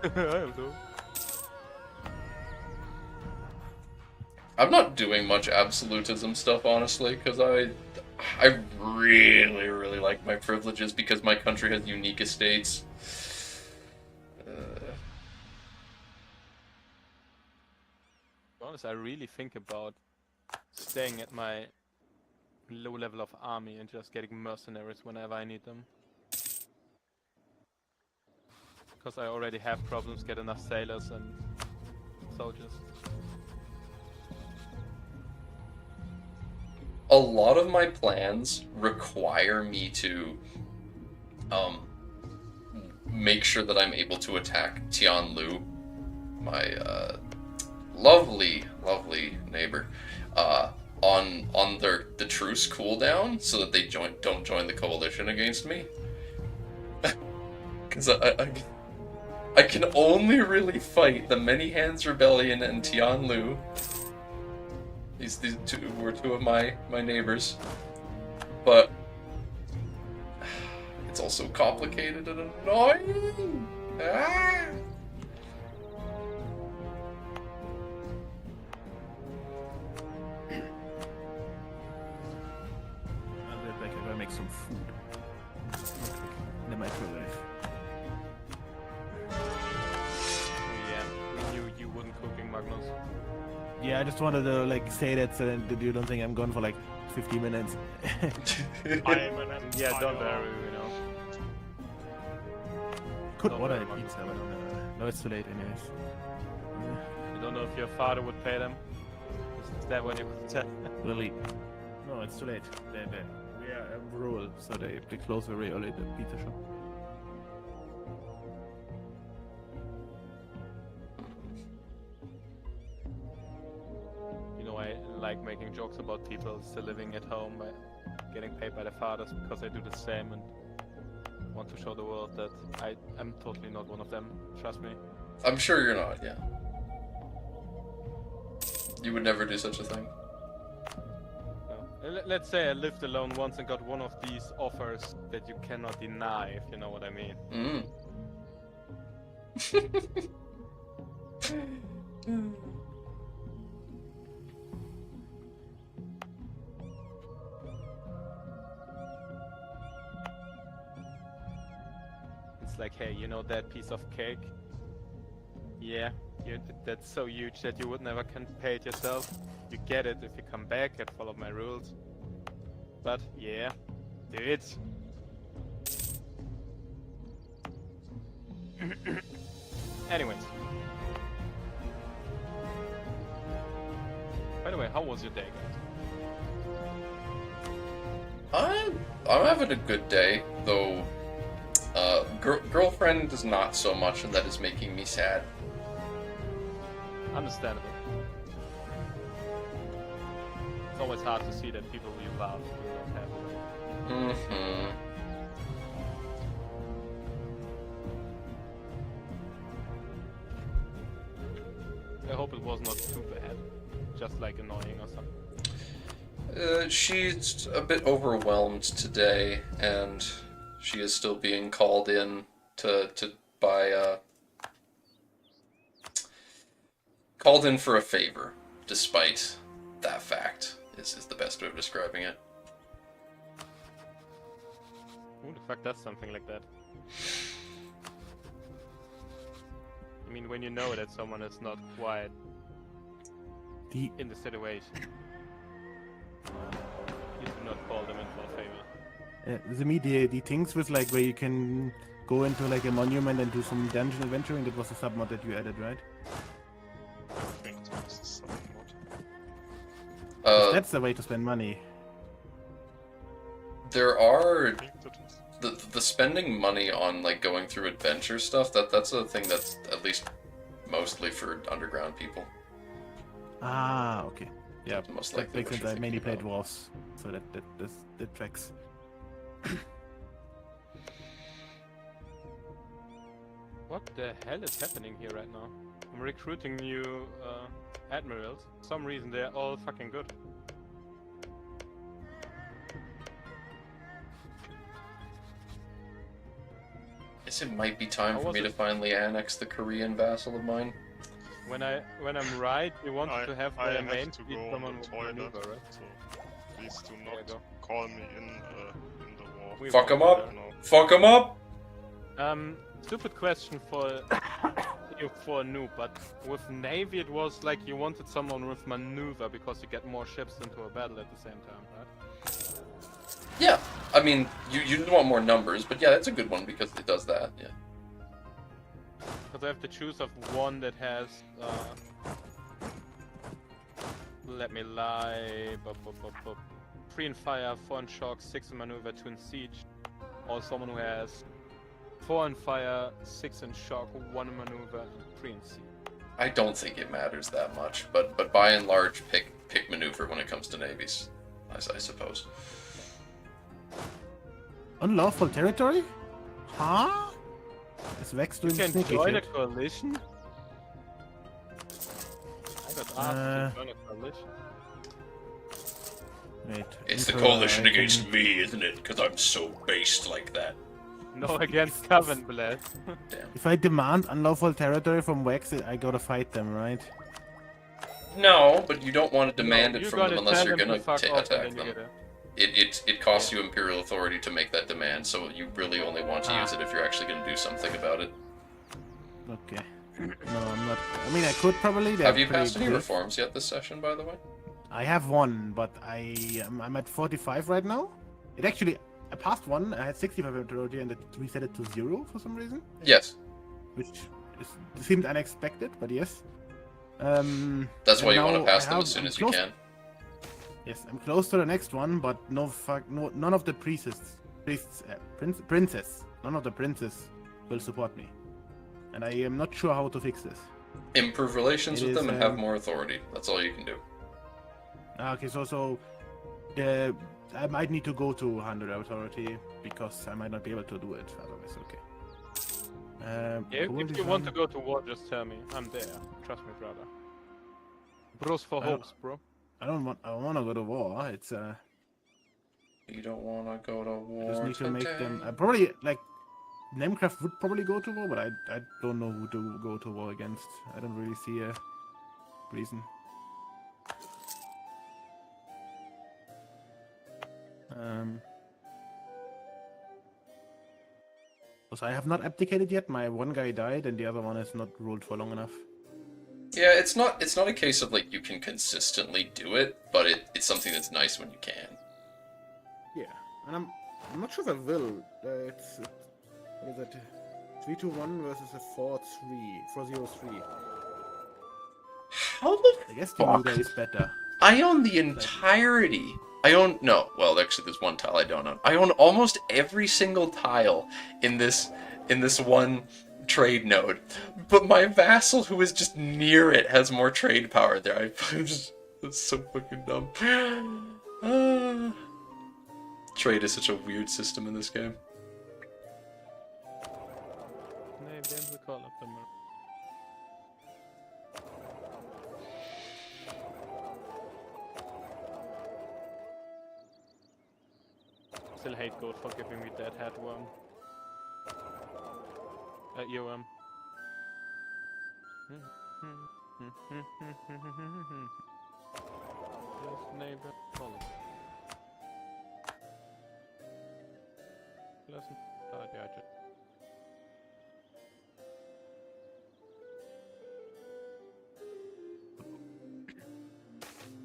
I don't know. I'm not doing much absolutism stuff, honestly, because I really like my privileges because my country has unique estates. Honest, I really think about staying at my low level of army and just getting mercenaries whenever I need them. Because I already have problems getting enough sailors and soldiers. A lot of my plans require me to make sure that I'm able to attack Tianlu lovely neighbor on the truce cooldown so that they don't join the coalition against me. Because I can only really fight the Many Hands Rebellion and Tianlu. These two were two of my neighbors, but it's also complicated and annoying. Ah! I'll be back. I gotta make some food. In the microwave. Yeah, we knew you wouldn't cooking, Magnus. Yeah, I just wanted to like say that so that you don't think I'm gone for like 50 minutes. I am an empire. Yeah, don't worry, you know. Could Don't order worry, a Magnus. pizza, but no, it's too late anyways. You don't know if your father would pay them? Is that what you could tell? Really? No, it's too late. We are rural, so they close very early, the pizza shop. You know, I like making jokes about people still living at home by getting paid by their fathers because I do the same and want to show the world that I'm totally not one of them. Trust me. I'm sure you're not, yeah. You would never do such a thing. No. Let's say I lived alone once and got one of these offers that you cannot deny, if you know what I mean. It's like, hey, you know that piece of cake? Yeah, that's so huge that you would never can pay it yourself. You get it if you come back and follow my rules. But yeah, do it. Anyways. By the way, how was your day, guys? I'm having a good day, though. Girlfriend is not so much, and that is making me sad. Understandable. It's always hard to see that people you love do not have. Mm-hmm. I hope it was not too bad. Just like annoying or something. She's a bit overwhelmed today, and she is still being called in called in for a favor, despite that fact, is the best way of describing it. Who the fuck does something like that? I mean, when you know that someone is not quite in the situation, you do not call them in for a favor. The things with like where you can go into like a monument and do some dungeon adventuring, that was a sub mod that you added, right? I think it was somewhat. That's the way to spend money. There are I think that was. the spending money on like going through adventure stuff. That's a thing that's at least mostly for underground people. Ah, okay. Yeah, That's most that likely makes what sense. you're I mainly thinking played Dwarves, so that tracks. What the hell is happening here right now? I'm recruiting new admirals. For some reason they're all fucking good. Guess it might be time How for was me to it? finally annex the Korean vassal of mine. When I'm right, you wanted to have I the have main to fleet go on someone the with toilet, maneuver, right? so please do There you not go. call me in the war. We Fuck 'em won't, up! No. Fuck 'em up! Stupid question for you for a noob, but with Navy it was like you wanted someone with maneuver because you get more ships into a battle at the same time, right? Yeah, I mean, you want more numbers, but yeah, that's a good one because it does that, yeah. Because I have to choose of one that has, let me lie, 3 in fire, 4 in shock, 6 in maneuver, 2 in siege, or someone who has 4 in fire, 6 in shock, 1 in maneuver, and 3 in siege. I don't think it matters that much, but by and large, pick maneuver when it comes to navies, I suppose. Unlawful territory? Huh? Is Vex You doing can sneaky join a shit? coalition. I got asked to join a coalition. Wait. It's the Emperor, coalition I against can- me, isn't it? Because I'm so based like that. No, against Coven Blast. Damn. If I demand unlawful territory from Vex, I gotta fight them, right? No, but you don't want to demand it you're from them gonna unless tell you're them gonna to fuck off, and attack then you them. get It costs you Imperial authority to make that demand, so you really only want to use it if you're actually going to do something about it. Okay. No, I'm not. I mean, I could probably. Have you they're passed pretty any good. reforms yet this session, by the way? I have one, but I'm at 45 right now. It actually, I passed one. I had 65 authority, and it reset it to 0 for some reason, Yes. which seemed unexpected, but yes. That's why and you want to now pass I them have- as soon I'm as you close- can. Yes, I'm close to the next one, but none of the priests, princes, none of the princes will support me, and I am not sure how to fix this. Improve relations It with is, them and have more authority. That's all you can do. Okay, so I might need to go to 100 authority because I might not be able to do it otherwise. Okay. Yeah, who if is you want to on- go to war, just tell me. I'm there. Trust me, brother. Bros for I don't- hopes, bro. I don't want to go to war. It's You don't want to go to I war just need to make them. today. I probably like Namecraft would probably go to war, but I don't know who to go to war against. I don't really see a reason. So I have not abdicated yet. My one guy died, and the other one has not ruled for long enough. Yeah, it's not a case of like you can consistently do it, but it's something that's nice when you can. Yeah, and I'm not sure if I will. It's what is it? 3-2-1 versus a 4-3, 4-0-3. How the I guess the fuck? Muda is better. I own the entirety. Well, actually, there's one tile I don't own. I own almost every single tile in this one trade node, but my vassal, who is just near it, has more trade power there. That's so fucking dumb. Trade is such a weird system in this game. Nej, det är inte kolla på mig. Still hate God for giving me that hat one. EOM. Yes, neighbor. Follow. Listen. Gadget.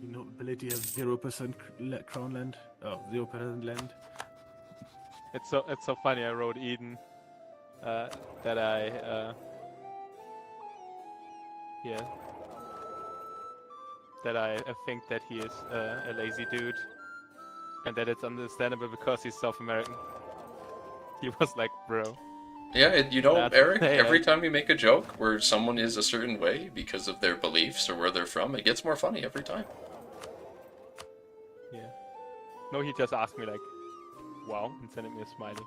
The nobility has 0% crown land. Oh, 0% land. It's so funny. I wrote Eden that I think that he is a lazy dude, and that it's understandable because he's South American. He was like, bro. Yeah, you know, That's Eric, fair. every time you make a joke where someone is a certain way because of their beliefs or where they're from, it gets more funny every time. Yeah. No, he just asked me like, wow, and sending me a smiley.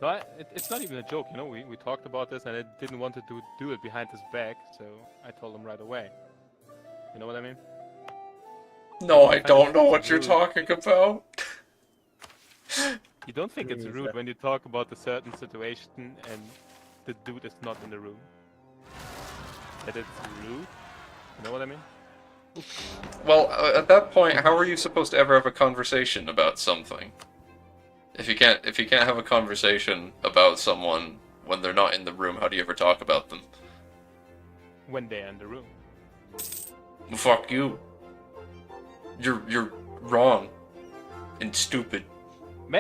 No, it's not even a joke, you know, we talked about this and I didn't want to do it behind his back, so I told him right away. You know what I mean? No, I don't know what you're talking about. You don't think it's rude when you talk about a certain situation and the dude is not in the room? That it's rude? You know what I mean? Well, at that point, how are you supposed to ever have a conversation about something? If you can't have a conversation about someone when they're not in the room, how do you ever talk about them? When they're in the room. Fuck you. You're wrong and stupid.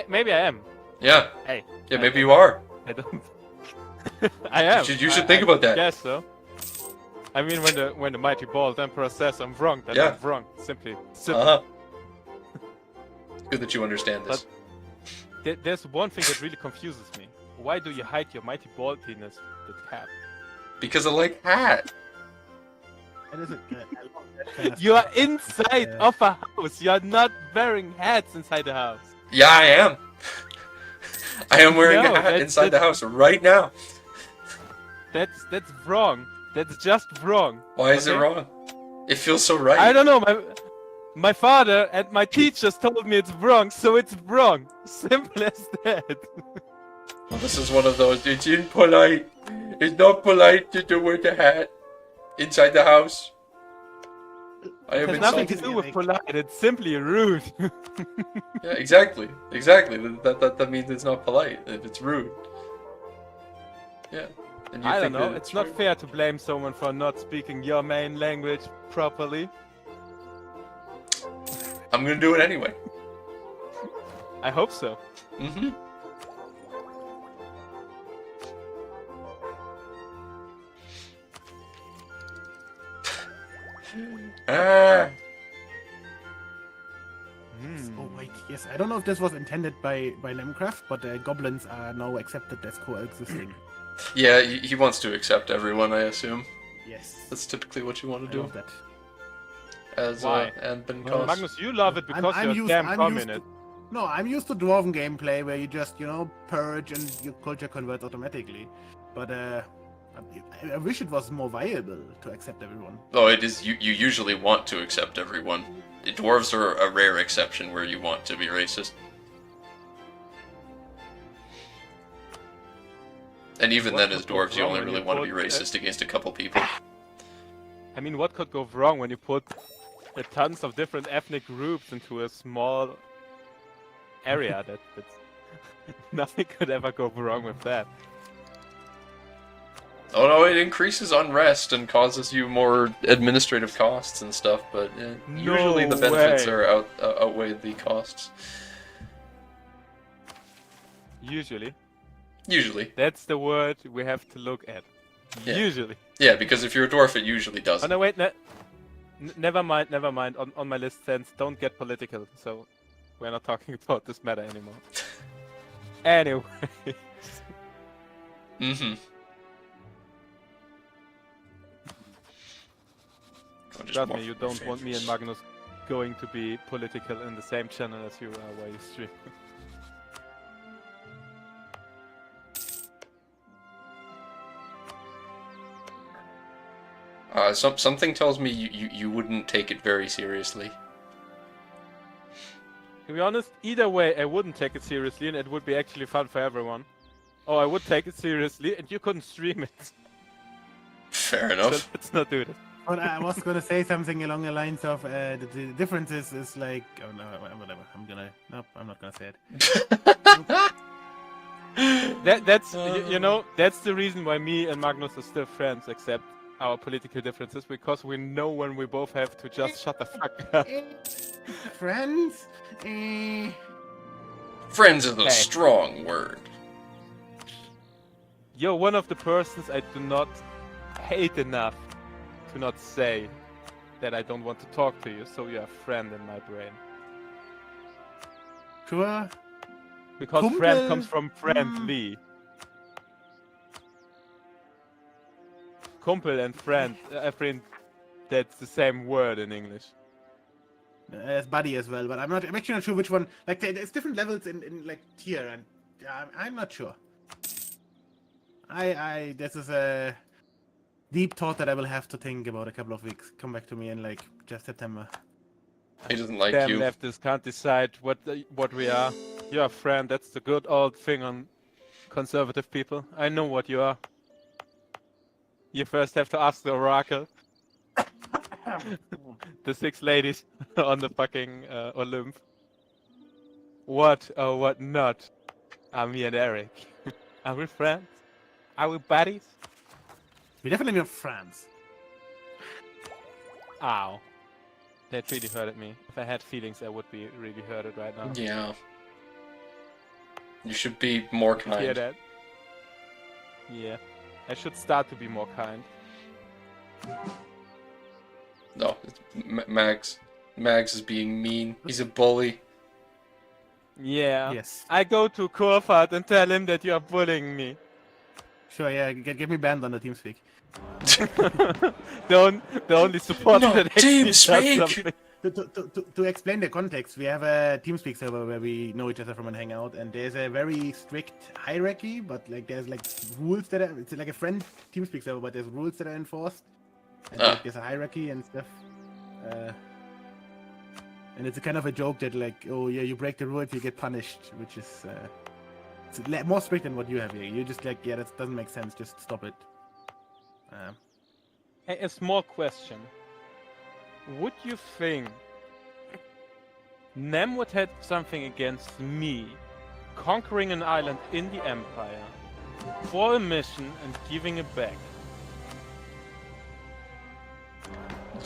Maybe I am. Yeah. Hey. Yeah, maybe you are. I don't. I am. You should think about that. Yes, so. I mean, when the mighty bald emperor says I'm wrong, then Yeah. I'm wrong. Simple. Uh-huh. It's good that you understand this. There's one thing that really confuses me. Why do you hide your mighty baldiness with cap? Because I like hat. That is a, I love that kind of You are stuff. inside Uh, of a house. You are not wearing hats inside the house. Yeah, I am. I am wearing No, a hat that's- inside the that's- house right now. That's wrong. That's just wrong. Why is it okay? wrong? It feels so right. I don't know. My father and my teachers told me it's wrong, so it's wrong. Simple as that. Well, this is one of those. It's impolite. It's not polite to wear the hat inside the house. I am It has nothing insulted. to do with polite. It's simply rude. Yeah, exactly. Exactly. That means it's not polite. If it's rude. Yeah. And you I don't think know. that It's not rude? fair to blame someone for not speaking your main language properly. I'm gonna do it anyway. I hope so. Mm-hmm. Ah. Hmm. Oh wait, yes. I don't know if this was intended by Lemcraft, but goblins are now accepted as coexisting. Yeah, he wants to accept everyone, I assume. Yes. That's typically what you want I to do. love that. As Why? Anbennar Well, calls. Magnus, you love it because I'm you're used- a damn I'm used communist. No, I'm used to dwarven gameplay where you just, purge and your culture converts automatically. But I wish it was more viable to accept everyone. Oh, it is. You usually want to accept everyone. The dwarves are a rare exception where you want to be racist. And even What then, as could go dwarves, you wrong only when really you want to be put, racist against a couple people. I mean, what could go wrong when you put tons of different ethnic groups into a small area? That's nothing could ever go wrong with that. Oh no, it increases unrest and causes you more administrative costs and stuff, but usually the No benefits way. are outweigh the costs. Usually, Usually. that's the word we have to look at. Yeah. Usually. Yeah, because if you're a dwarf, it usually Oh doesn't. no, wait, never mind. On my list says don't get political, so we're not talking about this matter anymore. Anyway, Mm-hmm. trust me, you don't want me and Magnus going to be political in the same channel as you are while you stream. Something tells me you wouldn't take it very seriously. To be honest, either way, I wouldn't take it seriously, and it would be actually fun for everyone. Oh, I would take it seriously, and you couldn't stream it. Fair So enough. let's not do this. But I was gonna say something along the lines of the differences is like, oh no, whatever. I'm not gonna say it. That's you know, that's the reason why me and Magnus are still friends, except our political differences, because we know when we both have to just shut the fuck up. Friends? Friends is a Hey. strong word. You're one of the persons I do not hate enough to not say that I don't want to talk to you, so you're a friend in my brain. Sure. Because Kumpel? friend comes from friendly. Kumpel and friend, I think that's the same word in English. As buddy as well, but I'm actually not sure which one. Like, there's different levels in like tier, and I'm not sure. This is a deep thought that I will have to think about a couple of weeks. Come back to me in like just September. He doesn't like Damn you. leftists can't decide what we are. You're a friend, that's the good old thing on conservative people. I know what you are. You first have to ask the oracle. The 6 ladies on the fucking Olymp. What or what not are me and Eric? Are we friends? Are we buddies? We're definitely not friends. Ow. That really hurted me. If I had feelings, I would be really hurted right now. Yeah. You should be more You hear kind. that? Yeah. I should start to be more kind. No, it's Mags. Mags is being mean. He's a bully. Yeah. Yes. I go to Kurfat and tell him that you are bullying me. Sure, yeah, get me banned on the TeamSpeak. The only support No, that actually does TeamSpeak! something. To explain the context, we have a TeamSpeak server where we know each other from a hangout, and there's a very strict hierarchy, but like there's like rules that are, it's like a friend TeamSpeak server, but there's rules that are enforced, and like, there's a hierarchy and stuff. And it's a kind of a joke that like, oh yeah, you break the rules, you get punished, which is it's more strict than what you have here. You're just like, yeah, that doesn't make sense, just stop it. Hey, a small question. Would you think Nem would have something against me conquering an island in the Empire for a mission and giving it back?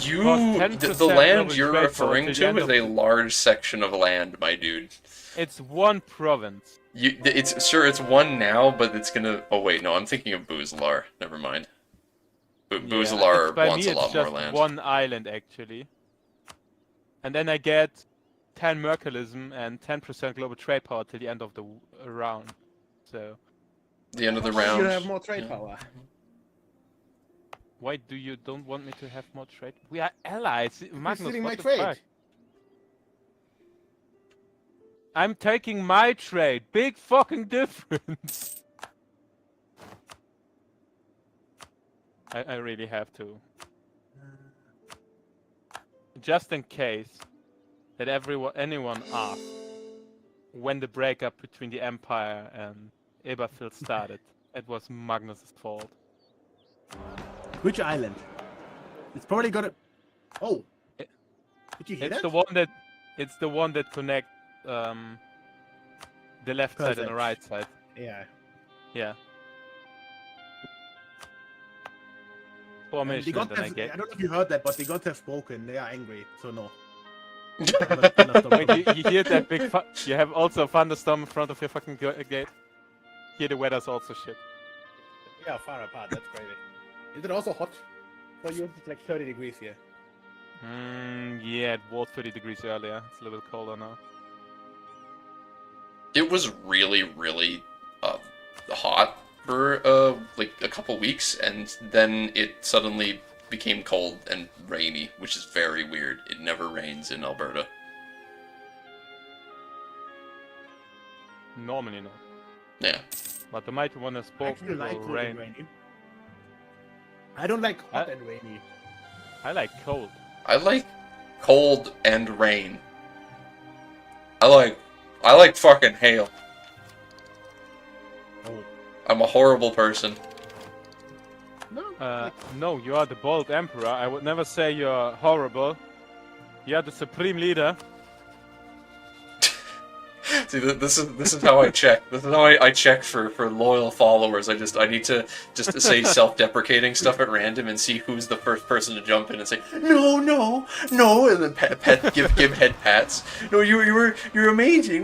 You, Plus the 10% land global you're trade referring power till the to end is a of- large section of land, my dude. It's one province. It's one now, but it's gonna. Oh wait, no, I'm thinking of Boozalar. Never mind. Boozalar By wants me, a lot it's more just land. one island actually, and then I get 10 mercantilism and 10% global trade power till the end of the round. So The end of the You round. have more trade yeah. power. why do you don't want me to have more trade? We are allies, Magnus. stealing what my the trade. fuck? I'm taking my trade. Big fucking difference. I really have to. Just in case that anyone asks when the breakup between the Empire and Eberfeld started, it was Magnus's fault. Which island? It's probably got a. Oh. It- Did you hear It's that? the one that connects the left side and the Perfect. right side. Yeah. Yeah. Formation, The gods then I have, get. I don't know if you heard that, but the gods have spoken. They are angry, so no. Wait, you hear that big? You have also a thunderstorm in front of your fucking gate. Here the weather's also shit. Yeah, far apart. That's crazy. Is it also hot for you? It's like 30 degrees here. Yeah, it was 30 degrees earlier. It's a little bit colder now. It was really, really hot for like a couple weeks, and then it suddenly became cold and rainy, which is very weird. It never rains in Alberta. Normally not. Yeah. But the mighty one has I spoken. actually It like will cold rain. and rainy. I don't like hot and rainy. I like cold. I like cold and rain. I like fucking hail. Oh. I'm a horrible person. No. No, you are the bold emperor. I would never say you're horrible. You are the supreme leader. See, this is how I check. This is how I check for loyal followers. I need to just say self-deprecating stuff at random and see who's the first person to jump in and say no, and then give head pats. No, you're amazing.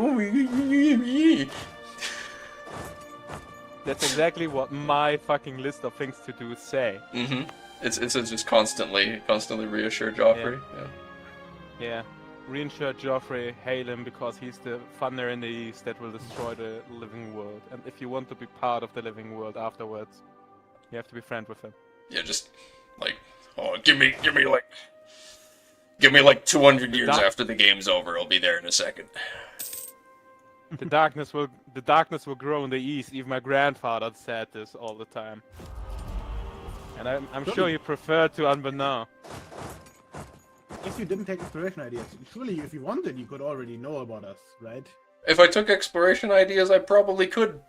That's exactly what my fucking list of things to do say. Mm-hmm. It's just constantly reassure Joffrey. Yeah. Yeah. Reinsure Joffrey, hail him because he's the thunder in the east that will destroy the living world. And if you want to be part of the living world afterwards, you have to be friends with him. Yeah, just like, oh, give me like 200 years after the game's over. I'll be there in a second. The darkness will grow in the east. Even my grandfather said this all the time. And I'm sure you prefer to Anbennar. If you didn't take exploration ideas, surely if you wanted, you could already know about us, right? If I took exploration ideas, I probably could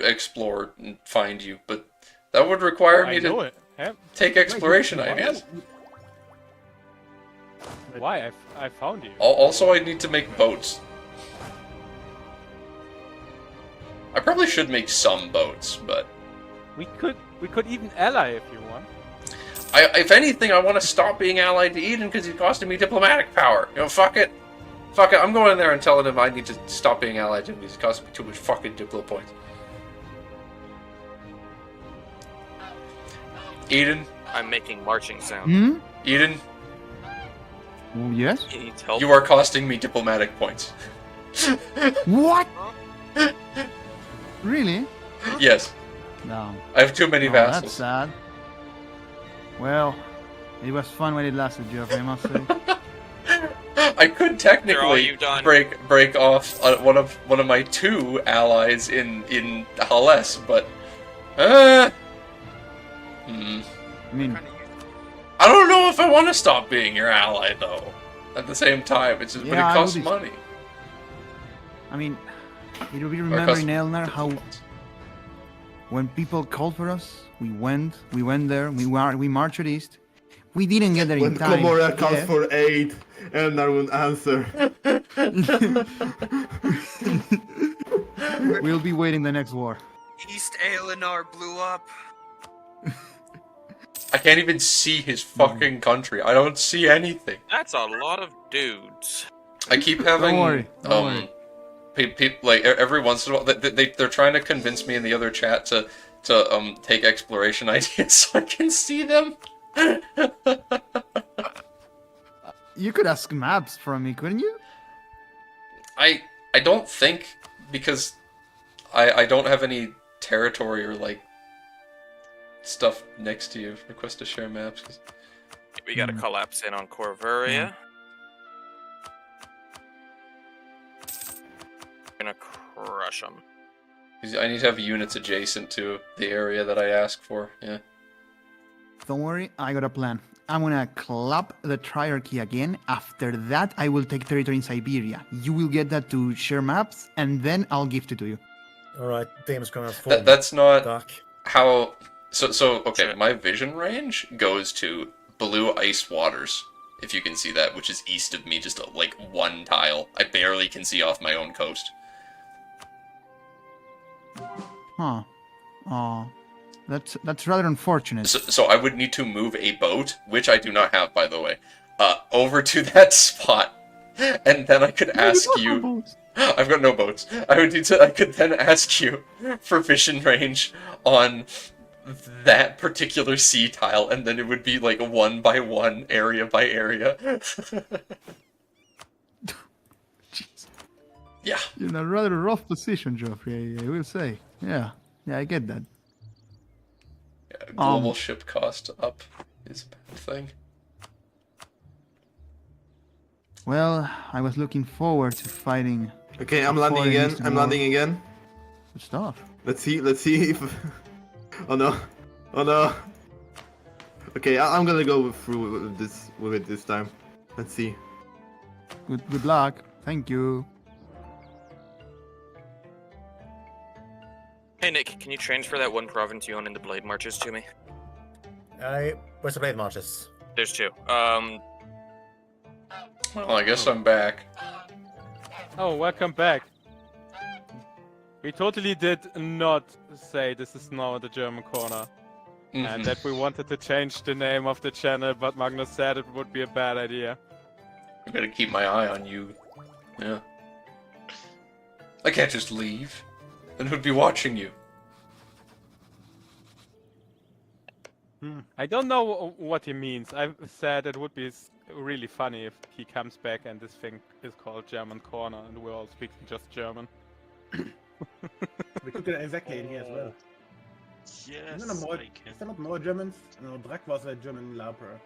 explore and find you, but that would require me to take exploration Wait, ideas. Why? I found you. Also, I need to make boats. I probably should make some boats, but We could even ally if you want. if anything, I want to stop being allied to Eden because he's costing me diplomatic power. You know, fuck it. I'm going in there and telling him I need to stop being allied to him because he's costing me too much fucking diplo points. Eden, I'm making marching sound. Hmm? Eden, Oh, yes? He needs help. you are costing me diplomatic points. What? Really? Yes. No. I have too many Oh, that's vassals. sad. Well, it was fun when it lasted, Geoffrey, I must say. I could all technically you've done. break off one of my 2 allies in Halles, but I mean, I don't know if I want to stop being your ally though. At the same time, it's just but Yeah, it I costs would be- money. I mean, it will be Or it remembered costs in Elnar how when people called for us, we went there, we marched east. We didn't get there When in time. Komora calls yeah. for aid, Elnar won't answer. We'll be waiting the next war. East Aelinar blew up. I can't even see his fucking country. I don't see anything. That's a lot of dudes. I keep having worry, don't worry. like every once in a while they're trying to convince me in the other chat to take exploration ideas so I can see them. You could ask maps from me, couldn't you? I don't think because I don't have any territory or like stuff next to you. Request to share maps. 'Cause... We gotta collapse in on Corvaria. Gonna crush them. I need to have units adjacent to the area that I ask for. Yeah. Don't worry, I got a plan. I'm gonna clap the triarchy again. After that, I will take territory in Siberia. You will get that to share maps, and then I'll gift it to you. Alright, Damon's gonna form. That's not Doc. how. So okay. Sure. My vision range goes to blue ice waters. If you can see that, which is east of me, just like 1 tile. I barely can see off my own coast. Huh. Oh, that's rather unfortunate. So I would need to move a boat, which I do not have, by the way, over to that spot, and then I could ask you. I've got no boats. I could then ask you for vision range on that particular sea tile, and then it would be like 1 by 1, area by area. Yeah. You're in a rather rough position, Geoffrey, I will say. Yeah, I get that. Global ship cost up is a bad thing. Well, I was looking forward to fighting. Okay, I'm landing Foreign again. Eastern I'm War. landing again. Good stuff. Let's see if... Oh no. Oh no. Okay, I'm gonna go through with it this time. Let's see. Good luck. Thank you. Hey Nick, can you transfer that 1 province you own in the Blade Marches to me? Where's the blade marches? There's 2. Well, I guess I'm back. Oh, welcome back. We totally did not say this is now the German corner. And that we wanted to change the name of the channel, but Magnus said it would be a bad idea. I gotta keep my eye on you. Yeah. I can't just leave. Then who'd be watching you? I don't know what he means. I've said it would be really funny if he comes back and this thing is called German Corner and we're all speaking just German. We could get exactly in here as well. Yes, Is there I not more Germans? No, Drak was a German laborer.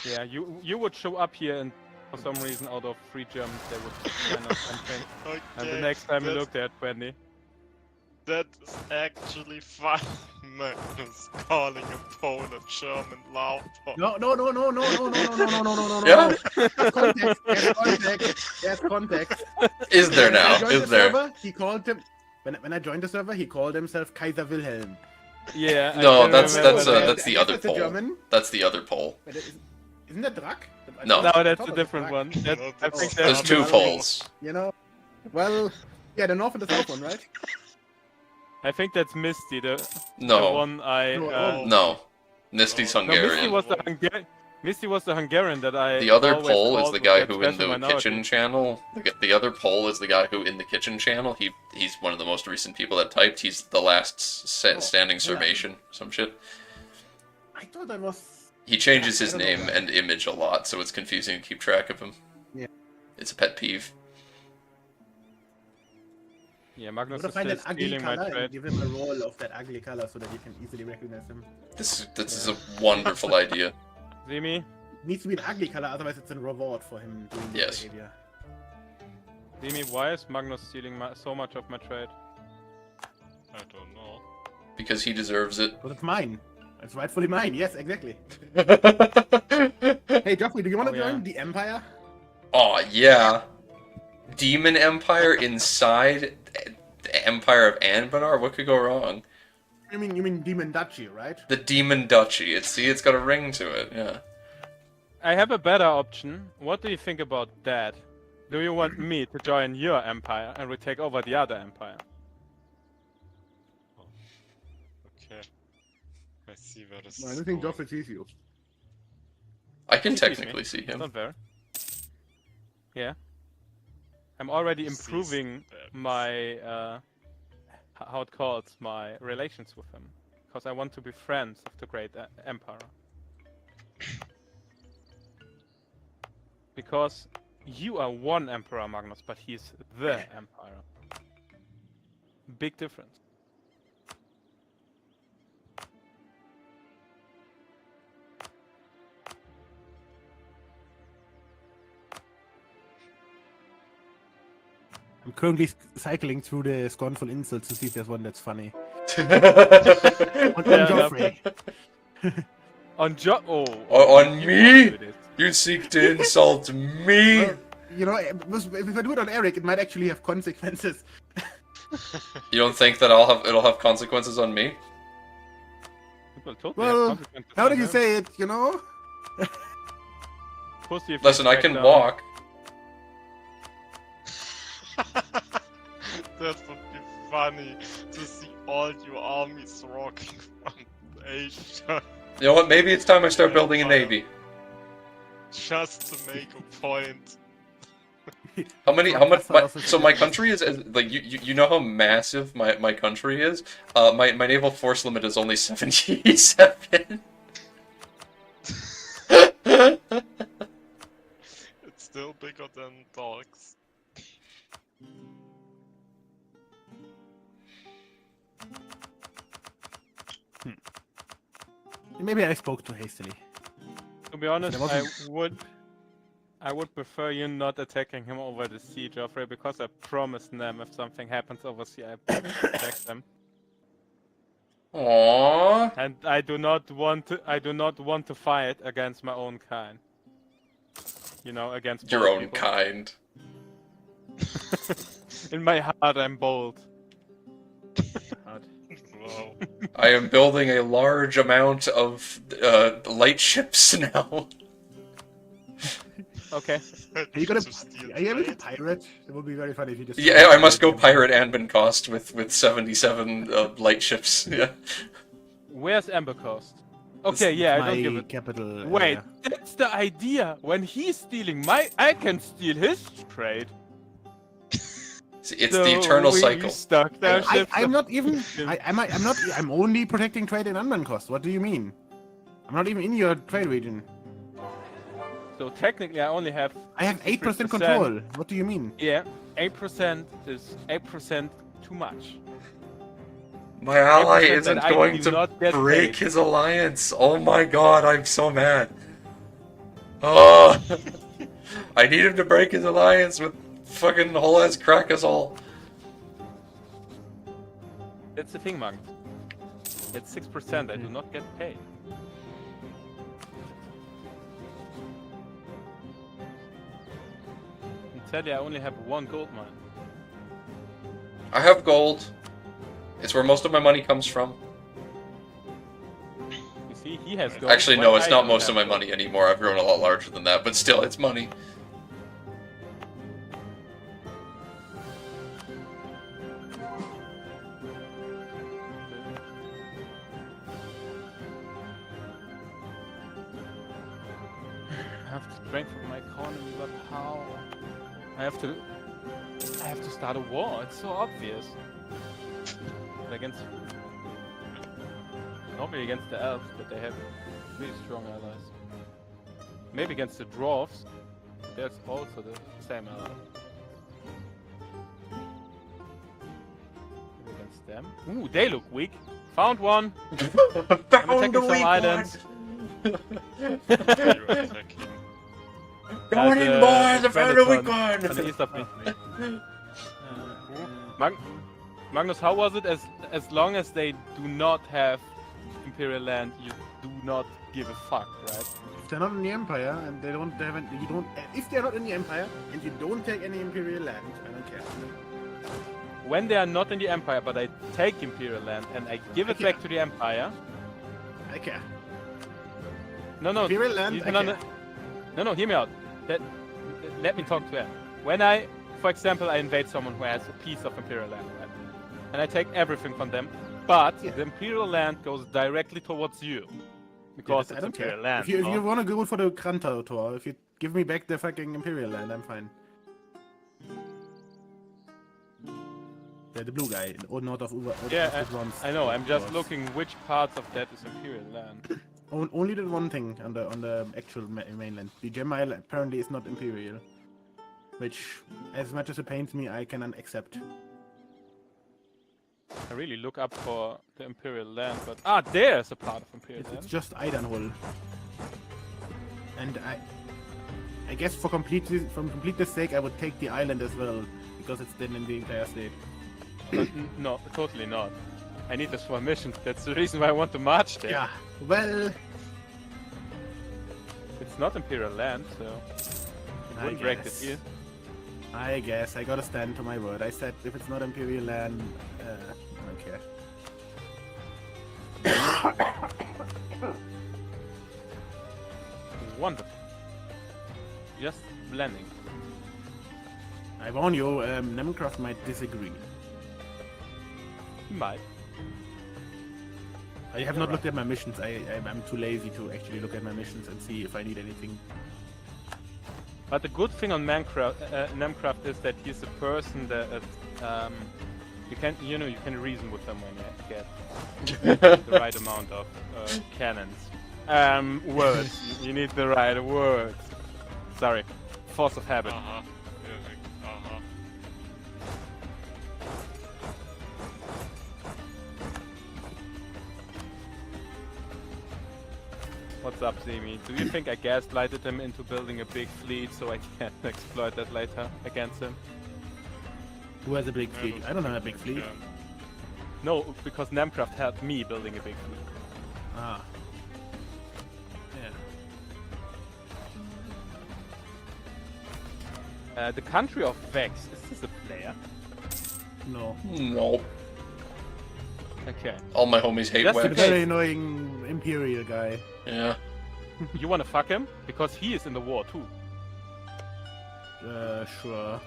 Yeah, you would show up here and for some reason out of 3 Germans there would be kind of something. Okay, And the next time you that's- look there at 20. That is actually fun, Magnus calling a Pole a German laughter. No. Yeah. There's context. Is there When I now? joined Is the there? server, he called him. When I joined the server, he called himself Kaiser Wilhelm. Yeah. I No, can that's remember that's that. that's the other That's a pole. German. That's the other pole. But isn't that Drak? No. No, I that's thought a it was different Drak. one. That, No, I think There's that's 2 poles. You know? Well, yeah, the north and the south one, right? I think that's Misty, the No. one I. No. Nisty's No, Hungarian. Misty was the Hungarian that I. The other always pole is called the with guy that who in special the minority. kitchen channel. The other pole is the guy who in the kitchen channel. He's one of the most recent people that typed. He's the last standing Sarmatian. Some shit. I thought that was. He changes his I don't know name that. and image a lot, so it's confusing to keep track of him. Yeah. It's a pet peeve. Yeah, I'm Magnus gonna is find still an ugly stealing my color and trade. give him a roll of that ugly color so that you can easily recognize him. This is a wonderful idea. Zimi, It needs to be an ugly color, otherwise it's a reward for him doing this Yes. behavior. Zimi, why is Magnus stealing so much of my trade? I don't know. Because he deserves it. But it's mine. It's rightfully mine. Yes, exactly. Hey, Joffrey, do you want to Oh, yeah. join the Empire? Oh yeah, Demon Empire inside the Empire of Anbennar. What could go wrong? You mean Demon Duchy, right? The Demon Duchy. It's got a ring to it. Yeah. I have a better option. What do you think about that? Do you want me to join your empire and we take over the other empire? Okay. I see where this No, I is don't think going. Joffrey sees you. I can He sees technically me. see It's him. not fair. Yeah. I'm already Sees improving that. my how it calls my relations with him because I want to be friends of the great emperor. Because you are one emperor, Magnus, but he's the empire. Big difference. I'm currently cycling through the scornful insults to see if there's one that's funny. On Yeah, Joffrey. On on you me? want to do this. You seek to insult me? Well, you know, if I do it on Eric, it might actually have consequences. You don't think that it'll have consequences on me? Well, totally have Well, consequences how on did you him. say it, you know? Pussy if Listen, you I back can down. walk. That would be funny to see all your armies rocking from Asia You know what? Maybe it's time I start building a navy. just to make a point. How much? That's So my country is like you know how massive my country is. My naval force limit is only 77. It's still bigger than dogs. Maybe I spoke too hastily. To be honest, There I wasn't- would prefer you not attacking him over the sea, Joffrey, because I promised them if something happens over sea, I protect them. Aww. And I do not want to fight against my own kind. You know, against Your bold own people. kind. In my heart, I'm bold. Wow. I am building a large amount of light ships now. Okay. Are you able to trade? pirate? It would be very funny if you just... Yeah, I must go pirate Anbencost with 77 light ships. Yeah. Where's Amber Coast? Okay, yeah, I don't give My it. capital. Wait, that's the idea. When he's stealing I can steal his trade. It's the eternal we cycle. Stuck there, I'm not even. I'm only protecting trade in Anbencost. What do you mean? I'm not even in your trade region. So technically, I only have. I have 8% 3%. control. What do you mean? Yeah, 8% is 8% too much. My ally 8% isn't that I going do to not get break paid. his alliance. Oh my god, I'm so mad. Oh, I need him to break his alliance with fucking whole ass crack us all. That's the thing, Magnus. It's 6%. I do not get paid. And sadly, I only have one gold mine. I have gold. It's where most of my money comes from. You see, he has gold. Actually, no, while it's I not don't most of have my gold. money anymore. I've grown a lot larger than that, but still, it's money. I have to strengthen my economy, but how? I have to start a war. It's so obvious. But against normally against the elves, but they have really strong allies. Maybe against the dwarves. There's also the same ally. Ooh, they look weak. Found one. Found taking a some weak islands. You attacking. Going in, boys! I found a weak one! On the east of me. Magnus, how was it? As long as they do not have Imperial land, you do not give a fuck, right? If they're not in the Empire and they don't have any, you don't. If they're not in the Empire and you don't take any Imperial land, I don't care. When they are not in the Empire, but I take Imperial land and I give it back to the Empire. I care. No, Imperial land, I care. No, hear me out. Let me talk to him. When I, for example, I invade someone who has a piece of Imperial land, right? And I take everything from them, but the Imperial land goes directly towards you. Because I it's don't Imperial care. land. If you want to go for the Kranta tour, if you give me back the fucking Imperial land, I'm fine. The blue guy, or north of Uber. Yeah, I know. I'm just looking which parts of that is Imperial land. Only the one thing on the actual mainland. The Gem Island apparently is not Imperial, which, as much as it pains me, I can accept. I really look up for the Imperial land, but there's a part of Imperial land. It's just Idenhol. And I guess for completeness sake, I would take the island as well, because it's then in the entire state. But no, totally not. I need this for a mission. That's the reason why I want to march there. Yeah, well, It's not Imperial land, so it I wouldn't break the guess. deal. I guess I gotta stand to my word. I said if it's not Imperial land, I don't care. Wonderful. Just blending. I warn you, Nemcraft might disagree. He might. I have not looked at my missions. I'm too lazy to actually look at my missions and see if I need anything. But the good thing on Nemcraft is that he's a person that you can reason with him when you get the right amount of cannons. Words. You need the right words. Sorry, force of habit. What's up, Zemi? Do you think I gaslighted him into building a big fleet so I can exploit that later against him? Who has a big fleet? I don't have a big fleet. No, because Nemcraft helped me building a big fleet. Ah. Yeah. The country of Vex, is this a player? No. No. Okay. All my homies hate Just He's a Wex. very annoying Imperial guy. Yeah. You wanna fuck him? Because he is in the war too. Sure.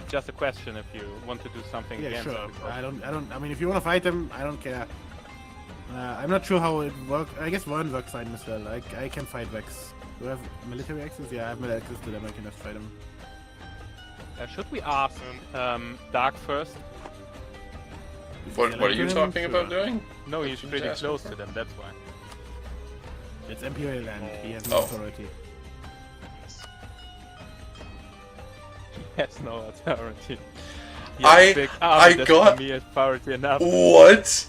Just a question if you want to do something Yeah, against sure. him. because- I mean, if you want to fight him, I don't care. I'm not sure how it works. I guess Vern works fine as well. I can fight Vex. Do I have military access? Yeah, I have military access to them. I can just fight him. Should we ask Dark first? What are you talking about Sure. doing? No, he's Should we pretty ask close him to them, that's why. It's Imperial land. He has no Oh. authority. He has no authority. He I- has a big army, I that's got- for me authority enough. What?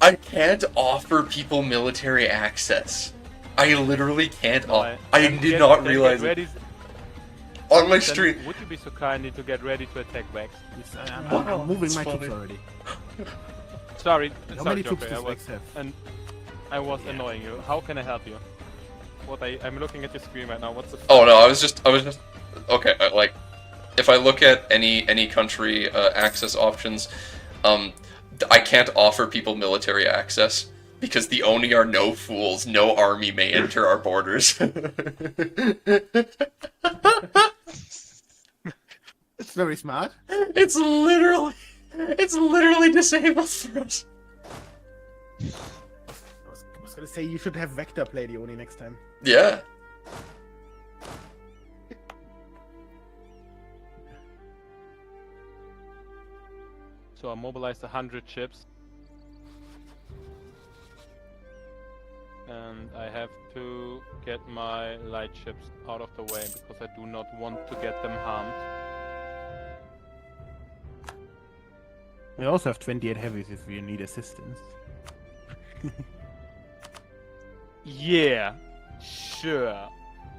I can't offer people military access. I literally can't. I Then did get- not then get realize it. ready- On my then stream. Would you be so kindly to get ready to attack Vex? I'm moving my That's troops funny. already. Sorry, How sorry, many troops Joker, does Vex have? I was annoying you. How can I help you? I'm looking at your screen right now. What's the? Oh no, I was just okay. Like, if I look at any country access options, I can't offer people military access because the Oni are no fools. No army may enter our borders. It's very smart. It's literally disabled for us. I was gonna say you should have Vector play the Oni next time. Yeah. So I mobilized 100 ships. And I have to get my light ships out of the way because I do not want to get them harmed. We also have 28 heavies if you need assistance. Yeah, sure.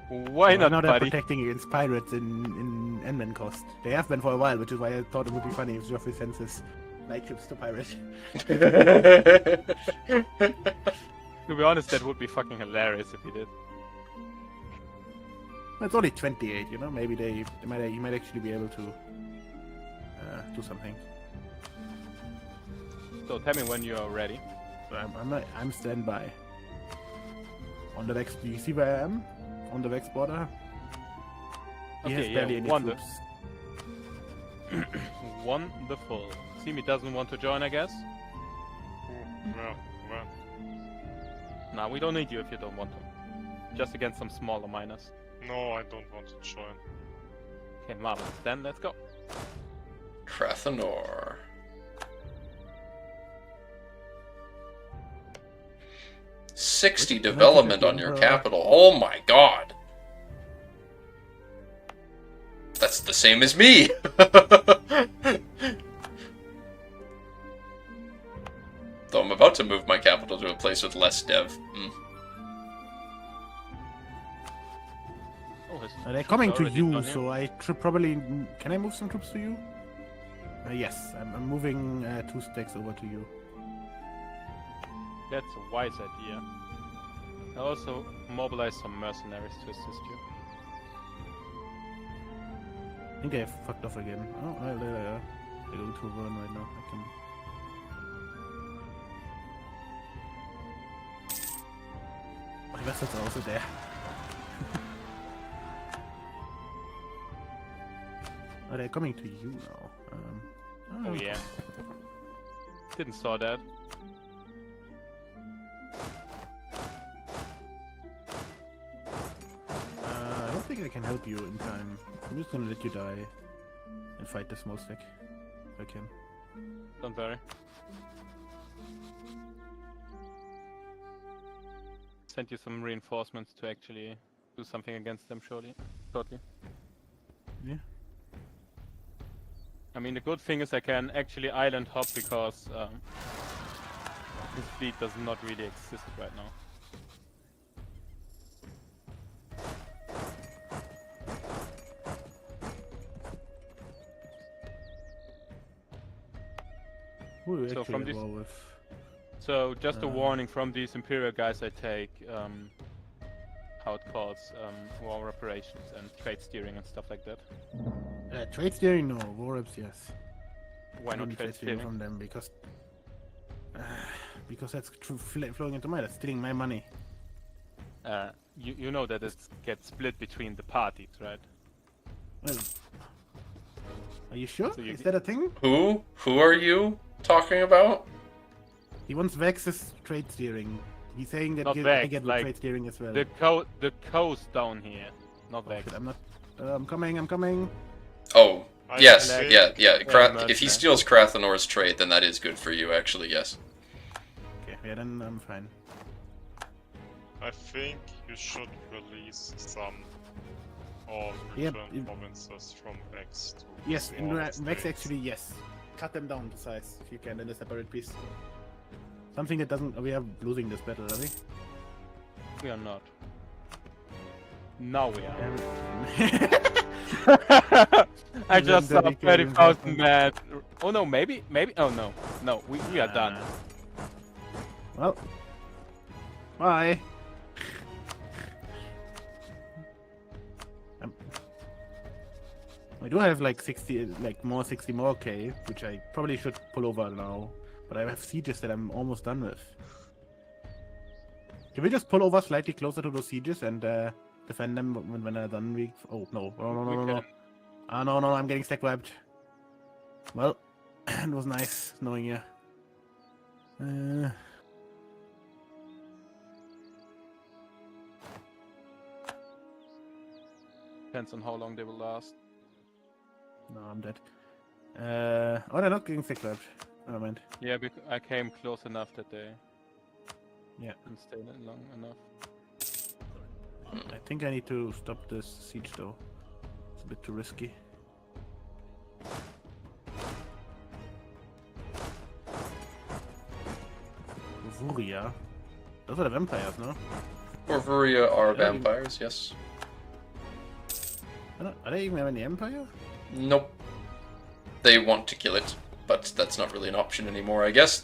Why Well, not, now they're buddy? protecting against pirates in Anbennar Coast. They have been for a while, which is why I thought it would be funny if Geoffrey sends his light ships to pirate. To be honest, that would be fucking hilarious if he did. It's only 28, you know. Maybe he might actually be able to do something. So tell me when you're ready. I'm standby. On the Vex, do you see where I am? On the Vex border. He has Okay, barely yeah, any wonder. troops. Wonderful. Simi doesn't want to join, I guess? Well, Nah, we don't need you if you don't want to. Just against some smaller miners. no, I don't want to join. Okay, marvelous. Then let's go. Krathanor. $60 development on your capital. Oh my god. That's the same as me. Though I'm about to move my capital to a place with less dev. Oh, his They're troops coming are to already you, down here. so I should probably. Can I move some troops to you? Yes, I'm moving 2 stacks over to you. That's a wise idea. I also mobilize some mercenaries to assist you. I think I fucked off again. Oh, I go to run right now. I can. My vessels are also there. Oh, they're coming to you now. Oh yeah. Didn't saw that. I don't think I can help you in time. I'm just gonna let you die and fight the small stack if I can. Don't worry. Send you some reinforcements to actually do something against them shortly. Yeah. I mean, the good thing is I can actually island hop because his fleet does not really exist right now. Who are you So actually from at this- war with? So just a warning from these Imperial guys, I take how it calls war operations and trade steering and stuff like that. Trade steering, no. War reps, yes. Why I not need trade steering? from them because that's flowing into mine. That's stealing my money. You know that it gets split between the parties, right? Well, are you sure? So you Is get- that a thing? Who are you talking about? He wants Vex's trade steering. He's saying that Not I Vex, get the like trade steering as well. The coast down here, not Oh, Vex. shit, I'm not. I'm coming. Oh, I yes, think- yeah. Yeah, If he mercenary. steals Krathanor's trade, then that is good for you, actually, yes. Okay, yeah, then I'm fine. I think you should release some or Yep, return yep. provinces from Vex to Yes, in smaller Vex states. actually, yes. Cut them down to size if you can in a separate piece. Something that doesn't. We are losing this battle, are we? We are not. Now we are. I Then just saw dedicated 30,000 men. Oh no, maybe. Oh no. No, we are done. Well, bye. I do have like 60 more K, which I probably should pull over now. But I have sieges that I'm almost done with. Can we just pull over slightly closer to those sieges and defend them when they're done? Oh no, no. can. Ah no, I'm getting stack wiped. Well, it was nice knowing you. Depends on how long they will last. No, I'm dead. Oh, they're not getting stack wiped. Never mind. Yeah, I came close enough that they Yeah. didn't stay that long enough. I think I need to stop this siege though. It's a bit too risky. Corvuria. Those are the vampires, no? Corvuria are Yeah, vampires, yes. Are they even have any empire? Nope. They want to kill it, but that's not really an option anymore, I guess.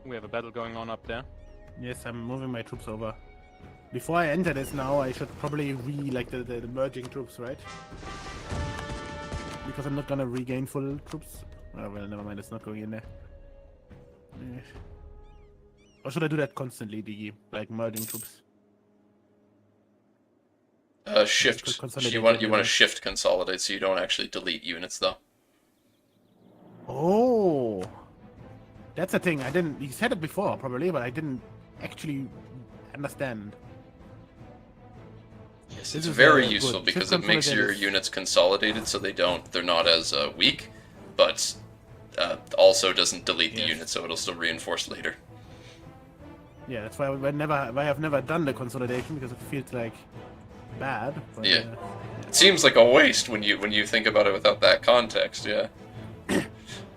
We have a battle going on up there. Yes, I'm moving my troops over. Before I enter this now, I should probably like the merging troops, right? Because I'm not gonna regain full troops. Oh, well, never mind, it's not going in there. Eh. Or should I do that constantly, the like merging troops? Shift. Consolidate You want to units. shift consolidate so you don't actually delete units, though. Oh, that's a thing. I didn't. You said it before, probably, but I didn't actually understand. Yes, This it's is, very good. useful Shift because it makes your consolidate is- units consolidated so they're not as weak, but also doesn't delete the Yes. unit so it'll still reinforce later. Yeah, that's why I have never done the consolidation because it feels like bad. But, Yeah. It seems like a waste when you think about it without that context. Yeah.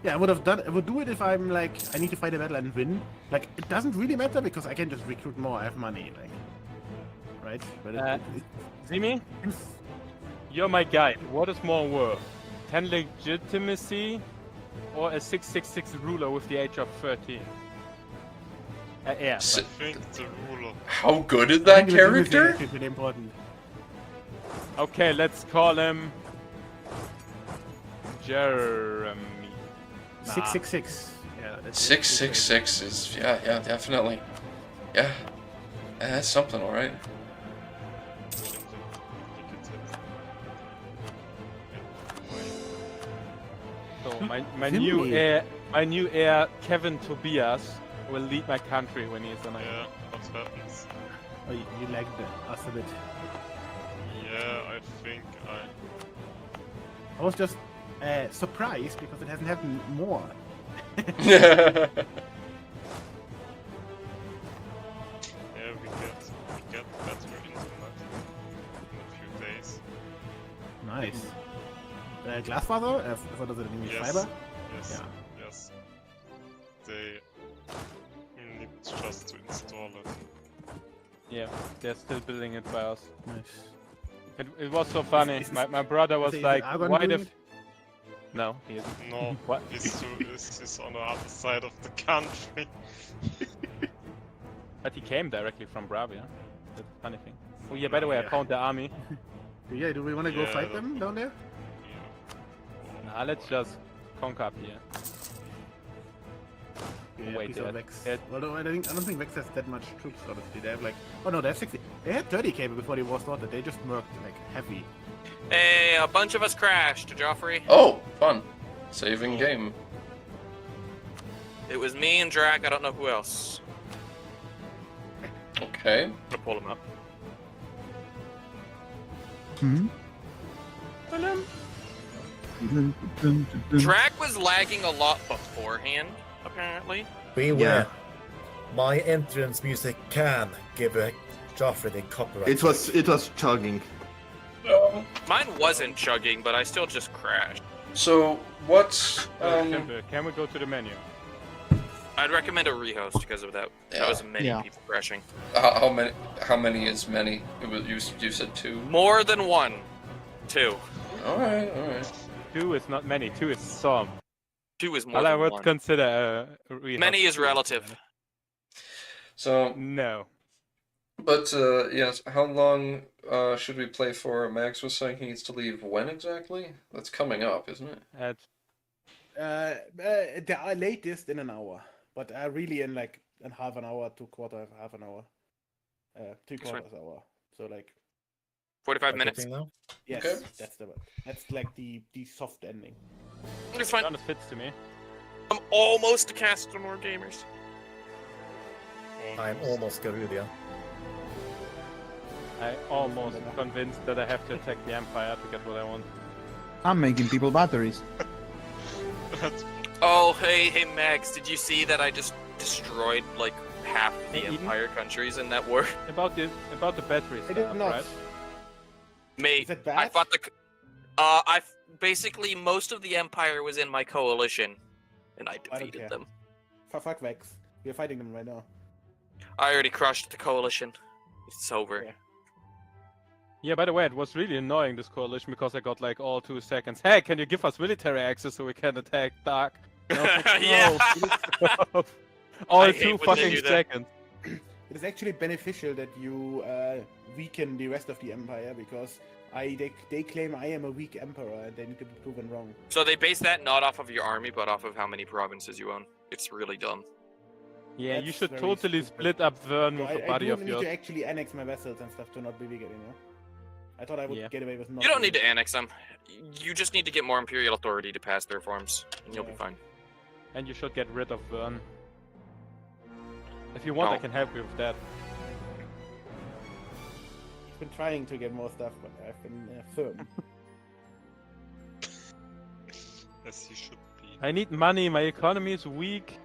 Yeah, I would do it if I'm like I need to fight a battle and win. Like it doesn't really matter because I can just recruit more. I have money, like right. But Zimi, you're my guide. What is more worth? 10 legitimacy or a 666 ruler with the age of 13? Yeah. S- I think the ruler. How good is I that think legitimacy character? is actually really important. Okay, let's call him Jeremy. Nah. 666. Yeah. That's 666 is yeah definitely yeah. That's something, all right. So my Zimri. new heir Kevin Tobias will lead my country when he is an Yeah, what happens? Oh, you lagged us a bit. Yeah, I think I was just surprised because it hasn't happened more. yeah, we get better internet in a few days. Nice. Glasfaser? What does it mean? Yes. Fiber? Yes. Yeah. Yes. They need just to install it. Yeah, they're still building it by us. Nice. It was so funny. Is- My brother was is it like, Argon why doing the... it? No, he isn't. No, What? he's on the other side of the country. But he came directly from Bravia. That's the funny thing. Oh yeah, by the way, I Yeah. found the army. Yeah, do we want to go Yeah, fight that- them down there? Nah, let's just conquer up here. Yeah, Wait, piece of that- Vex. that- Although I don't think Vex has that much troops, honestly. They have like... Oh no, they have 60. They had 30k before the war started. They just murked like heavy. Hey, a bunch of us crashed, Joffrey. Oh, fun. Saving game. It was me and Drac. I don't know who else. Okay. I'm gonna pull him up. Hmm? Drac was lagging a lot beforehand, apparently. Beware. My entrance music can give Joffrey the copyright. It was chugging. Mine wasn't chugging, but I still just crashed. So what? Simple. Can we go to the menu? I'd recommend a rehost because of that. Yeah. That was many Yeah. people crashing. How many? How many is many? It was you said 2. More than one. 2. All right, all right. 2 is not many. 2 is some. 2 is more Well, I than would one. consider a rehouse. Many is relative. So, No. but yes, how long should we play for? Max was saying he needs to leave when exactly? That's coming up, isn't it? At The latest in an hour, but really in like in half an hour to half an hour, 3/4 hour. So like 45 minutes. Marketing now? yes, Okay. that's like the soft ending. It's fine. Jonas fits to me. I'm almost a cast on more gamers. I'm almost Garudia. I almost convinced that I have to attack the Empire to get what I want. I'm making people batteries. That's Oh, hey, Max, did you see that I just destroyed, like, half of the Hey, Eden? Empire countries in that war. About the battery I did stuff, not. right? Mate, Is it I bad? fought basically most of the Empire was in my coalition, and I I don't defeated care. them. Fuck Vex. We're fighting them right now. I already crushed the coalition. It's over. Yeah. Yeah, by the way, it was really annoying, this coalition, because I got like all 2 seconds. Hey, can you give us military access so we can attack Dark? And I was like, Yeah. no. All I hate 2 when they fucking do that. seconds. It is actually beneficial that you weaken the rest of the Empire because they claim I am a weak emperor and they need to be proven wrong. So they base that not off of your army, but off of how many provinces you own. It's really dumb. Yeah, you That's should very totally stupid. split up Vern So with a I buddy do of need yours. to actually annex my vessels and stuff to not be weaker, you know? I thought I would Yeah. get away with not. You don't need to annex them. You just need to get more Imperial authority to pass their reforms, and you'll be Yeah. fine. And you should get rid of Vern. If you want, I No. can help you with that. I've been trying to get more stuff, but I've been firm. As you should be. I need money, my economy is weak.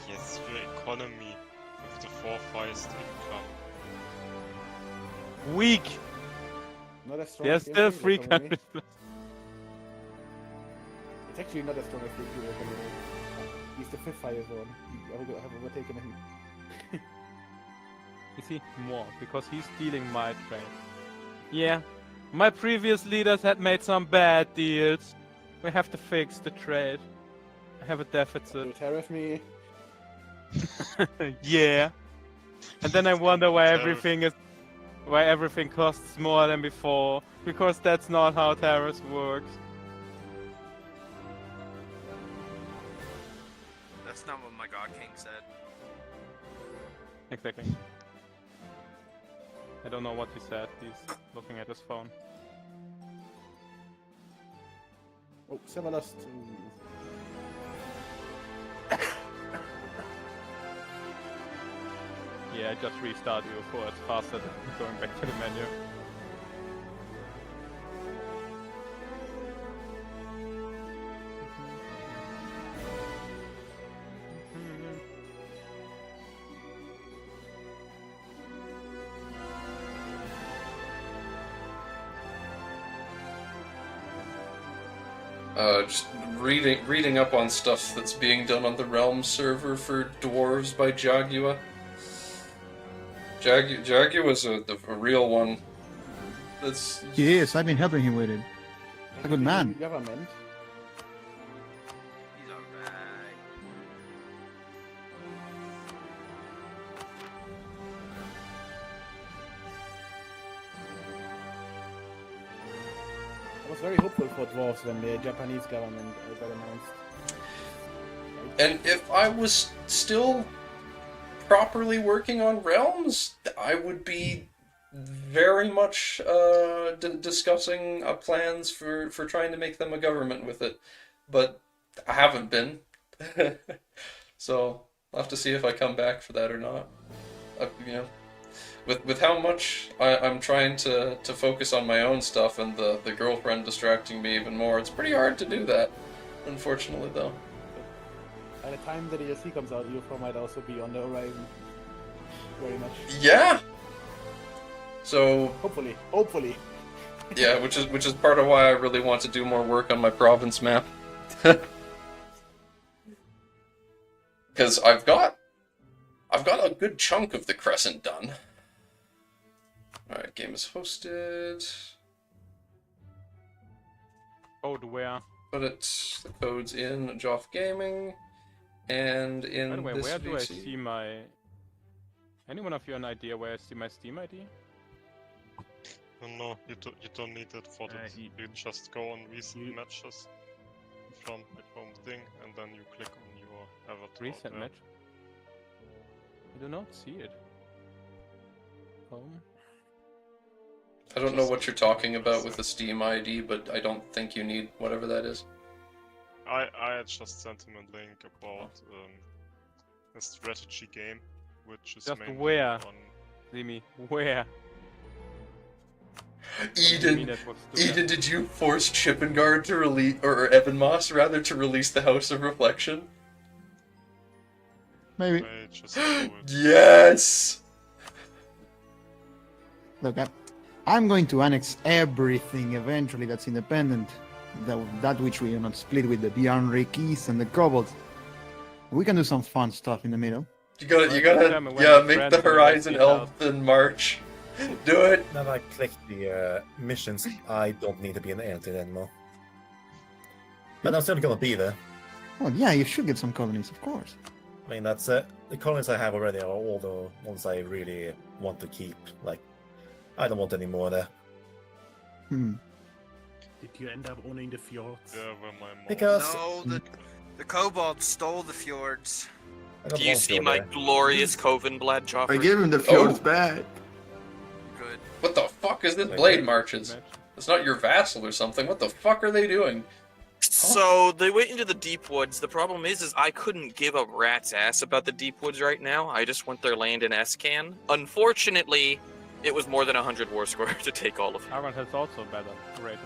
Yes, your economy with the 4th highest income. Weak! Not as strong. There's as the still Imperial 3 economy. countries. It's actually not as strong as the Imperial economy. He's the 5th highest one. I have overtaken him. You see, more, because he's stealing my trade. Yeah, my previous leaders had made some bad deals. We have to fix the trade. I have a You deficit. tariff me. Yeah. And then I wonder why Tariff. everything costs more than before. Because that's not how tariffs works. That's not what my God King said. Exactly. I don't know what he said. He's looking at his phone. Oh, server lost. Yeah, I just restarted you before. It's faster than going back to the menu. Just reading up on stuff that's being done on the Realm server for dwarves by Jagua. Jagua's a real one. That's He is. I've been helping him with it. A good man. Government. He's alright. I was very hopeful for dwarves when the Japanese government got announced. And if I was still properly working on realms, I would be very much discussing plans for trying to make them a government with it. But I haven't been. So I'll have to see if I come back for that or not. You know, with how much I'm trying to focus on my own stuff and the girlfriend distracting me even more, it's pretty hard to do that, unfortunately, though. By the time the DLC comes out, UFO might also be on the horizon. Very much. Yeah! So, Hopefully. Hopefully. yeah, which is part of why I really want to do more work on my province map. Because I've got a good chunk of the Crescent done. Alright, game is hosted. Code where? Put the codes in Joff Gaming and in By the way, this where do I VC. see my... Anyone of you an idea where I see my Steam ID? No, you don't need it for this. he- You just go on recent matches from the home thing, and then you click on your avatar. Recent there. match? I do not see it. Home? I don't know what you're talking about with the Steam ID, but I don't think you need whatever that is. I just sent him a link about a strategy game, which is Just mainly where? on. Zimi, where? Eden, did you force Chippengard to release, or Evan Moss rather, to release the House of Reflection? Maybe. I just do it. Yes! Look, I'm going to annex everything eventually that's independent. That which we are not split with the Beyond Rickies and the Kobolds. We can do some fun stuff in the middle. You gotta, Determine when yeah, the make friends the and the Horizon rest get Elven March. Do it! Now that I clicked the missions, I don't need to be an alien anymore. But I'm still gonna be there. Well, yeah, you should get some colonies, of course. I mean, that's the colonies I have already are all the ones I really want to keep. Like, I don't want any more there. Hmm. Did you end up owning the fjords? There were my mom. Because No, the kobolds stole the fjords. I got Do you one see fjord my there. glorious Covenblad, I Joffrey? gave him the fjords Oh. back. Good. What the fuck is this Wait, Blade what? Marches? It's not your vassal or something. What the fuck are they doing? So they went into the deep woods. The problem is I couldn't give a rat's ass about the deep woods right now. I just want their land in Escan. Unfortunately, it was more than 100 war score to take all of it. Iron has also better rating.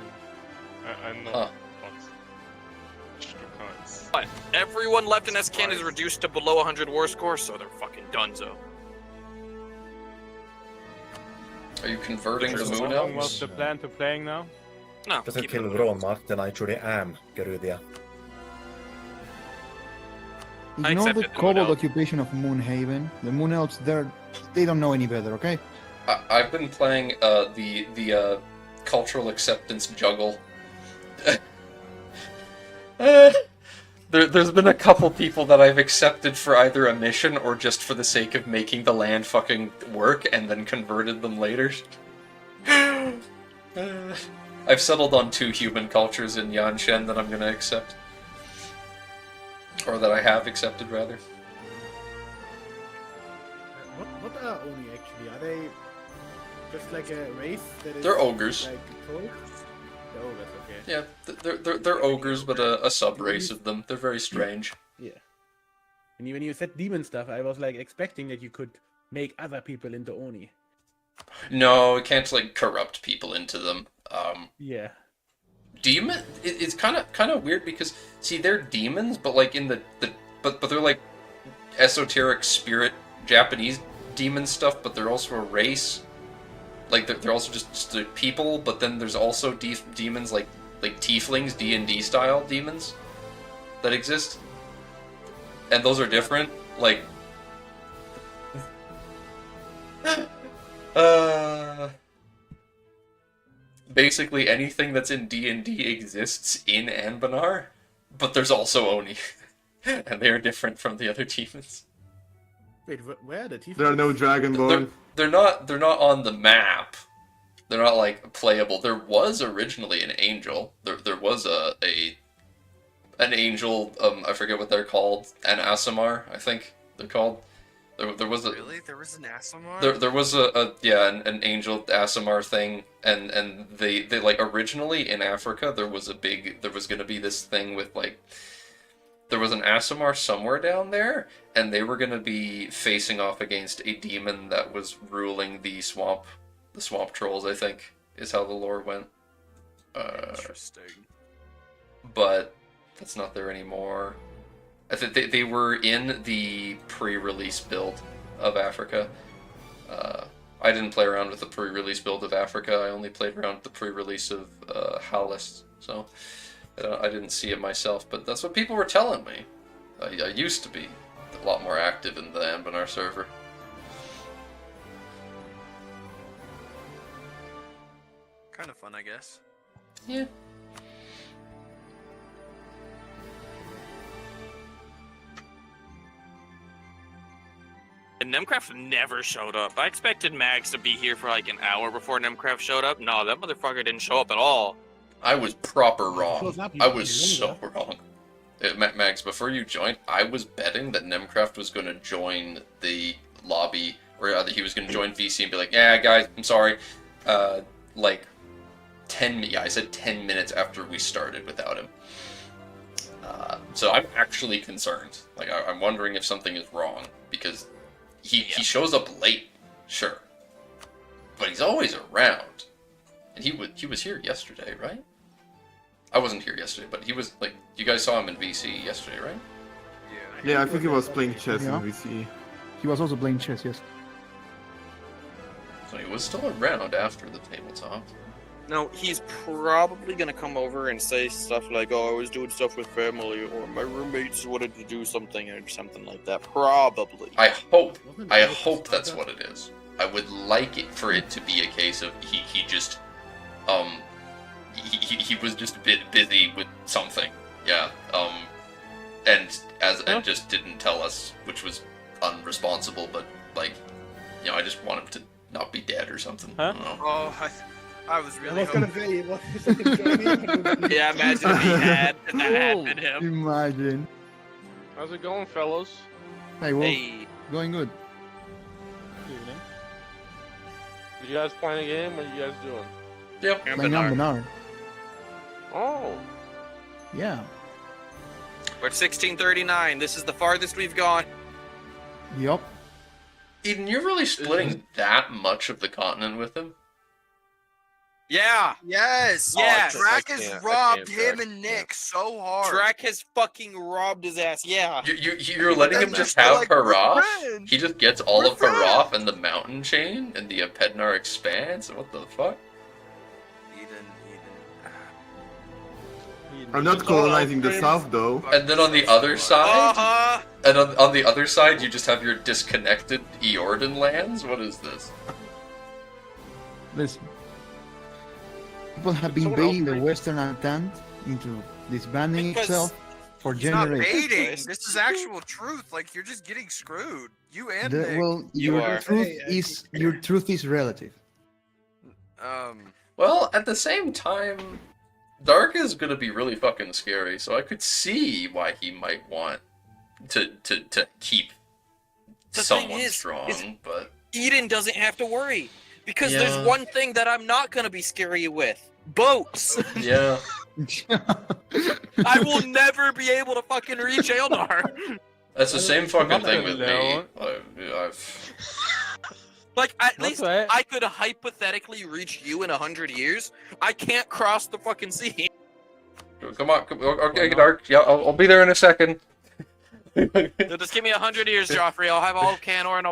I know, Huh. but Stuka is... But everyone left in Escan is reduced to below 100 war score, so they're fucking donezo. Are you converting the Because Moon How long was Elves? the plan to playing now? No, Does it keep kill it. Ronmark, then I truly am Garudia. I Ignore the accepted the Moon Kobold Elves. occupation of Moonhaven. The Moon Elves, they don't know any better, okay? I've been playing the cultural acceptance juggle. There's been a couple people that I've accepted for either a mission or just for the sake of making the land fucking work and then converted them later. I've settled on 2 human cultures in Yanshen that I'm gonna accept. Or that I have accepted, rather. What are Oni actually? Are they just like a race that is... They're ogres. Like trolls? They're ogres, okay. Yeah, they're ogres, but a sub-race of them. They're very strange. Yeah. And when you said demon stuff, I was like expecting that you could make other people into Oni. No, it can't, like, corrupt people into them. Yeah. Demon, it's kind of weird because, see, they're demons, but like in but they're like esoteric spirit Japanese demon stuff, but they're also a race. Like they're also just people, but then there's also demons like tieflings, D&D style demons that exist, and those are different. Like, basically anything that's in D&D exists in Anbennar, but there's also Oni, and they are different from the other demons. Wait, where are the teeth? There are no Dragonborn. They're not on the map. They're not like playable. There was originally an angel. There was an angel. I forget what they're called. An Asimar, I think they're called. There was a Really? There was an Asimar? there was an angel Asimar thing, and they like originally in Africa there was gonna be this thing with like there was an Asimar somewhere down there, and they were gonna be facing off against a demon that was ruling the swamp trolls, I think, is how the lore went. Interesting. But that's not there anymore. I think they were in the pre-release build of Africa. I didn't play around with the pre-release build of Africa. I only played around with the pre-release of Howlist, so I didn't see it myself. But that's what people were telling me. I used to be a lot more active in the Anbennar server. Kind of fun, I guess. Yeah. And Nemcraft never showed up. I expected Mags to be here for like an hour before Nemcraft showed up. No, that motherfucker didn't show up at all. I was proper wrong. Close up, you I can was be so longer. wrong. Max, before you joined, I was betting that Nemcraft was going to join the lobby, or he was going to join VC and be like, "Yeah, guys, I'm sorry." Like 10. Yeah, I said 10 minutes after we started without him. So I'm actually concerned. Like I'm wondering if something is wrong because he shows up late, sure, but he's always around. And he was here yesterday, right? I wasn't here yesterday, but he was like, you guys saw him in VC yesterday, right? Yeah. Yeah, I think he was playing chess Yeah. in VC. He was also playing chess, yes. So he was still around after the tabletop. No, he's probably gonna come over and say stuff like, "Oh, I was doing stuff with family," or "My roommates wanted to do something," or something like that. Probably. I hope Wasn't I Alex hope that's Saga? what it is. I would like it for it to be a case of he just he was just a bit busy with something. Yeah. And just didn't tell us, which was unresponsible, but like, you know, I just want him to not be dead or something. Huh? I don't know. Oh, I was I really was gonna hoping. say, what is it? Yeah, imagine if he had that happened him. Imagine. How's it going, fellows? Hey, Wolf. Hey, Going good. Evening. You guys playing a game? What are you guys doing? Yep. Playing Anbennar. Oh, Yeah. we're at 1639. This is the farthest we've gone. Yup. Eden, you're really splitting that much of the continent with him? Yeah, Yes. Yes. Drac I has can't, robbed Drac. him and Nick so hard. Drac has fucking robbed his ass. Yeah. You're letting him And just they're have like, we're Haraf? friends. He just gets all We're of Haraf and the mountain chain and the Apednar expanse? What the fuck? Eden. I'm not colonizing the south though. And then on the other side? Uh-huh. And on the other side, you just have your disconnected Eordan lands? What is this? Listen. People have been Someone else baiting the bring- Western Entente into disbanding Because itself for It's not generations. baiting. This is actual truth. Like you're just getting screwed. You and Nick. Well, You your are. truth Hey, is your truth is relative. Well, at the same time, Dark is gonna be really fucking scary, so I could see why he might want to keep The thing someone is strong, but Eden doesn't have to worry because Yeah. there's one thing that I'm not gonna be scary with: boats. yeah. I will never be able to fucking reach Eldar. That's the same fucking Not thing with me. alone. I've Like at That's least right. I could hypothetically reach you in 100 years. I can't cross the fucking sea. come on. Okay, Dark. Yeah, I'll be there in a second. Just give me 100 years, Joffrey. I'll have all of Canor and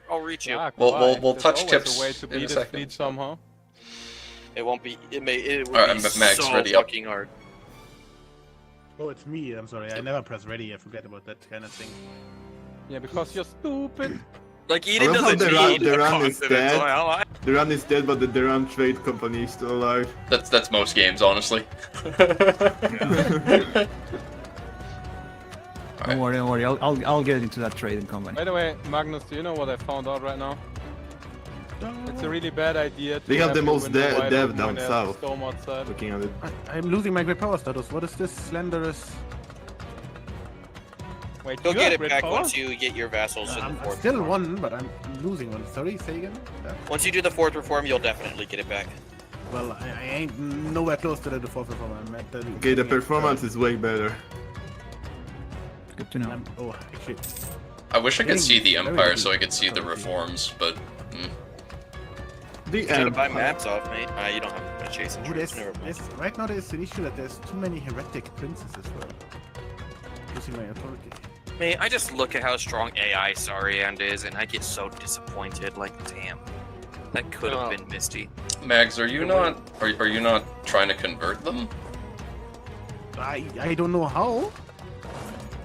I'll reach you. Fuck, We'll- why? we'll There's touch always tips a way to in a beat a second. fleet somehow. It won't be. It will Alright, be Max, so ready up. fucking hard. Oh, it's me. I'm sorry. I never press ready. I forget about that kind of thing. Yeah, because you're stupid. Like Eden I love how doesn't the need run a is continental dead. ally. The run is dead, but the Duran Trade Company is still alive. That's most games, honestly. Don't worry, don't worry. I'll get into that trading company. By the way, Magnus, do you know what I found out right now? It's a really bad idea to They have the your most window wide dev open down when there's a south. storm outside. Looking at it. I'm losing my great power status. What is this slanderous? Wait, You'll you get have it grid back power? once you get your vassals in I'm the fourth. still reform. one, but I'm losing one. Sorry, say again. Once you do the fourth reform, you'll definitely get it back. Well, I ain't nowhere close to the fourth reform. I'm at the. Okay, the performance is way better. Good to know. Oh, actually, I wish I could see the Very Empire good. so I could see the reforms, but The Should have buy Empire. maps off, mate. You don't have a chase oh, insurance. Never mind. right now there's an issue that there's too many heretic princes as well. Losing my authority. Mate, I just look at how strong AI Sariand is, and I get so disappointed. Like, damn, that could have Oh. been Misty. Mags, are you not trying to convert them? I don't know how.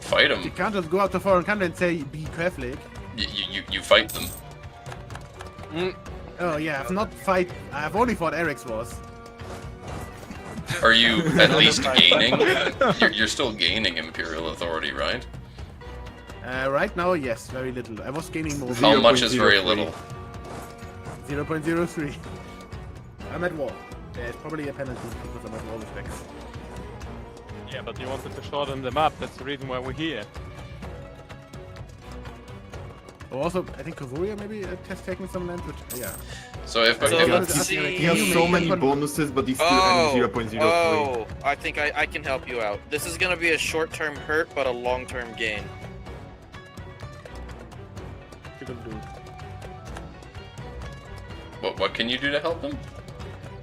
Fight You them. can't just go out to foreign country and say be Catholic. You fight them. Oh yeah, I've only fought Eric's wars. Are you at least gaining? You're still gaining Imperial authority, right? Right now, yes, very little. I was gaining more. How much is 0.03. very little? 0.03. I'm at war. There's probably a penalty because I'm at war with Vex. Yeah, but you wanted to shorten them up. That's the reason why we're here. Oh, also, I think Kovuria maybe has taken some land, which, yeah. So if So if- let's He- see. He has so many bonuses, but he's still only 0.03. Oh, I think I can help you out. This is gonna be a short-term hurt, but a long-term gain. You can do. what can you do to help them?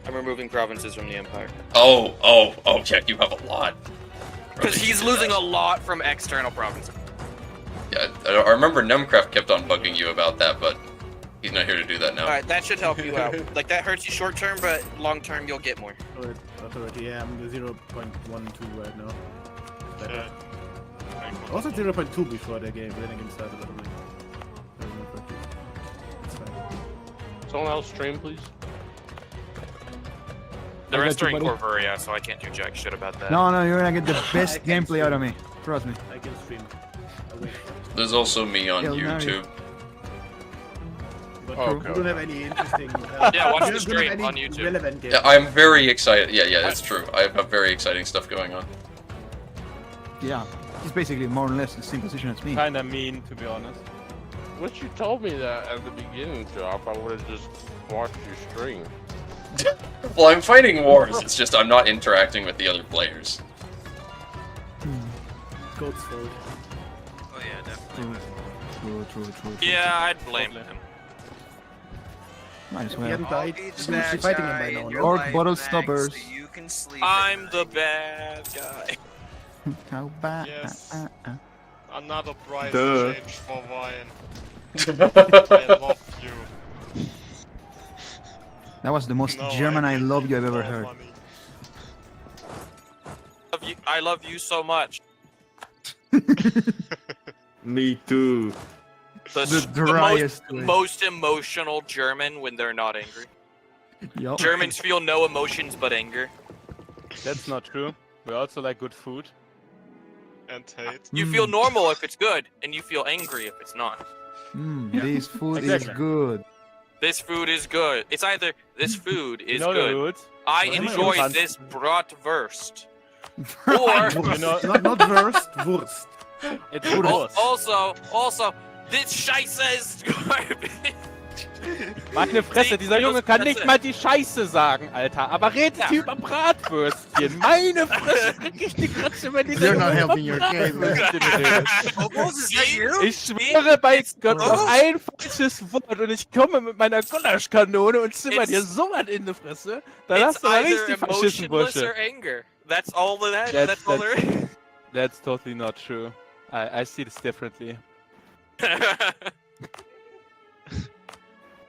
I'm removing provinces from the Empire. Oh, yeah, you have a lot. Because he's losing a lot from external provinces. Yeah, I remember Nemcraft kept on bugging you about that, but he's not here to do that now. Alright, that should help you out. Like, that hurts you short term, but long term you'll get more. Authority, yeah, I'm 0.12 right now. Yeah. Also 0.2 before the game, then again started. It's fine. Someone else stream, please. The I rest got are you, in buddy. Corvaria, so I can't do jack shit about that. No, you're gonna get the best I can gameplay out of me. Trust me. I can stream. Away. There's also me on Hell no. YouTube. But Okay. we don't have any interesting. Yeah, watch we the don't have stream any on YouTube. Relevant games. Yeah, I'm very excited. Yeah, it's true. I have very exciting stuff going on. Yeah, he's basically more or less the same position as me. Kinda mean, to be honest. Wish you told me that at the beginning, Job. I would have just watched you stream. Well, I'm fighting wars. It's just I'm not interacting with the other players. Goat's fault. Oh yeah, definitely. True. Yeah, I'd blame him. Might as If he well. hadn't I'll died, be we the would be bad fighting him guy by in now. your No? Or life, bottle Max, stoppers. So you can sleep at I'm the night. bad guy. How bad? Yes. Another price Duh. change for wine. I love you. That was the most No, German I need love you I've ever more heard. money. I love you so much. Me too. The The driest way. most emotional German when they're not angry. Yup. Germans feel no emotions but anger. That's not true. We also like good food. And hate. You feel normal if it's good, and you feel angry if it's not. This food Exactly. is good. This food is good. It's either this food You is know the good. rules. I Why am I enjoy always- this bratwurst. Or You know, Not worst, Wurst. it's al- Wurst. also, this Scheiße ist garbage. Meine Fresse, dieser Junge kann nicht mal die Scheiße sagen, Alter. Aber redet hier über Bratwürstchen. Meine Fresse, krieg ich die Kratze, wenn dieser You're not Junge über helping your case, man. Bratwürstchen redet. Opals, is that you? Ich schwöre bei Gott auf ein falsches Wort und ich komme mit meiner Gulaschkanone und zimmer dir so was in die Fresse. Dann It's hast du da either richtig verschissen emotionless or Bursche. anger. That's all that's all there is. That's totally not true. I see this differently.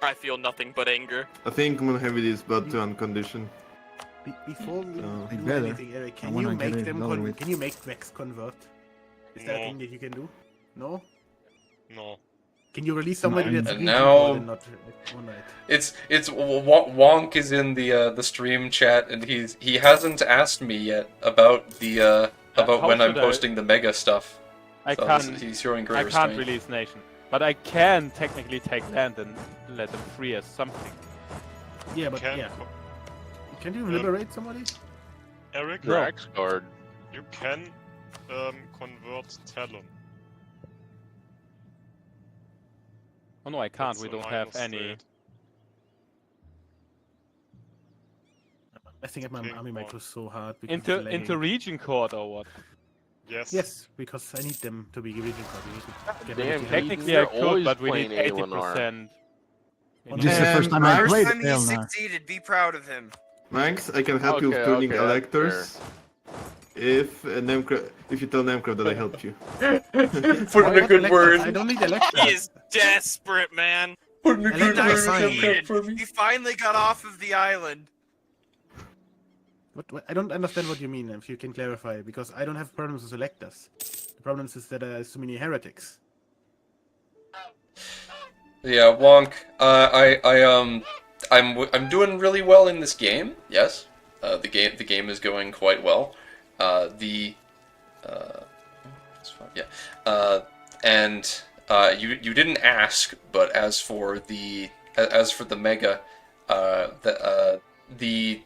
I feel nothing but anger. I think I'm gonna have this but to uncondition. Before we Oh. do Better. anything, Eric, I can wanna you get make it them? over with. Can you make Vex convert? Is that a No. thing that you can do? No. No. Can you release somebody that's And green now- controlled and not one night? It's Wonk is in the stream chat and he hasn't asked me yet about the about how when I'm should I- posting the mega stuff. I So can't. he's showing I great can't restraint. release nation, but I can technically take land and let them free as something. Yeah, but Can yeah. Can you liberate somebody? Eric, No. Drax guard. you can convert Talon. Oh no, I can't. That's We a don't minor have any. state. I think at my Okay, army might fine. was so hard. because Into it's lagging. into region court or what? Yes. Yes, because I need them to be region card. We need to get Damn, rid of the- Technically, I You're could, always but we need playing Alienor. 80%. This is the first time I First played time he Hell now. succeeded, be proud of him. Max, I can help you with Okay, turning okay, that's electors. If if you tell Nemcraft that I helped you. Put in a What good electors? word. I don't need electors. He is desperate, man. Put in a And good then I word signed. for me. He finally got off of the island. What, I don't understand what you mean. If you can clarify, because I don't have problems with electors. The problem is that there are so many heretics. Yeah, Wonk. I'm doing really well in this game. Yes, the game is going quite well. And you didn't ask, but as for the mega, the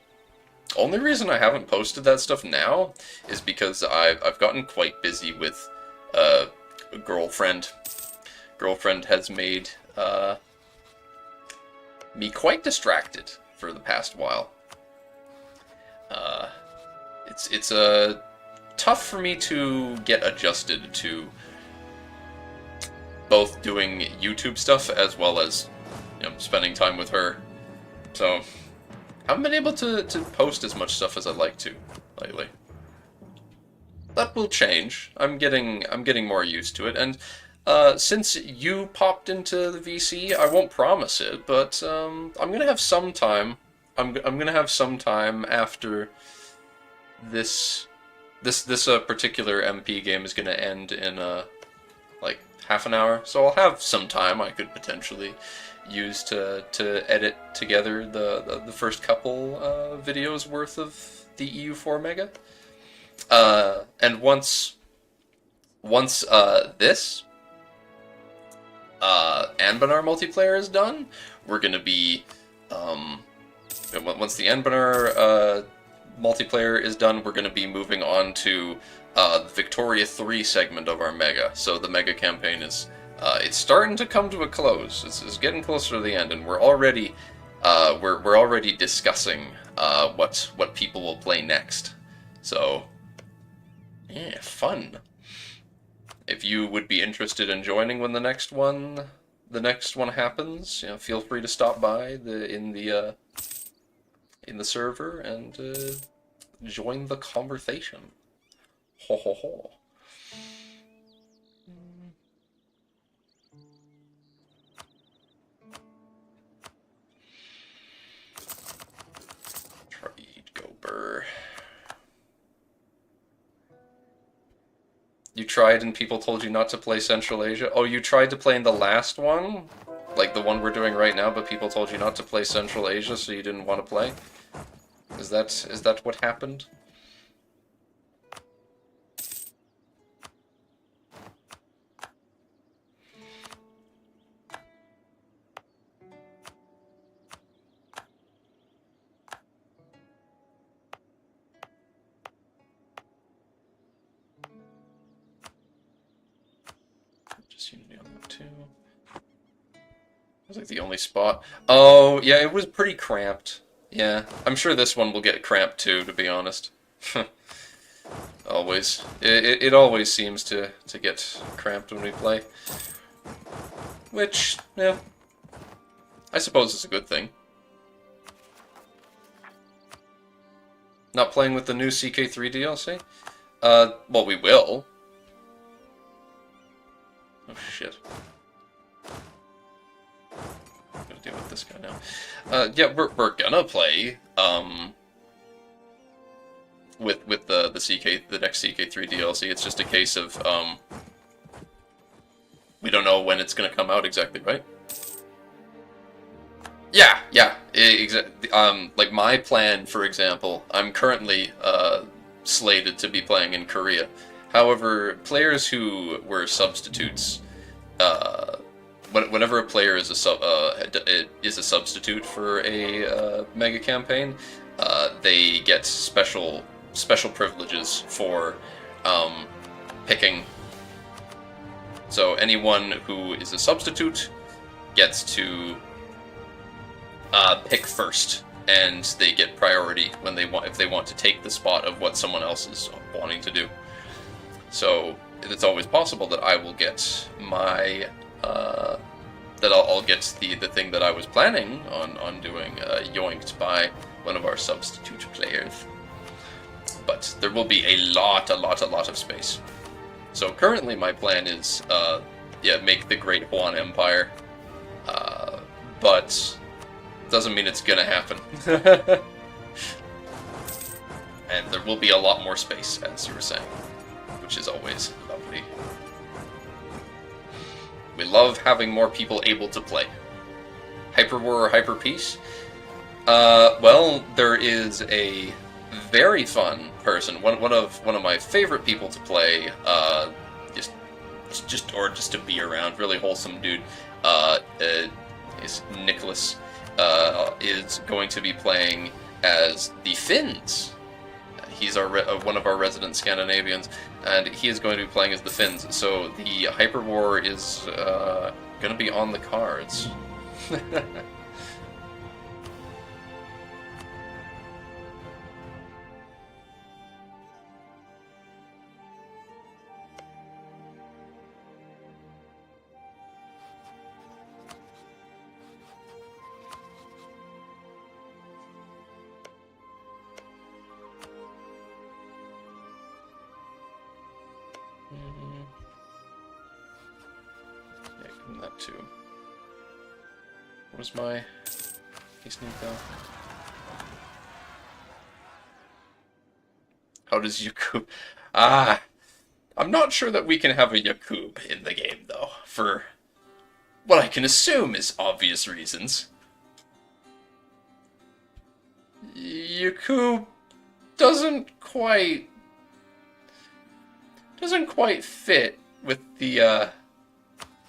only reason I haven't posted that stuff now is because I've gotten quite busy with a girlfriend. Girlfriend has made me quite distracted for the past while. It's tough for me to get adjusted to both doing YouTube stuff as well as spending time with her. So I haven't been able to post as much stuff as I'd like to lately. that will change. I'm getting more used to it, and since you popped into the VC, I won't promise it, but I'm gonna have some time. I'm gonna have some time after this particular MP game is gonna end in like half an hour, so I'll have some time I could potentially use to edit together the first couple videos worth of the EU4 Mega. And once this Anbennar multiplayer is done, we're gonna be once the Anbennar multiplayer is done, we're gonna be moving on to the Victoria 3 segment of our Mega. So the Mega campaign is it's starting to come to a close. It's getting closer to the end, and we're already discussing what people will play next. So yeah, fun. If you would be interested in joining when the next one happens, you know, feel free to stop by in the server and join the conversation. Ho ho ho. Trade go burr. You tried and people told you not to play Central Asia? Oh, you tried to play in the last one? Like the one we're doing right now, but people told you not to play Central Asia, so you didn't want to play? Is that what happened? Just Unity on that too. It was like the only spot. Oh, yeah, it was pretty cramped. Yeah, I'm sure this one will get cramped too, to be honest. Always. It always seems to get cramped when we play. Which, yeah, I suppose is a good thing. Not playing with the new CK3 DLC? Well, we will. Oh, shit. I'm gonna deal with this guy now. Yeah, we're gonna play, with the next CK3 DLC. It's just a case of, we don't know when it's gonna come out exactly, right? Yeah, exactly. Like my plan, for example, I'm currently, slated to be playing in Korea. However, players who were substitutes, whenever a player is a substitute for a mega campaign, they get special privileges for picking. So anyone who is a substitute gets to pick first, and they get priority when if they want to take the spot of what someone else is wanting to do. So it's always possible that I will get my that I'll get the thing that I was planning on doing yoinked by one of our substitute players. But there will be a lot of space. So currently my plan is make the Great Huan Empire, but doesn't mean it's gonna happen. And there will be a lot more space, as you were saying, which is always lovely. We love having more people able to play. Hyperwar or Hyper Peace? Well, there is a very fun person, one of my favorite people to play, just to be around, really wholesome dude. Is Nicholas is going to be playing as the Finns. He's one of our resident Scandinavians, and he is going to be playing as the Finns. So the Hyperwar is going to be on the cards. Yeah, give him that too. What was my hastening though? How does Yakub? Ah, I'm not sure that we can have a Yakub in the game though, for what I can assume is obvious reasons. Yakub doesn't quite fit with the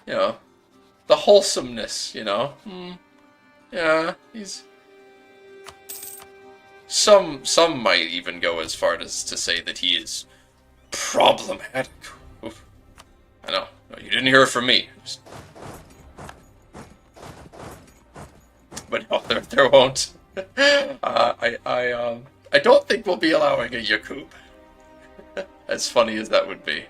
you know, the wholesomeness, you know. Yeah, he's some might even go as far as to say that he is problematic. Oof. I know. No, you didn't hear it from me. But no, there won't. I don't think we'll be allowing a Yakub. As funny as that would be.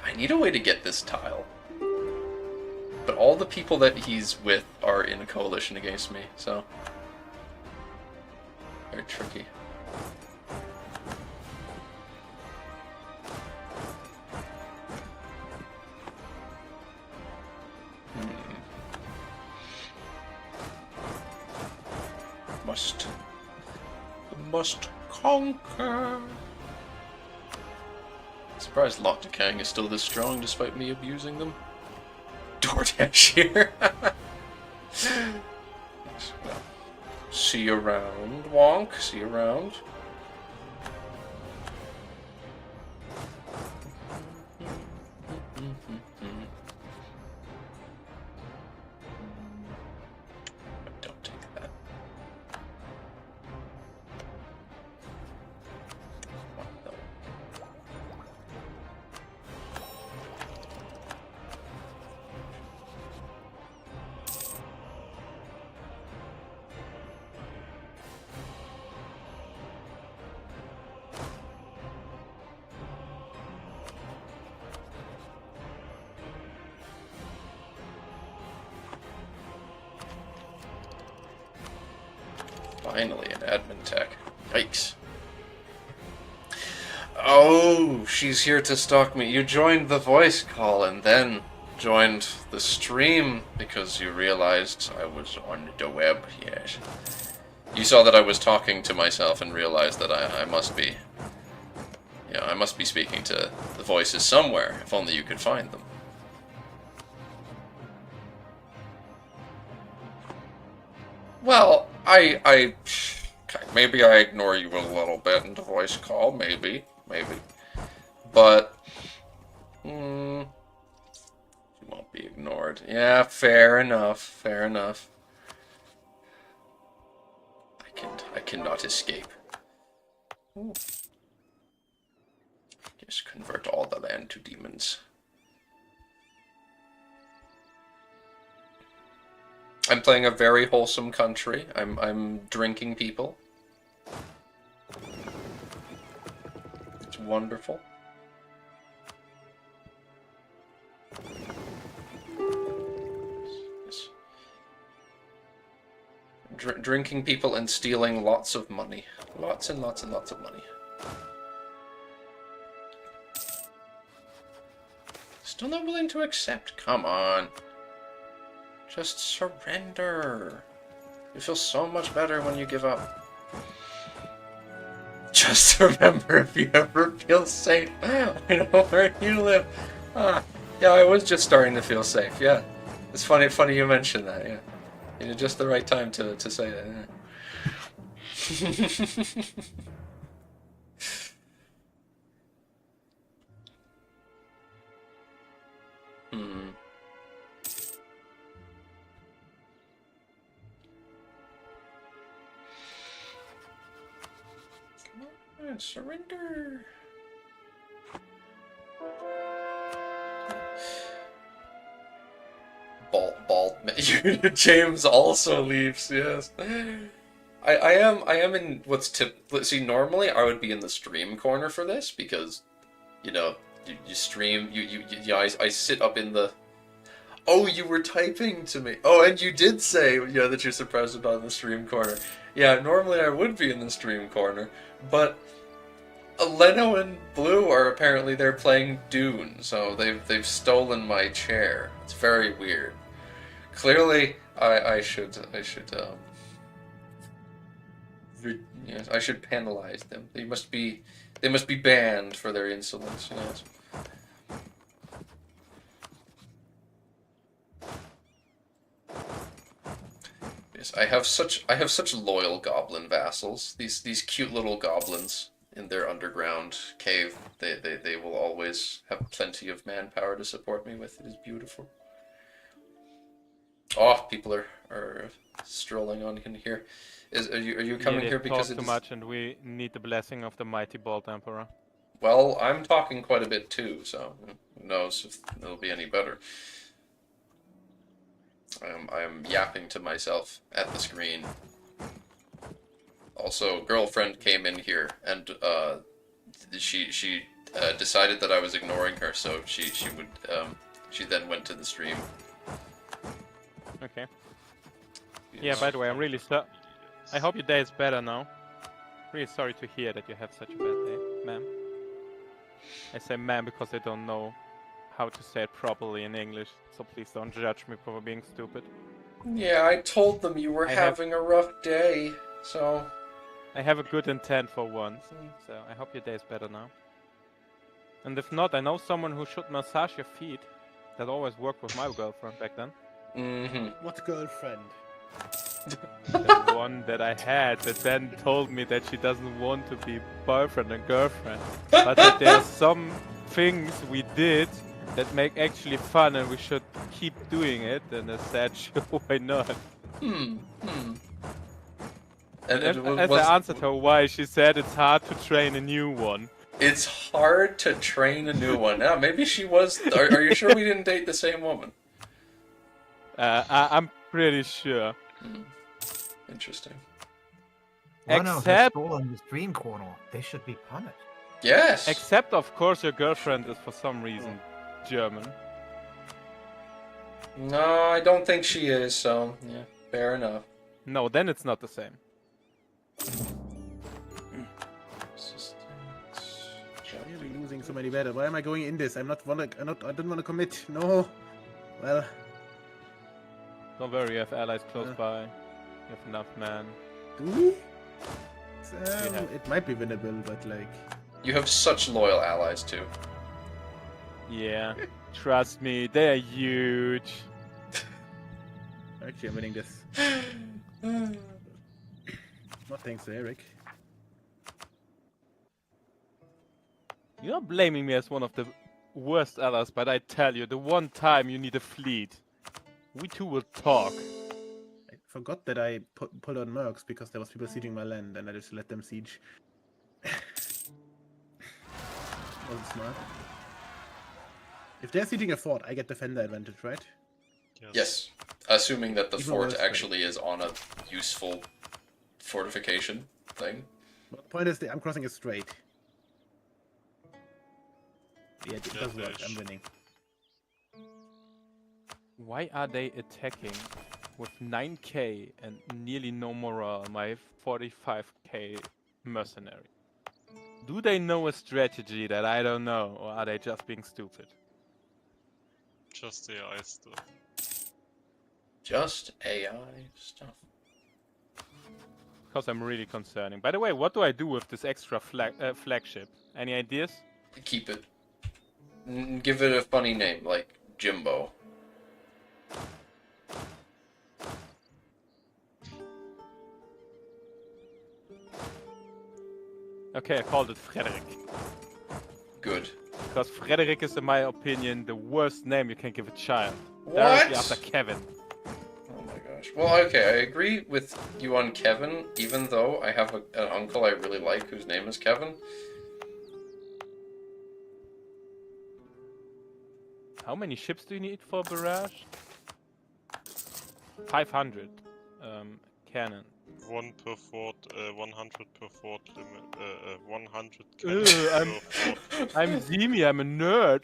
I need a way to get this tile. But all the people that he's with are in a coalition against me, so... very tricky. Must conquer. Surprised Lock Decaying is still this strong despite me abusing them. DoorDash here. Well, see you around, Wonk. See you around. Don't take that. No. Finally, an admin tech. Yikes. Oh, she's here to stalk me. You joined the voice call and then joined the stream because you realized I was on the web. Yes. You saw that I was talking to myself and realized that I must be... you know, I must be speaking to the voices somewhere, if only you could find them. Well, maybe I ignore you a little bit in the voice call, maybe. But, you won't be ignored. Yeah, fair enough. I cannot escape. Ooh. Just convert all the land to demons. I'm playing a very wholesome country. I'm drinking people. It's wonderful. Yes. Drinking people and stealing lots of money. Lots and lots and lots of money. Still not willing to accept? Come on. Just surrender. You feel so much better when you give up. Just remember, if you ever feel safe, I know where you live. Yeah, I was just starting to feel safe, yeah. It's funny you mentioned that, yeah. You know, just the right time to say that, yeah. Surrender. Bald James also leaves. Yes, I am in what's see. Normally, I would be in the stream corner for this because, you know, you stream. Yeah. I sit up in the. Oh, you were typing to me. Oh, and you did say that you're surprised about the stream corner. Yeah, normally I would be in the stream corner, but Leno and Blue are apparently they're playing Dune, so they've stolen my chair. It's very weird. Clearly, I should I should penalize them. They must be banned for their insolence. Yes. Yes, I have such loyal goblin vassals. These cute little goblins in their underground cave. They will always have plenty of manpower to support me with. It is beautiful. Oh, people are strolling on in here. Are you coming here because talk too much, and we need the blessing of the mighty Bald Emperor? Well, I'm talking quite a bit too, so who knows if it'll be any better. I'm yapping to myself at the screen. Also, girlfriend came in here, and she decided that I was ignoring her, so she then went to the stream. Okay. Yeah. By the way, I'm really sorry. I hope your day is better now. Really sorry to hear that you have such a bad day, ma'am. I say ma'am because I don't know how to say it properly in English, so please don't judge me for being stupid. Yeah, I told them you were having a rough day, so... I have a good intent for once, so I hope your day is better now. And if not, I know someone who should massage your feet. That always worked with my girlfriend back then. Mm-hmm. What girlfriend? The one that I had that then told me that she doesn't want to be boyfriend and girlfriend. But that there's some things we did that make actually fun and we should keep doing it. And I said, sure, why not? And as I answered her why, she said it's hard to train a new one. It's hard to train a new one. Now, maybe she was... Are you sure we didn't date the same woman? I'm pretty sure. Interesting. Except on the stream corner, they should be punished. Yes. Except, of course, your girlfriend is for some reason German. No, I don't think she is. So yeah, fair enough. No, then it's not the same. Really losing so many battles. Why am I going in this? I don't want to commit. No. Well. Don't worry, you have allies close by. You have enough men. Do we? It might be winnable, but like... You have such loyal allies too. Yeah, trust me, they are huge. Actually, I'm winning this. Not thanks to Eric. You're blaming me as one of the worst allies, but I tell you, the one time you need a fleet, we two will talk. I forgot that I pulled on mercs because there was people sieging my land, and I just let them siege. Wasn't smart. If they're sieging a fort, I get defender advantage, right? Yes. Assuming that the Even fort worse, actually is on a useful fortification thing. But the point is that I'm crossing a strait. Yeah, it does work. I'm winning. Why are they attacking with 9k and nearly no morale my 45k mercenary? Do they know a strategy that I don't know, or are they just being stupid? Just AI stuff. Just AI stuff. Because I'm really concerning. By the way, what do I do with this extra flagship? Any ideas? Keep it. Give it a funny name, like Jimbo. Okay, I called it Frederick. Good. Because Frederick is, in my opinion, the worst name you can give a child. What? Directly after Kevin. Oh my gosh. Well, okay, I agree with you on Kevin, even though I have an uncle I really like whose name is Kevin. How many ships do you need for barrage? 500. Cannon. 1 per fort, 100 per fort limit, 100 Ugh, cannons per fort. I'm Zimi, I'm a nerd.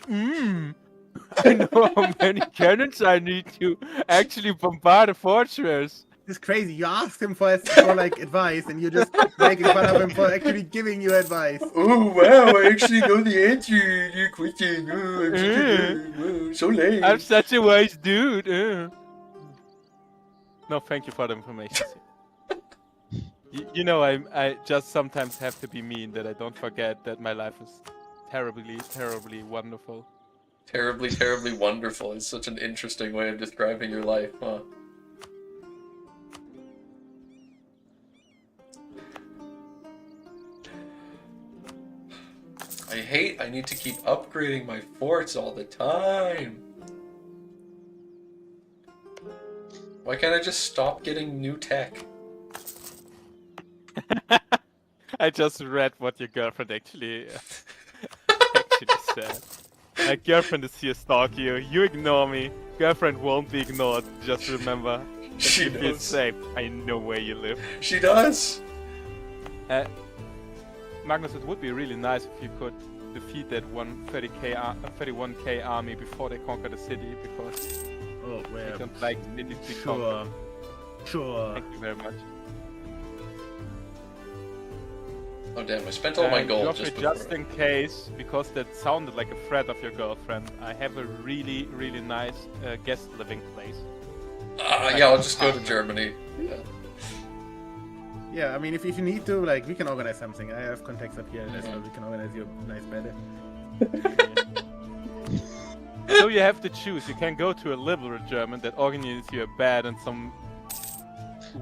I know how many cannons I need to actually bombard a fortress. It's crazy. You asked him for like advice, and you're just making fun of him for actually giving you advice. Oh wow, I actually know the answer to your question. Oh, I'm such a nerd. Oh, so lame. I'm such a wise dude. No, thank you for the information. You know, I just sometimes have to be mean that I don't forget that my life is terribly, terribly wonderful. Terribly, terribly wonderful is such an interesting way of describing your life, huh? I need to keep upgrading my forts all the time. Why can't I just stop getting new tech? I just read what your girlfriend actually said. My girlfriend is here stalk you. You ignore me. Girlfriend won't be ignored. Just remember, if She you feel knows. safe, I know where you live. She does. Magnus, it would be really nice if you could defeat that 31k army before they conquer the city, because Oh, I well. don't like cities to conquer. Sure. Thank you very much. Oh damn, I spent all my gold Joffrey, just before. just in case, because that sounded like a threat of your girlfriend, I have a really, really nice guest living place. Yeah, I'll just go to Germany. Yeah. Yeah, I mean, if you need to, like, we can organize something. I have contacts up here as well. We can organize you a nice bed. So you have to choose. You can go to a liberal German that organizes you a bed in some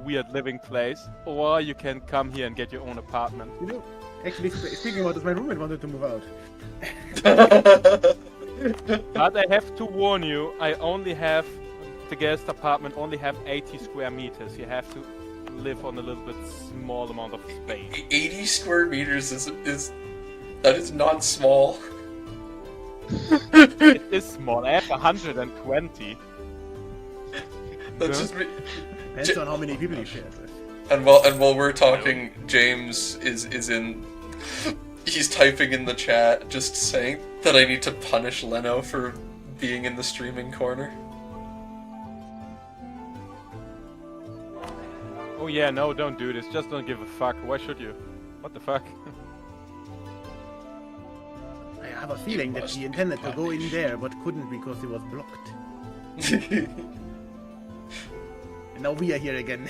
weird living place, or you can come here and get your own apartment. You know, actually, speaking about this, my roommate wanted to move out. But I have to warn you, I only have, the guest apartment only have 80 square meters. You have to live on a little bit small amount of space. 80 square meters is that is not small. It is small. I have 120. That's just me. Depends on how many people you share with. And while we're talking, James is in. He's typing in the chat, just saying that I need to punish Leno for being in the streaming corner. Oh yeah, no, don't do this. Just don't give a fuck. Why should you? What the fuck? I have a feeling that he intended to go in there, but couldn't because he was blocked. And now we are here again.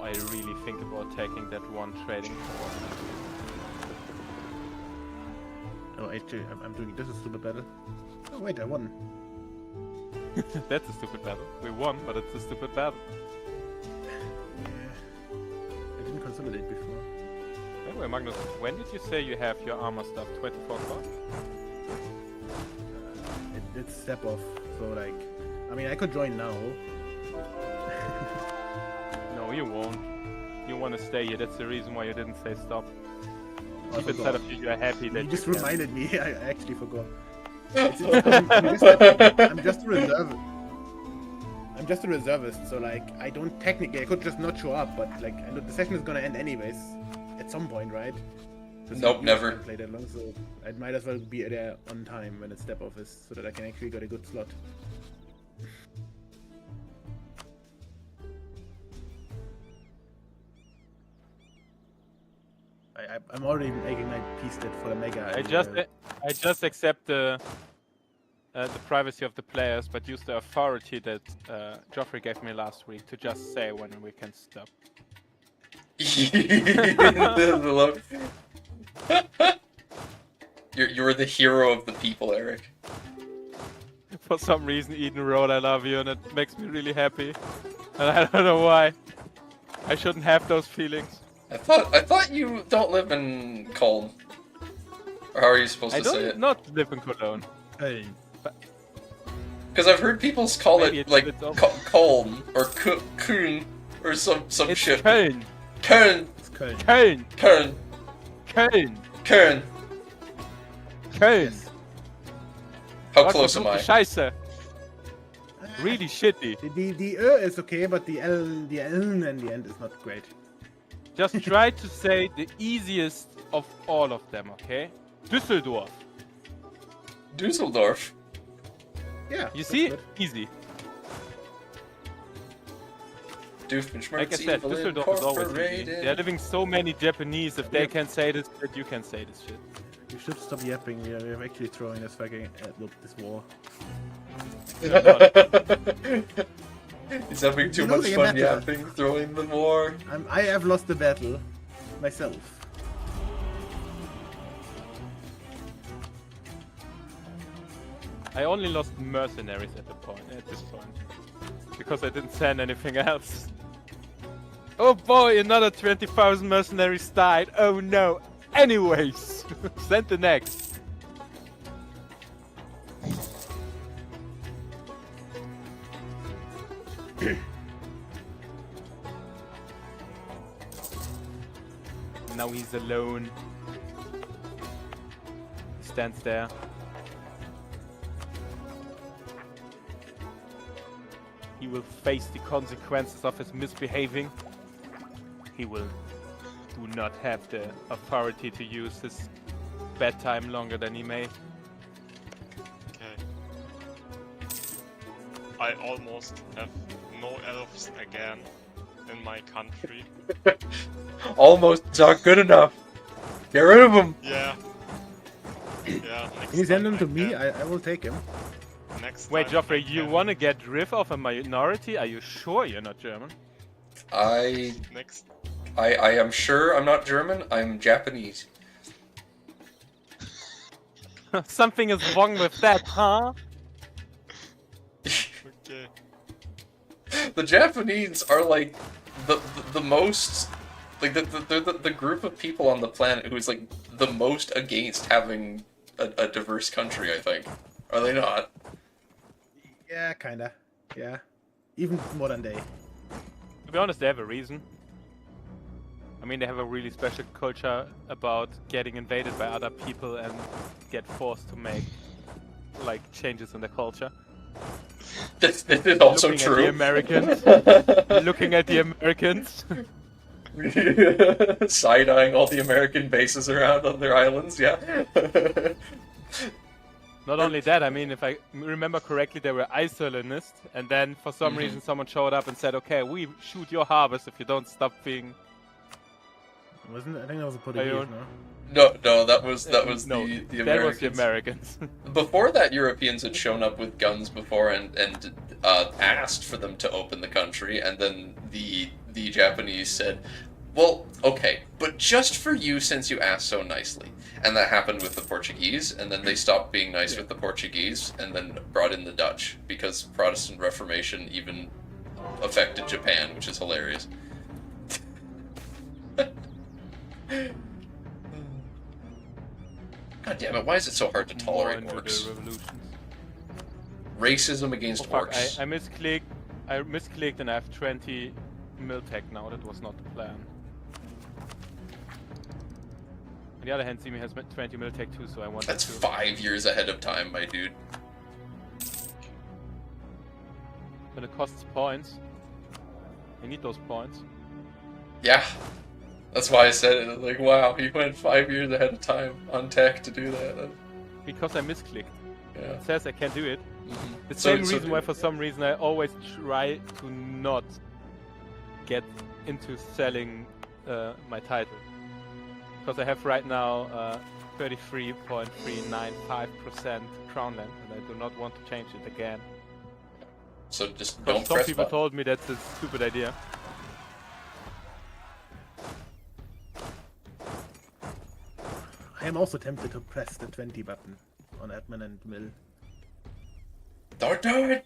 I really think about taking that one trading port. Oh, actually, I'm doing this is stupid battle. Oh wait, I won. That's a stupid battle. We won, but it's a stupid battle. Yeah. I didn't consolidate before. Anyway, Magnus, when did you say you have your armor stuff? 24 o'clock? It's step off, so like, I mean, I could join now. No, you won't. You want to stay here. That's the reason why you didn't say stop. I Keep it forgot. set up. You're happy that You just can. reminded me. I actually forgot. I'm just a reservist. I'm just a reservist, so like, I don't technically. I could just not show up, but like, I know the session is gonna end anyways, at some point, right? 'Cause Nope, you never. can't play that long, so I might as well be there on time when it's step off is, so that I can actually get a good slot. I'm already making my piece that for the mega. I just accept the privacy of the players, but use the authority that Joffrey gave me last week to just say when we can stop. You're the hero of the people, Eric. For some reason, Eden Road, I love you, and it makes me really happy. And I don't know why. I shouldn't have those feelings. I thought you don't live in Colm. Or how are you supposed I to say don't it? not live in Cologne. Hey. Because I've heard people call Maybe it it's- like it's all- Colm or Kuhn or some It's shit. Köln. Köln. It's Köln. Köln. Köln. Köln. Köln. Köln. How Was close für am I? Scheiße. Really shitty. The is okay, but the L in the end is not great. Just try to say the easiest of all of them, okay? Düsseldorf. Dusseldorf. Yeah. You that's see? good. Easy. Doofenshmirtz Like I said, Evil Düsseldorf is always easy. Incorporated. There are living so many Japanese. If they can say this shit, you can say this shit. You should stop yapping. We're actually throwing this fucking this war. He's having too You know much the fun matter. yapping, throwing the war. I have lost the battle myself. I only lost mercenaries at this point. Because I didn't send anything else. Oh boy, another 20,000 mercenaries died. Oh no. Anyways, send the next. Now he's alone. He stands there. He will face the consequences of his misbehaving. He will do not have the authority to use his bad time longer than he may. Okay. I almost have no elves again in my country. Almost not good enough. Get rid of him. Yeah. Yeah. Can you send him to me? Can. I will take him. Next Wait, time Joffrey, I you can. want to get rid of a minority? Are you sure you're not German? I Next. I am sure I'm not German. I'm Japanese. Something is wrong with that, huh? Okay. The Japanese are like the most like the group of people on the planet who is like the most against having a diverse country. I think. Are they not? Yeah, kinda. Yeah. Even modern day. To be honest, they have a reason. I mean, they have a really special culture about getting invaded by other people and get forced to make, like, changes in their culture. This is also Looking true. at the Americans. Looking at the Americans. Side-eyeing all the American bases around on their islands, yeah. Not only that, I mean, if I remember correctly, they were isolationists, and then for some reason someone showed up and said, okay, we shoot your harvest if you don't stop being... Wasn't it? I think that was a Portuguese, no? No, that was no, the Americans. that was the Americans. Before that, Europeans had shown up with guns before and asked for them to open the country, and then the Japanese said, well, okay, but just for you since you asked so nicely. And that happened with the Portuguese, and then they stopped being nice with the Portuguese, and then brought in the Dutch, because Protestant Reformation even affected Japan, which is hilarious. God damn it, why is it so hard to tolerate More into orcs? the revolutions. Racism against Oh, fuck, orcs. I misclicked and I have 20 Miltech now. That was not the plan. On the other hand, Simi has 20 Miltech too, so I wanted That's to... 5 years ahead of time, my dude. But it costs points. I need those points. Yeah. That's why I said it. Like, wow, he went 5 years ahead of time on tech to do that. Because I misclicked. Yeah. It says I can't do it. The So- same so- reason why for some reason I always try to not get into selling my title. Because I have right now 33.395% crown land and I do not want to change it again. So just Because don't some press people button. told me that's a stupid idea. I am also tempted to press the 20 button on admin and mill. Don't do it!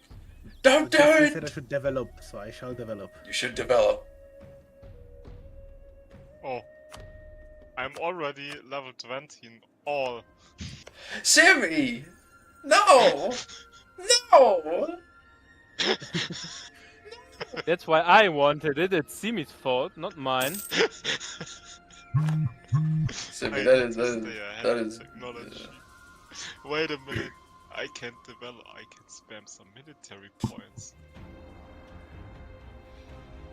Don't do He it! said I should develop, so I shall develop. You should develop. Oh. I'm already level 20 in all. Sammy! No! No! That's why I wanted it. It's Simi's fault, not mine. Sammy, I that need is to stay ahead that of is technology. Wait a minute. I can develop. I can spam some military points.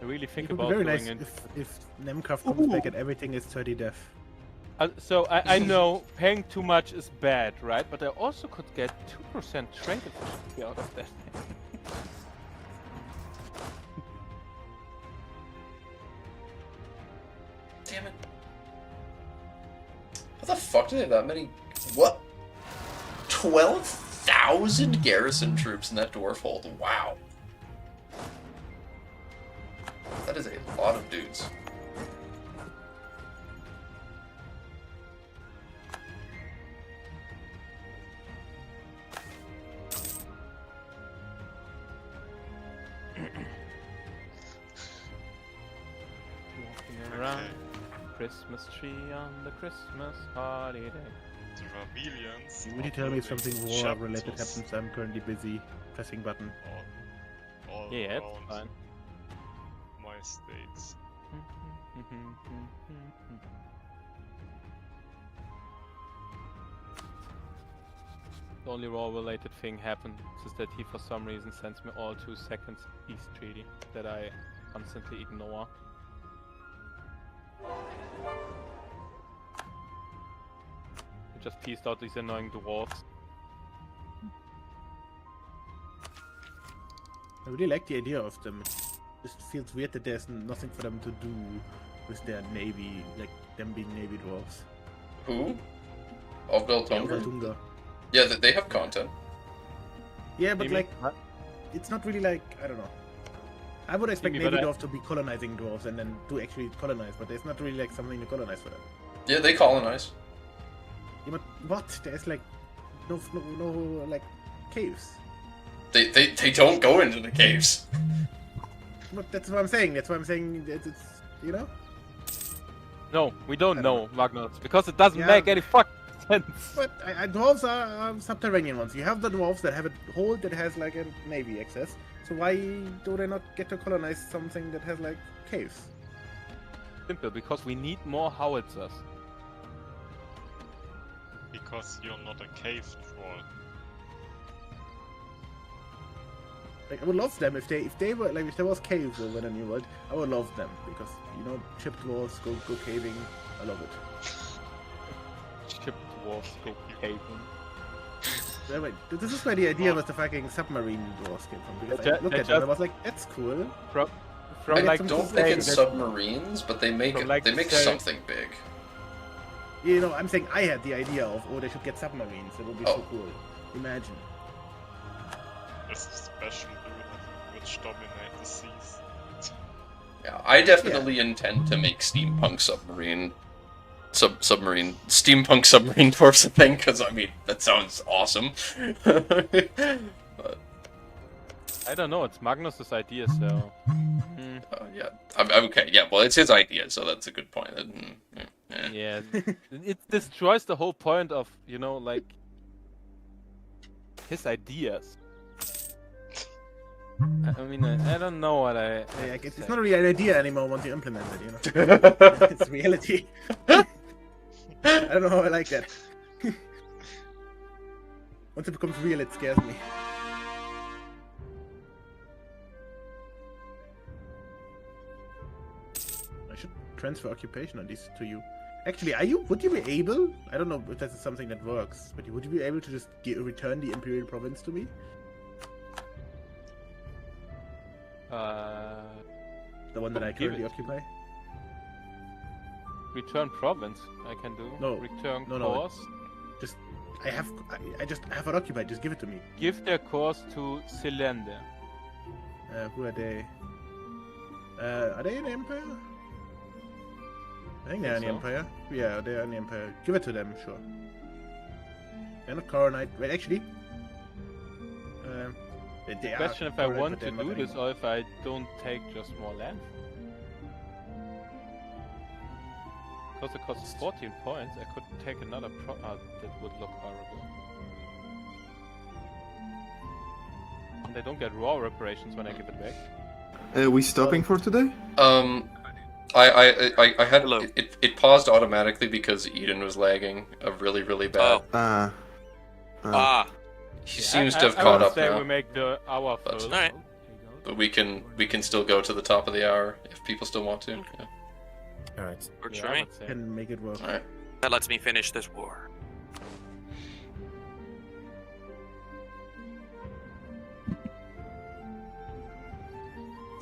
I really think It would be about very going nice in. if Nemcraft comes back and everything is 30 def. So I know paying too much is bad, right? But I also could get 2% trade efficiency out of that. Damn it. How the fuck do they have that many? What? 12,000 garrison troops in that dwarf hold. Wow. That is a lot of dudes. Walking around Christmas tree on the Christmas holiday. Dravilians. Would you tell me if something war-related happens? I'm currently busy pressing button. All Yeah, it's around fine. my states. The only war-related thing happens is that he for some reason sends me all 2 seconds peace treaty that I constantly ignore. I just pieced out these annoying dwarves. I really like the idea of them. It just feels weird that there's nothing for them to do with their navy, like them being navy dwarves. Who? Of Beltunga? Beltunga. Yeah, they have content. Yeah, but Maybe. like, it's not really like, I don't know. I would expect Maybe, navy but dwarves to be colonizing dwarves and then to actually colonize, but there's not really like something to colonize for them. Yeah, they colonize. Yeah, but what? There's like no like caves. They don't go into the caves. But that's what I'm saying. That's why I'm saying it's you know. No, we don't I know, don't Magnus, because it doesn't Yeah. make any fucking sense. But dwarves are subterranean ones. You have the dwarves that have a hold that has like a navy access. So why do they not get to colonize something that has like caves? Simple, because we need more howitzers. Because you're not a cave troll. Like I would love them if they were like if there was caves over the New World. I would love them because you know chipped dwarves go caving. I love it. Ship dwarves go caving. Yeah, wait, this is where the idea with the fucking submarine dwarves came from. Because They I looked ju- at them and I was like, that's cool. From I like don't think it's submarines, but they make From, like, they make say- something big. You know, I'm saying I had the idea of, oh, they should get submarines. It would be so Oh. cool. Imagine. This special dude which dominate the seas. Yeah, I definitely intend to make steampunk submarine steampunk submarine dwarfs a thing, because I mean that sounds awesome. But I don't know, it's Magnus's idea, so. yeah, I'm okay. Yeah, well, it's his idea, so that's a good point. Yeah, it destroys the whole point of, you know, like, his ideas. I mean, I don't know what I... Yeah, have to it's say. not really an idea anymore once you implement it, you know? It's reality. I don't know how I like that. Once it becomes real, it scares me. I should transfer occupation on these to you. Actually, would you be able, I don't know if that's something that works, but would you be able to just return the Imperial Province to me? The one that I give currently it. occupy? Return province, I can do. No, Return no, course. Just, I just have it occupied, just give it to me. Give their course to Cylinder. Who are they? Are they in the Empire? I think they're in the so. Empire. Yeah, they're in the Empire. Give it to them, sure. They're not Coronite. Wait, actually. They are Question if I Coronite, want but to they're not do this anymore. or if I don't take just more land. Because it costs 14 points, I could take another that would look horrible. And I don't get raw reparations when I give it back. Are we stopping for today? I had Hello. it paused automatically because Eden was lagging really bad. Oh. He seems to have I caught would up say now. we make the hour But- full. Alright. But we can still go to the top of the hour if people still want to. Yeah. Alright. Works Yeah, for I me. would say. Can make it work. All right. That lets me finish this war.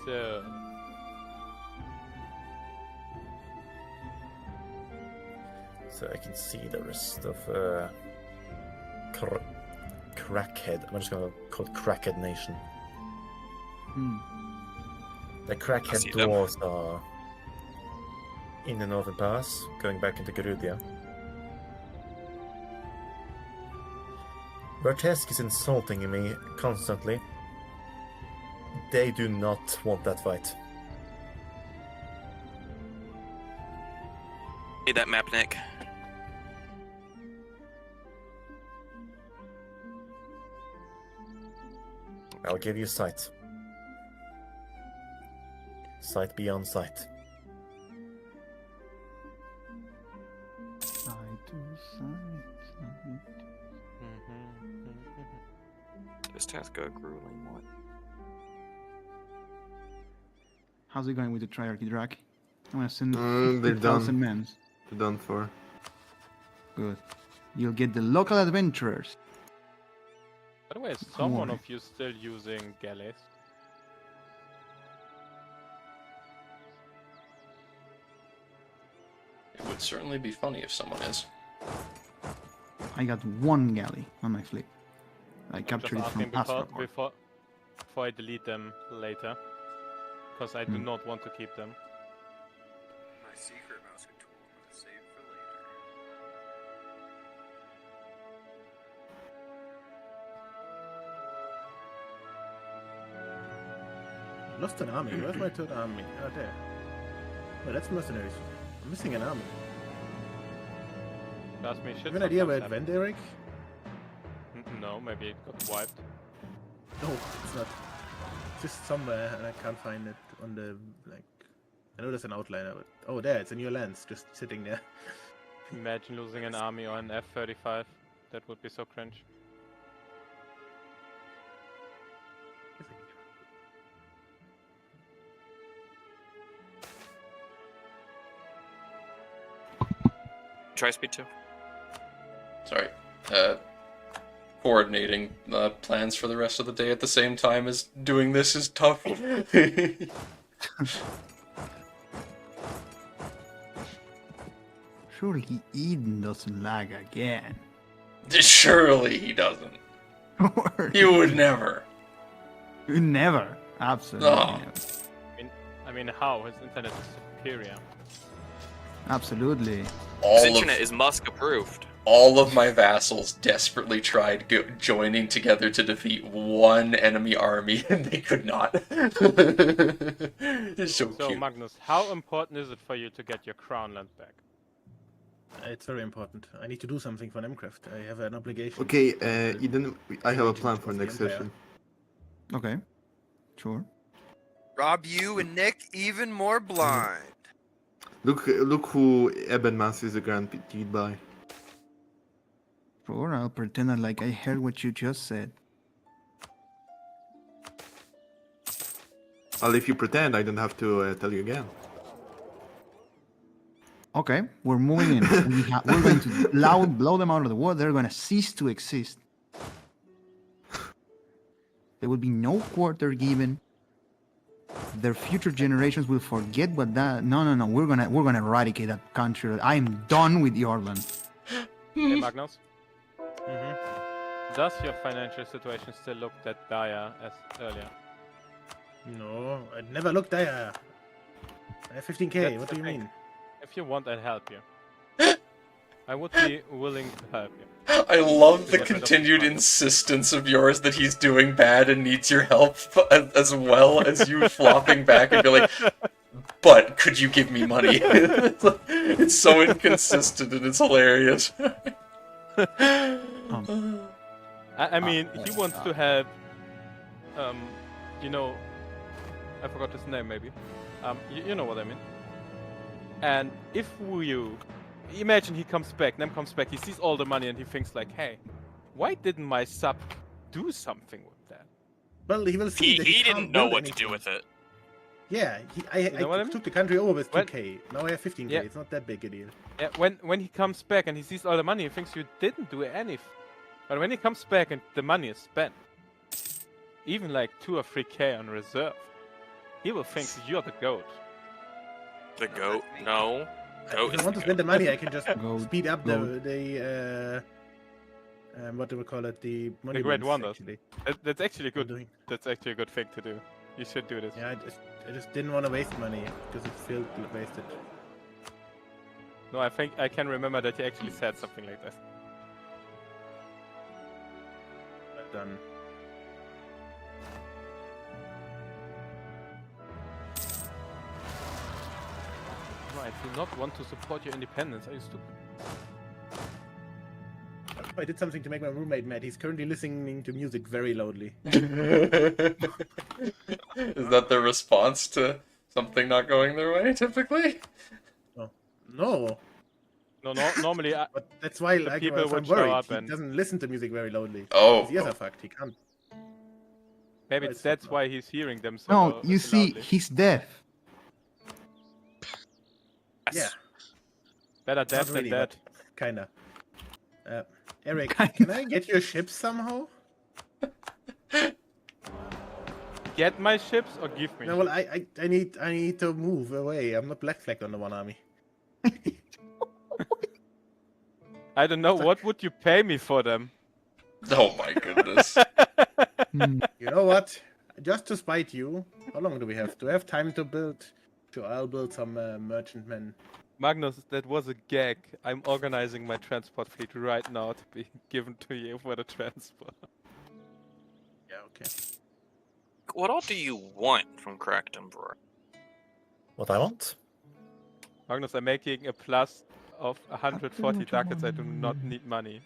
So, So I can see the rest of Crackhead. I'm just gonna call it Crackhead Nation. Hmm. The I Crackhead see them. dwarves are in the northern pass, going back into Gerudia. Vertesk is insulting me constantly. They do not want that fight. Need that map, Nick. I'll give you sight. Sight beyond sight. Side to side. This task got grueling. What? How's it going with the Triarchy, Drac? I'm gonna send They're 50,000 done. men. They're done for. Good. You'll get the local adventurers. by the way, is someone worry. of you still using galleys? It would certainly be funny if someone is. I got one galley on my fleet. I I'm captured just it from asking Astraport. before I delete them later, because I do not want to keep them. My secret mouse control I'm gonna save for later. Lost an army. Where's my third army? Oh, there. Oh, that's mercenaries. I'm missing an army. Trust me, shit. You have an idea where it sometimes went, Eric? happens. No, maybe it got wiped. No, it's not. It's just somewhere, and I can't find it on the, like... I know there's an outliner, but... Oh, there, it's in your lands, just sitting there. Imagine losing an army or an F-35. That would be so cringe. Try speed 2. Sorry. Coordinating plans for the rest of the day at the same time as doing this is tough. Surely Eden doesn't lag again. Surely he doesn't. You would never. Never. Absolutely No. never. I mean, how? His internet is superior. Absolutely. His All internet of, is Musk approved. all of my vassals desperately tried joining together to defeat one enemy army, and they could not. It's so So, cute. Magnus, how important is it for you to get your crown land back? It's very important. I need to do something for Nemcraft. I have an obligation. Okay, Eden, I have a plan for next session. Okay. Sure. Rob you and Nick even more blind. Look who Ebenmass is guaranteed by. Sure, I'll pretend that like I heard what you just said. Well, if you pretend, I don't have to tell you again. Okay, we're moving in. We're going to blow them out of the water. They're going to cease to exist. There will be no quarter given. Their future generations will forget what that. No. We're gonna eradicate that country. I am done with Yorland. Hey, Magnus? Does your financial situation still look that dire as earlier? No, I never looked there. I have 15k. That's What the do you thing. mean? If you want, I'd help you. I would be willing to help you. I love the Get rid of continued the- insistence of yours that he's doing bad and needs your help, as well as you flopping back and be like, but could you give me money? It's so inconsistent and it's hilarious. I mean, he wants to help. You know, I forgot his name. Maybe. You know what I mean. And if you imagine he comes back, Nem comes back, he sees all the money and he thinks like, hey, why didn't my sub do something with that. Well, he will see He that he can't didn't know build what to do anything. with it. Yeah, I know what I mean? took the country over with When- 2k. Now I have 15k. Yeah. It's not that big a deal. Yeah, when he comes back and he sees all the money, he thinks you didn't do anything. But when he comes back and the money is spent, even like 2 or 3k on reserve, he will think you're the goat. The goat? No. Goat If is I want to the spend the goat. money, I can just Goat, speed up goat. the what do we call it? The The monuments, Great Wonders. actually. That's actually I'm good. doing. That's actually a good thing to do. You should do this. Yeah, I just didn't want to waste money because it felt wasted. No, I think I can remember that you actually said something like that. Well done. I do not want to support your independence. Are you stupid? I did something to make my roommate mad. He's currently listening to music very loudly. Is that the response to something not going their way, typically? No, No, normally, but that's why The like, people if I'm would show worried. up He and- doesn't listen to music very loudly. Oh, His ears are fucked. He can't. maybe It's that's not- why he's hearing them so No, you so see, loudly. he's deaf. Yeah, Better deaf not than really, dead. but kinda. Eric, Kinda. can I get your ship somehow? Get my ships or give me? No, well, I need to move away. I'm not black flagged on the 1 army. I don't know. What would you pay me for them? oh my goodness. Hmm. You know what? Just to spite you, how long do we have? Do I have time to build? Sure, I'll build some merchantmen. Magnus, that was a gag. I'm organizing my transport fleet right now to be given to you for the transport. Yeah, okay. What all do you want from Cracked Emperor? What I want? Magnus, I'm making a plus of 140 ducats. I do not need money.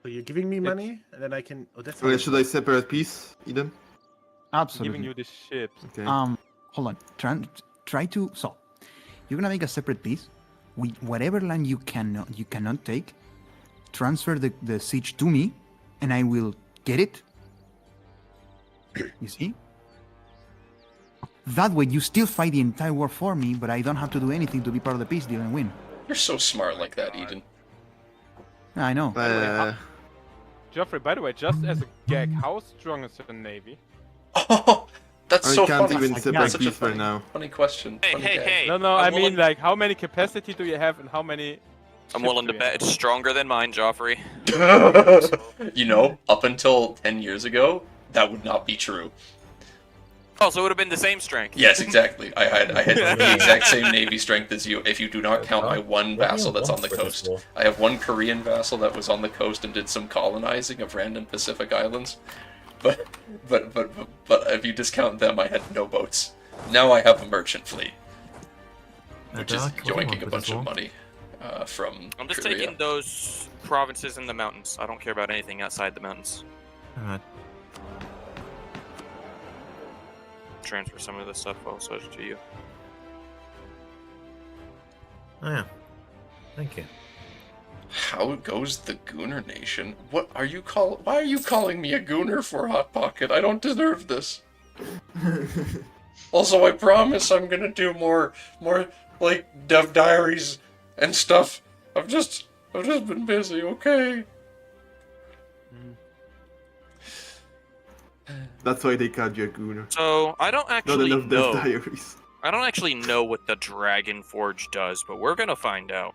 So you're giving me money, and then I can. Oh, that's. Okay, should I separate peace, Eden? I'm Absolutely. giving you the ships. Okay. Hold on. Try to. So, you're gonna make a separate piece. Whatever land you cannot take, transfer the siege to me, and I will get it. You see? That way, you still fight the entire war for me, but I don't have to do anything to be part of the peace deal and win. You're so smart like that, Eden. I know. Geoffrey, by the way, just as a gag, how strong is your navy? Oh, that's I so can't funny. even separate Such a peace right funny, now. funny question. Hey, funny hey, gag. hey! No, I'm I mean willing- like how many capacity do you have and how many? I'm ships willing do to you bet have? it's stronger than mine, Joffrey. You know, up until 10 years ago, that would not be true. Oh, so it would have been the same strength. Yes, exactly. I had the exact same navy strength as you, if you do not count my one vassal that's on the coast. I have one Korean vassal that was on the coast and did some colonizing of random Pacific islands. But if you discount them, I had no boats. Now I have a merchant fleet, which is yoinking a bunch of money from I'm just Korea. taking those provinces in the mountains. I don't care about anything outside the mountains. Alright. Transfer some of this stuff also to you. Oh yeah. Thank you. How goes the Gooner Nation? What are you call? Why are you calling me a Gooner for, Hot Pocket? I don't deserve this. Also, I promise I'm gonna do more like Dev Diaries and stuff. I've just been busy. Okay. That's why they called you a gooner. So I don't Not actually enough know. Death Diaries. I don't actually know what the Dragon Forge does, but we're gonna find out.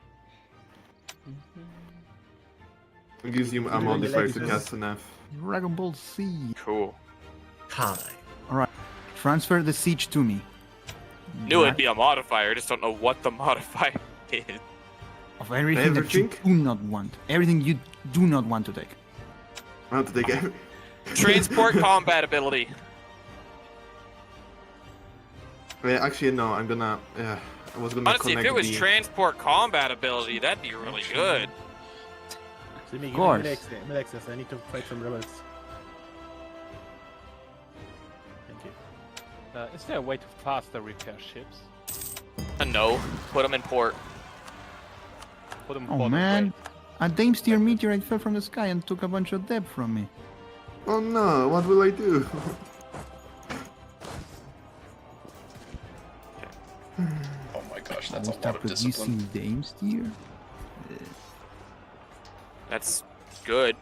It gives you a modifier to cast an F. Dragon Ball Z. Cool. Hi. Transfer the siege to me. Knew it'd be a modifier. I just don't know what the modifier is. Of everything that you Everything? do not want. Everything you do not want to take. I have to take every. Transport combat ability. Wait, actually, no. I'm gonna. Yeah, I was gonna Honestly, if connect it was the. transport combat ability, that'd be really good. Of course. Access. I need to fight some rebels. Thank you. Is there a way to faster repair ships? No, put them in port. Put them Oh port man, away. a Damesteer meteorite fell from the sky and took a bunch of deb from me. Oh no, what will I do? Oh my gosh, that's a We lot start of discipline. producing dames here. That's good.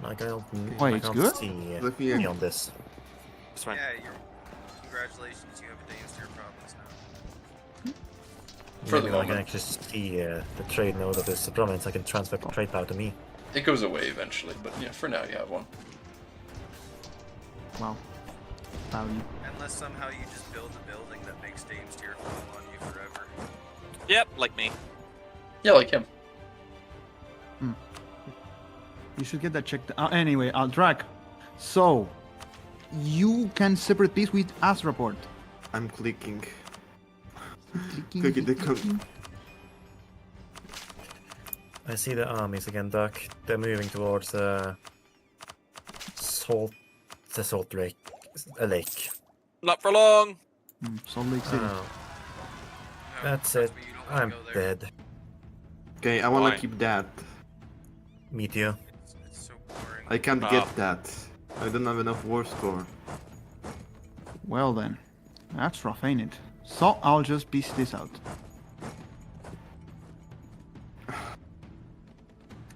Like, I don't, Wait, I it's can't good? see Let me- me on this. It's fine. Yeah, congratulations, you have a Danes to your province now. For the Maybe I can moment. actually see the trade node of this province. I can transfer trade power to me. It goes away eventually, but yeah, for now you have one. Wow. Value. Unless somehow you just build a building that makes Danes tier fall on you forever. Yep, like me. Yeah, like him. You should get that checked. Anyway, Drak. So, you can separate peace with us report. I'm clicking. Clicking, Click it, they clicking. come. I see the armies again, Doc. They're moving towards the salt lake. A lake. Not for long. Salt Lake City. Oh, that's it. me, you don't wanna I'm go there. dead. Okay, I wanna Fine. keep that. Me too. It's so boring. I can't Ah. get that. I don't have enough war score. Well then, that's rough, ain't it? So I'll just piece this out.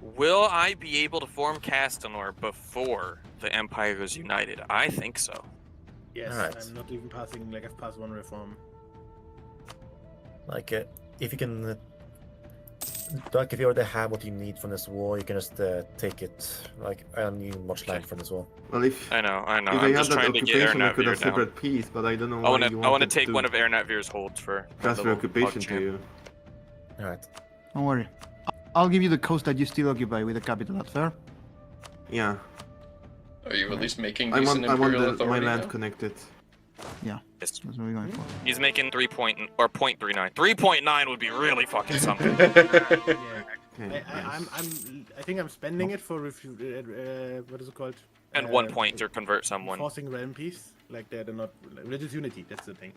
Will I be able to form Castanor before the Empire is united? I think so. Yes, Alright. I'm not even passing, like, I've passed one reform. Like, if you can, Doc, if you already have what you need from this war, you can just take it. Like, I don't need much land from this war. Well, if I know. if I'm I had just that trying to get occupation, I could Ernatvir have down. separate peace, but I don't know I why want to. you I want to wanted take to one of Ernatvir's holds for transfer little occupation to PogChamp. you. Alright. Don't worry. I'll give you the coast that you still occupy with the capital. That's fair. Yeah, Are you at least making I decent want imperial my authority land now? connected. Yeah, Yes. that's what we're going for. He's making 3.39. 3.9 would be really fucking something. Yeah. Okay, I think I'm spending it for what is it called? And 1 point to convert someone. Forcing realm peace, like they're not religious unity. That's the thing.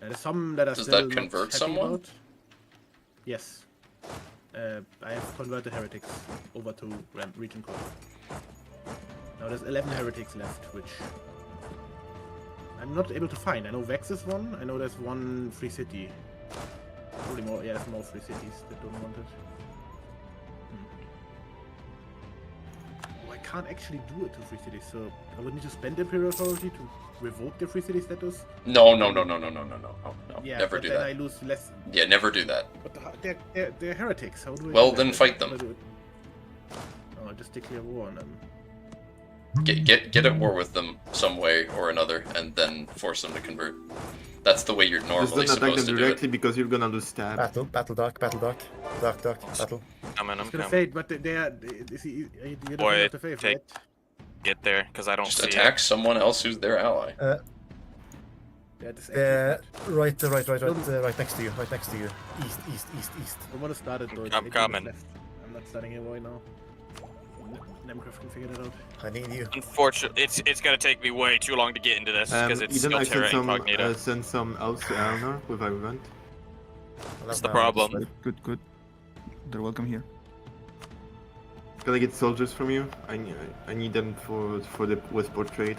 There's some that are Does still that not convert happy someone? about. Yes. I have converted heretics over to region core. Now there's 11 heretics left, which I'm not able to find. I know Vex is one. I know there's one free city. Probably more. Yeah, there's more free cities that don't want it. Oh, I can't actually do it to free cities, so I would need to spend Imperial Authority to revoke the free city status. No. Never but do then that. I lose less. Yeah, never do that. But they're heretics. How do I Well, do then that? fight How them. do I do it? Oh, I'll just declare war on them. Get at war with them some way or another, and then force them to convert. That's the way you're Just normally don't attack supposed them to do it. directly because you're gonna lose stab. Battle, Doc, battle. Battle. I'm I was gonna coming. say, but they are. You don't Boy, have the faith, take- right? Get there, because I don't Just see attack it. someone else who's their ally. Yeah, this actually Right next to you, East. I want to start it though. I'm 8 minutes coming. left. I'm not starting here right now. Nemcraft can figure that out. I need you. Unfortunately, it's gonna take me way too long to get into this because it's Eden, I still Terra Incognita. send some elves to Eleanor with our event. That's the problem. Good. They're welcome here. Can I get soldiers from you? I need them for the Westport trade.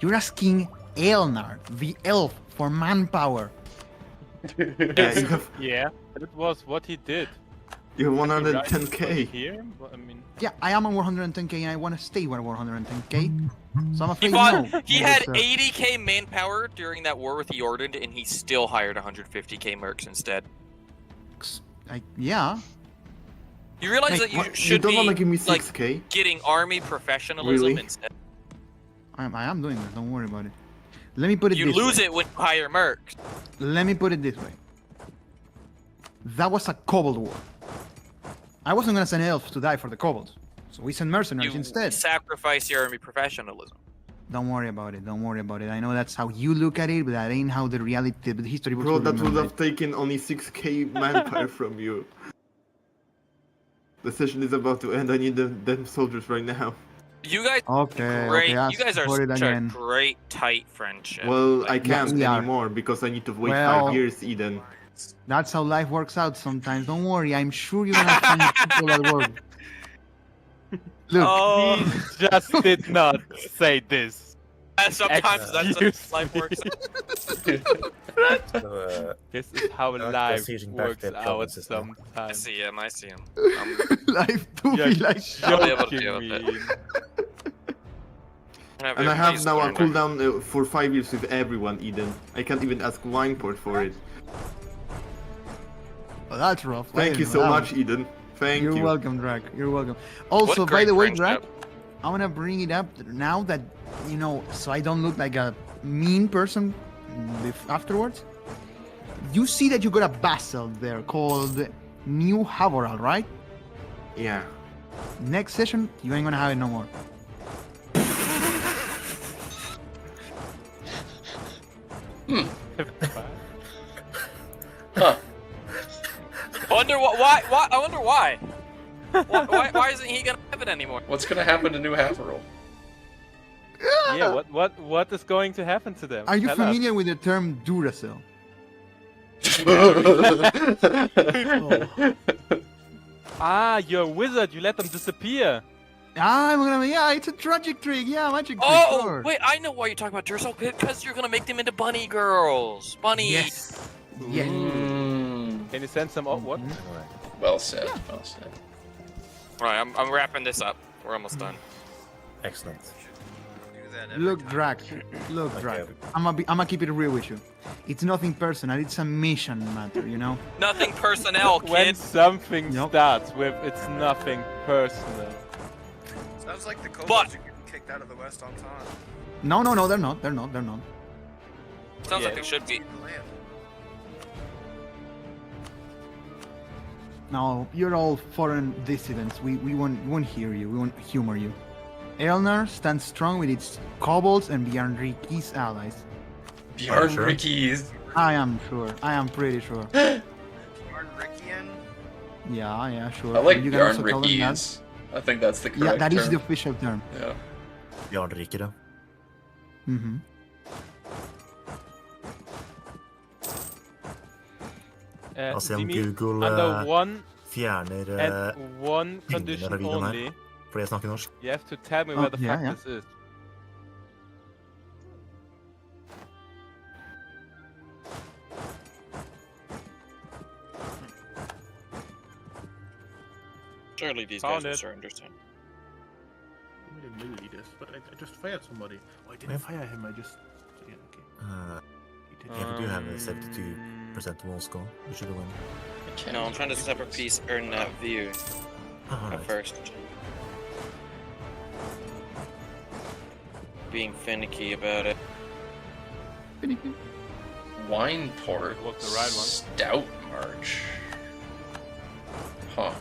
You're asking Elnar, the elf, for manpower. Yeah, you have Yeah, that was what he did. you have Can you write 110k. Here? Well, I mean, Yeah, I am on 110k and I want to stay with 110k. So I'm He afraid fought. no. He No, had sir. 80k manpower during that war with the Ordned, and he still hired 150k mercs instead. Yeah. You realize Hey, that you What? You should don't be wanna give me like 6k? getting army professionalism Really? instead. I am doing that. Don't worry about it. Let me put it You this lose way. it when you hire mercs. Let me put it this way. That was a kobold war. I wasn't gonna send elves to die for the kobolds, so we sent mercenaries You instead. sacrifice your army professionalism. Don't worry about it. Don't worry about it. I know that's how you look at it, but that ain't how the reality, the history books Bro, will that would remember have taken only 6k manpower from you. The session is about to end. I need them soldiers right now. You guys, it. Okay. great. Okay. You guys are for it such a again. great tight friendship. Well, I Like, can't we are. anymore because I need to wait Well- 5 years, Eden. That's how life works out sometimes. Don't worry. I'm sure you're gonna find people that work. Look, Oh, He just did not say this. sometimes that's Excuse how life me. works. So, This is how Dark life besieging back works their out provinces now. I sometimes. see him. I see him. life do You're be like I'll be able to joking deal with me. And I have now a cooldown for 5 years with everyone, Eden. I can't even ask Wineport for it. Oh, that's rough. Thank Wait you a so minute, much, Eden. Thank You're you. welcome, Drac. You're welcome. Also, What by great the way, friendship. Drac, I want to bring it up now that, you know, so I don't look like a mean person afterwards. You see that you got a vassal there called New Havoral, right? Yeah. Next session, you ain't gonna have it no more. Huh. I wonder why? I wonder why. Why isn't he gonna have it anymore? What's gonna happen to New Haverhill? Yeah, what is going to happen to them? Are you Tell us. familiar with the term Duracell? Ah, you're a wizard. You let them disappear. Yeah, it's a tragic trick. Yeah, magic trick. Oh, sure. wait, I know why you're talking about Duracell, because you're gonna make them into bunny girls. Bunny. Yes. Yes. Mm, Can you send some? Oh, what? well said. Well said. Right, I'm wrapping this up. We're almost done. Excellent. Do that every Look, time. Drac. Look, Okay. Drac. I'ma keep it real with you. It's nothing personal. It's a mission matter, you know. Nothing personnel, When kid. something Nope. starts with it's nothing personal. Sounds like the But- kobolds are getting kicked out of the West on time. No, they're not. They're not. They're not. Sounds Yeah. like it should be. Leave the land. No, you're all foreign dissidents. We won't hear you. We won't humor you. Elnar stands strong with its kobolds and Bjarnriki's allies. Bjorn Sure. Ricky's. I am sure. I am pretty sure. Bjorn Rickian? Yeah, sure. I like You can Bjorn also call them that. Ricky's. I think that's the correct Yeah, that is term. the official term. Yeah. Björn Rike då. Mm-hmm. Altså, om Dimi, Google under one fjerner and one tingene condition fra videoen her. only, fordi jeg snakker norsk. you have to tell me Oh, where the yeah, fuck yeah. this is. Surely these Found guys will it. start understanding. Milliliters, but I just fired somebody. Oh, I didn't fire him. I just. Yeah, okay. He did. Yeah, we do have a 72% wall score. We should have won. I can't No, I'm do trying to this. separate piece earn that view Oh, at alright. first. Being finicky about it. Wineport. What's the right one? Stout March. Huh.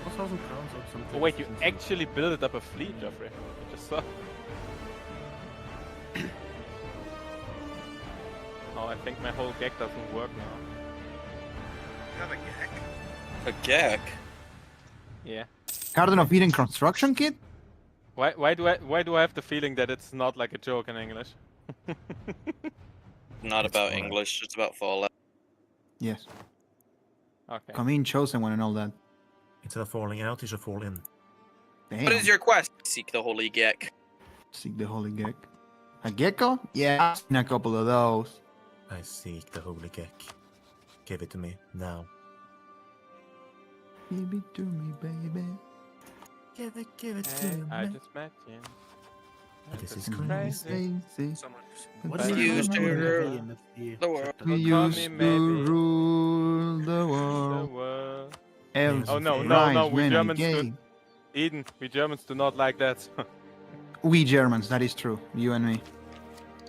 1,000 crowns or something. Oh wait, you actually built up a fleet, Geoffrey. I just saw. Oh, I think my whole gag doesn't work now. You have a yak? A gag? Yeah. Garden of Eden construction kit? Why do I have the feeling that it's not like a joke in English? Not It's about Fallout. English, it's about Fallout. Yes. Okay. Come in, chosen one, and all that. Instead of falling out, you should fall in. Damn. What is your quest? Seek the holy gek. Seek the holy gek. A gecko? Yeah, I've seen a couple of those. I seek the holy geck. Give it to me now. Give it to me, baby. Give it Hey, I just met you. This is crazy. Crazy. Someone What But is you it used called? to Gonna rule be in the world. We Don't call used me to maybe. rule the The world. world. Elves, Oh, no, rise we when I Germans do- gay. Eden, we Germans do not like that. We Germans, that is true. You and me.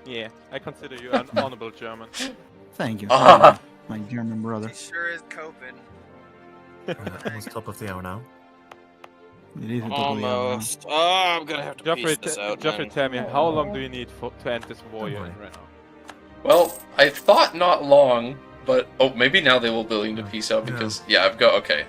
Yeah, I consider you an honorable German. Thank you. Ah. My German brother. He sure is coping. Almost top of the hour now. It is a totally Almost. Oh, I'm gonna have to Geoffrey, piece this out, Geoffrey, man. tell me, how long do you need to end this war Don't you're worry. in right now? Well, I thought not long, but oh, maybe now they will be willing to peace out because yeah, I've got okay.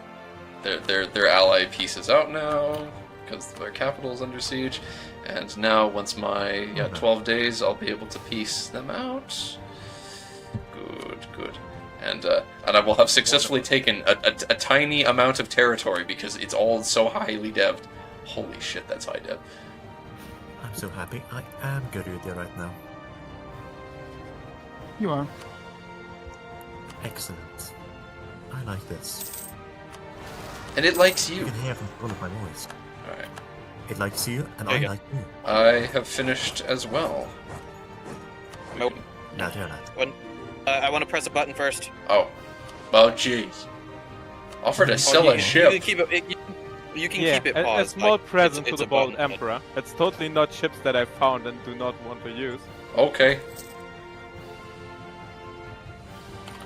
Their ally pieces out now because their capital is under siege, and now once my 12 days, I'll be able to piece them out. Good. and I will have successfully taken a tiny amount of territory because it's all so highly devved. Holy shit, that's high dev. I'm so happy. I am Garudia right now. You are. Excellent. I like this. And it likes You you. can hear from all of my voice. Alright. It likes you, and There I you go. like you. I have finished as well. Nope. Not here, not. I want to press a button first. Oh. Well, jeez. Offer to sell a You ship. can keep it. You can Yeah, keep it a paused. small like, present it's to the a Bald button. Emperor. It's totally not ships that I found and do not want to use. Okay.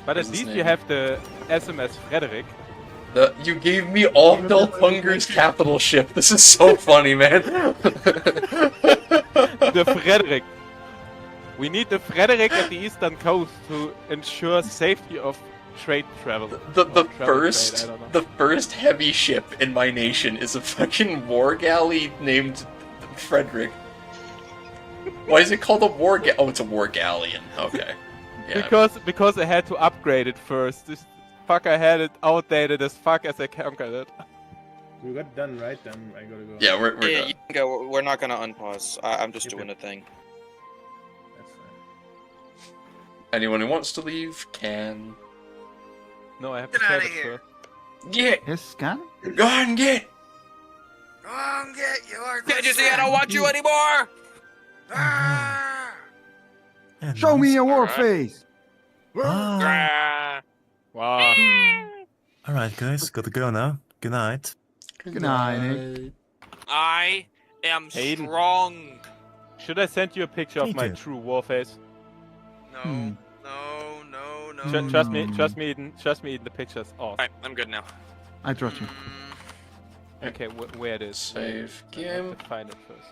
But What's at his least name? you have the SMS Frederick. You gave me all Hunger's capital ship. This is so funny, man. The Frederick. We need the Frederick at the eastern coast to ensure safety of trade travel. The Or travel first trade, I don't know. the first heavy ship in my nation is a fucking war galley named Frederick. Why is it called a war galley? Oh, it's a war galleon. Okay. Yeah. Because I had to upgrade it first. This fuck, I had it outdated as fuck as I conquered it. We got done, right? Then I gotta go. Yeah, we're Yeah, done. you can go. We're not gonna unpause. I'm just Yep, doing yep. a thing. That's fine. Anyone who wants to leave can. No, I have to Get save outta it here. first. Get! Yes, scan? Go and get! Go on, get your. Can't you see I don't want you anymore? Ah! And Show me nice. your war Alright. face! Ah. Wow. Alright, guys, gotta go now. Good night. Good night, Nick. I am Hayden. strong. Should I send you a picture of Me my too. true war face? No, Hmm. no. Trust me, Eden. Trust me, Eden. The picture's awesome. Alright, I'm good now. I trust you. Okay, where it is? Save I have game. to find it first.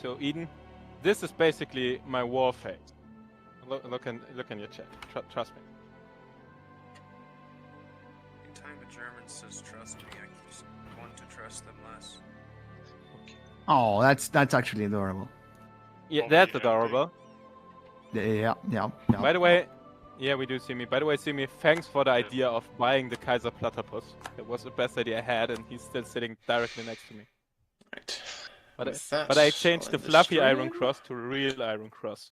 So Eden, this is basically my war face. Look in your chat. Trust me. Anytime a German says trust me, I just want to trust them less. Oh, that's actually adorable. Yeah, Oh, that's yeah, adorable. Yeah. By the way, yeah, we do see me. By the way, see me. Thanks for the idea of buying the Kaiser Platypus. It was the best idea I had, and he's still sitting directly next to me. Right. But With that, I changed I'll the end the fluffy Iron stream. Cross to a real Iron Cross.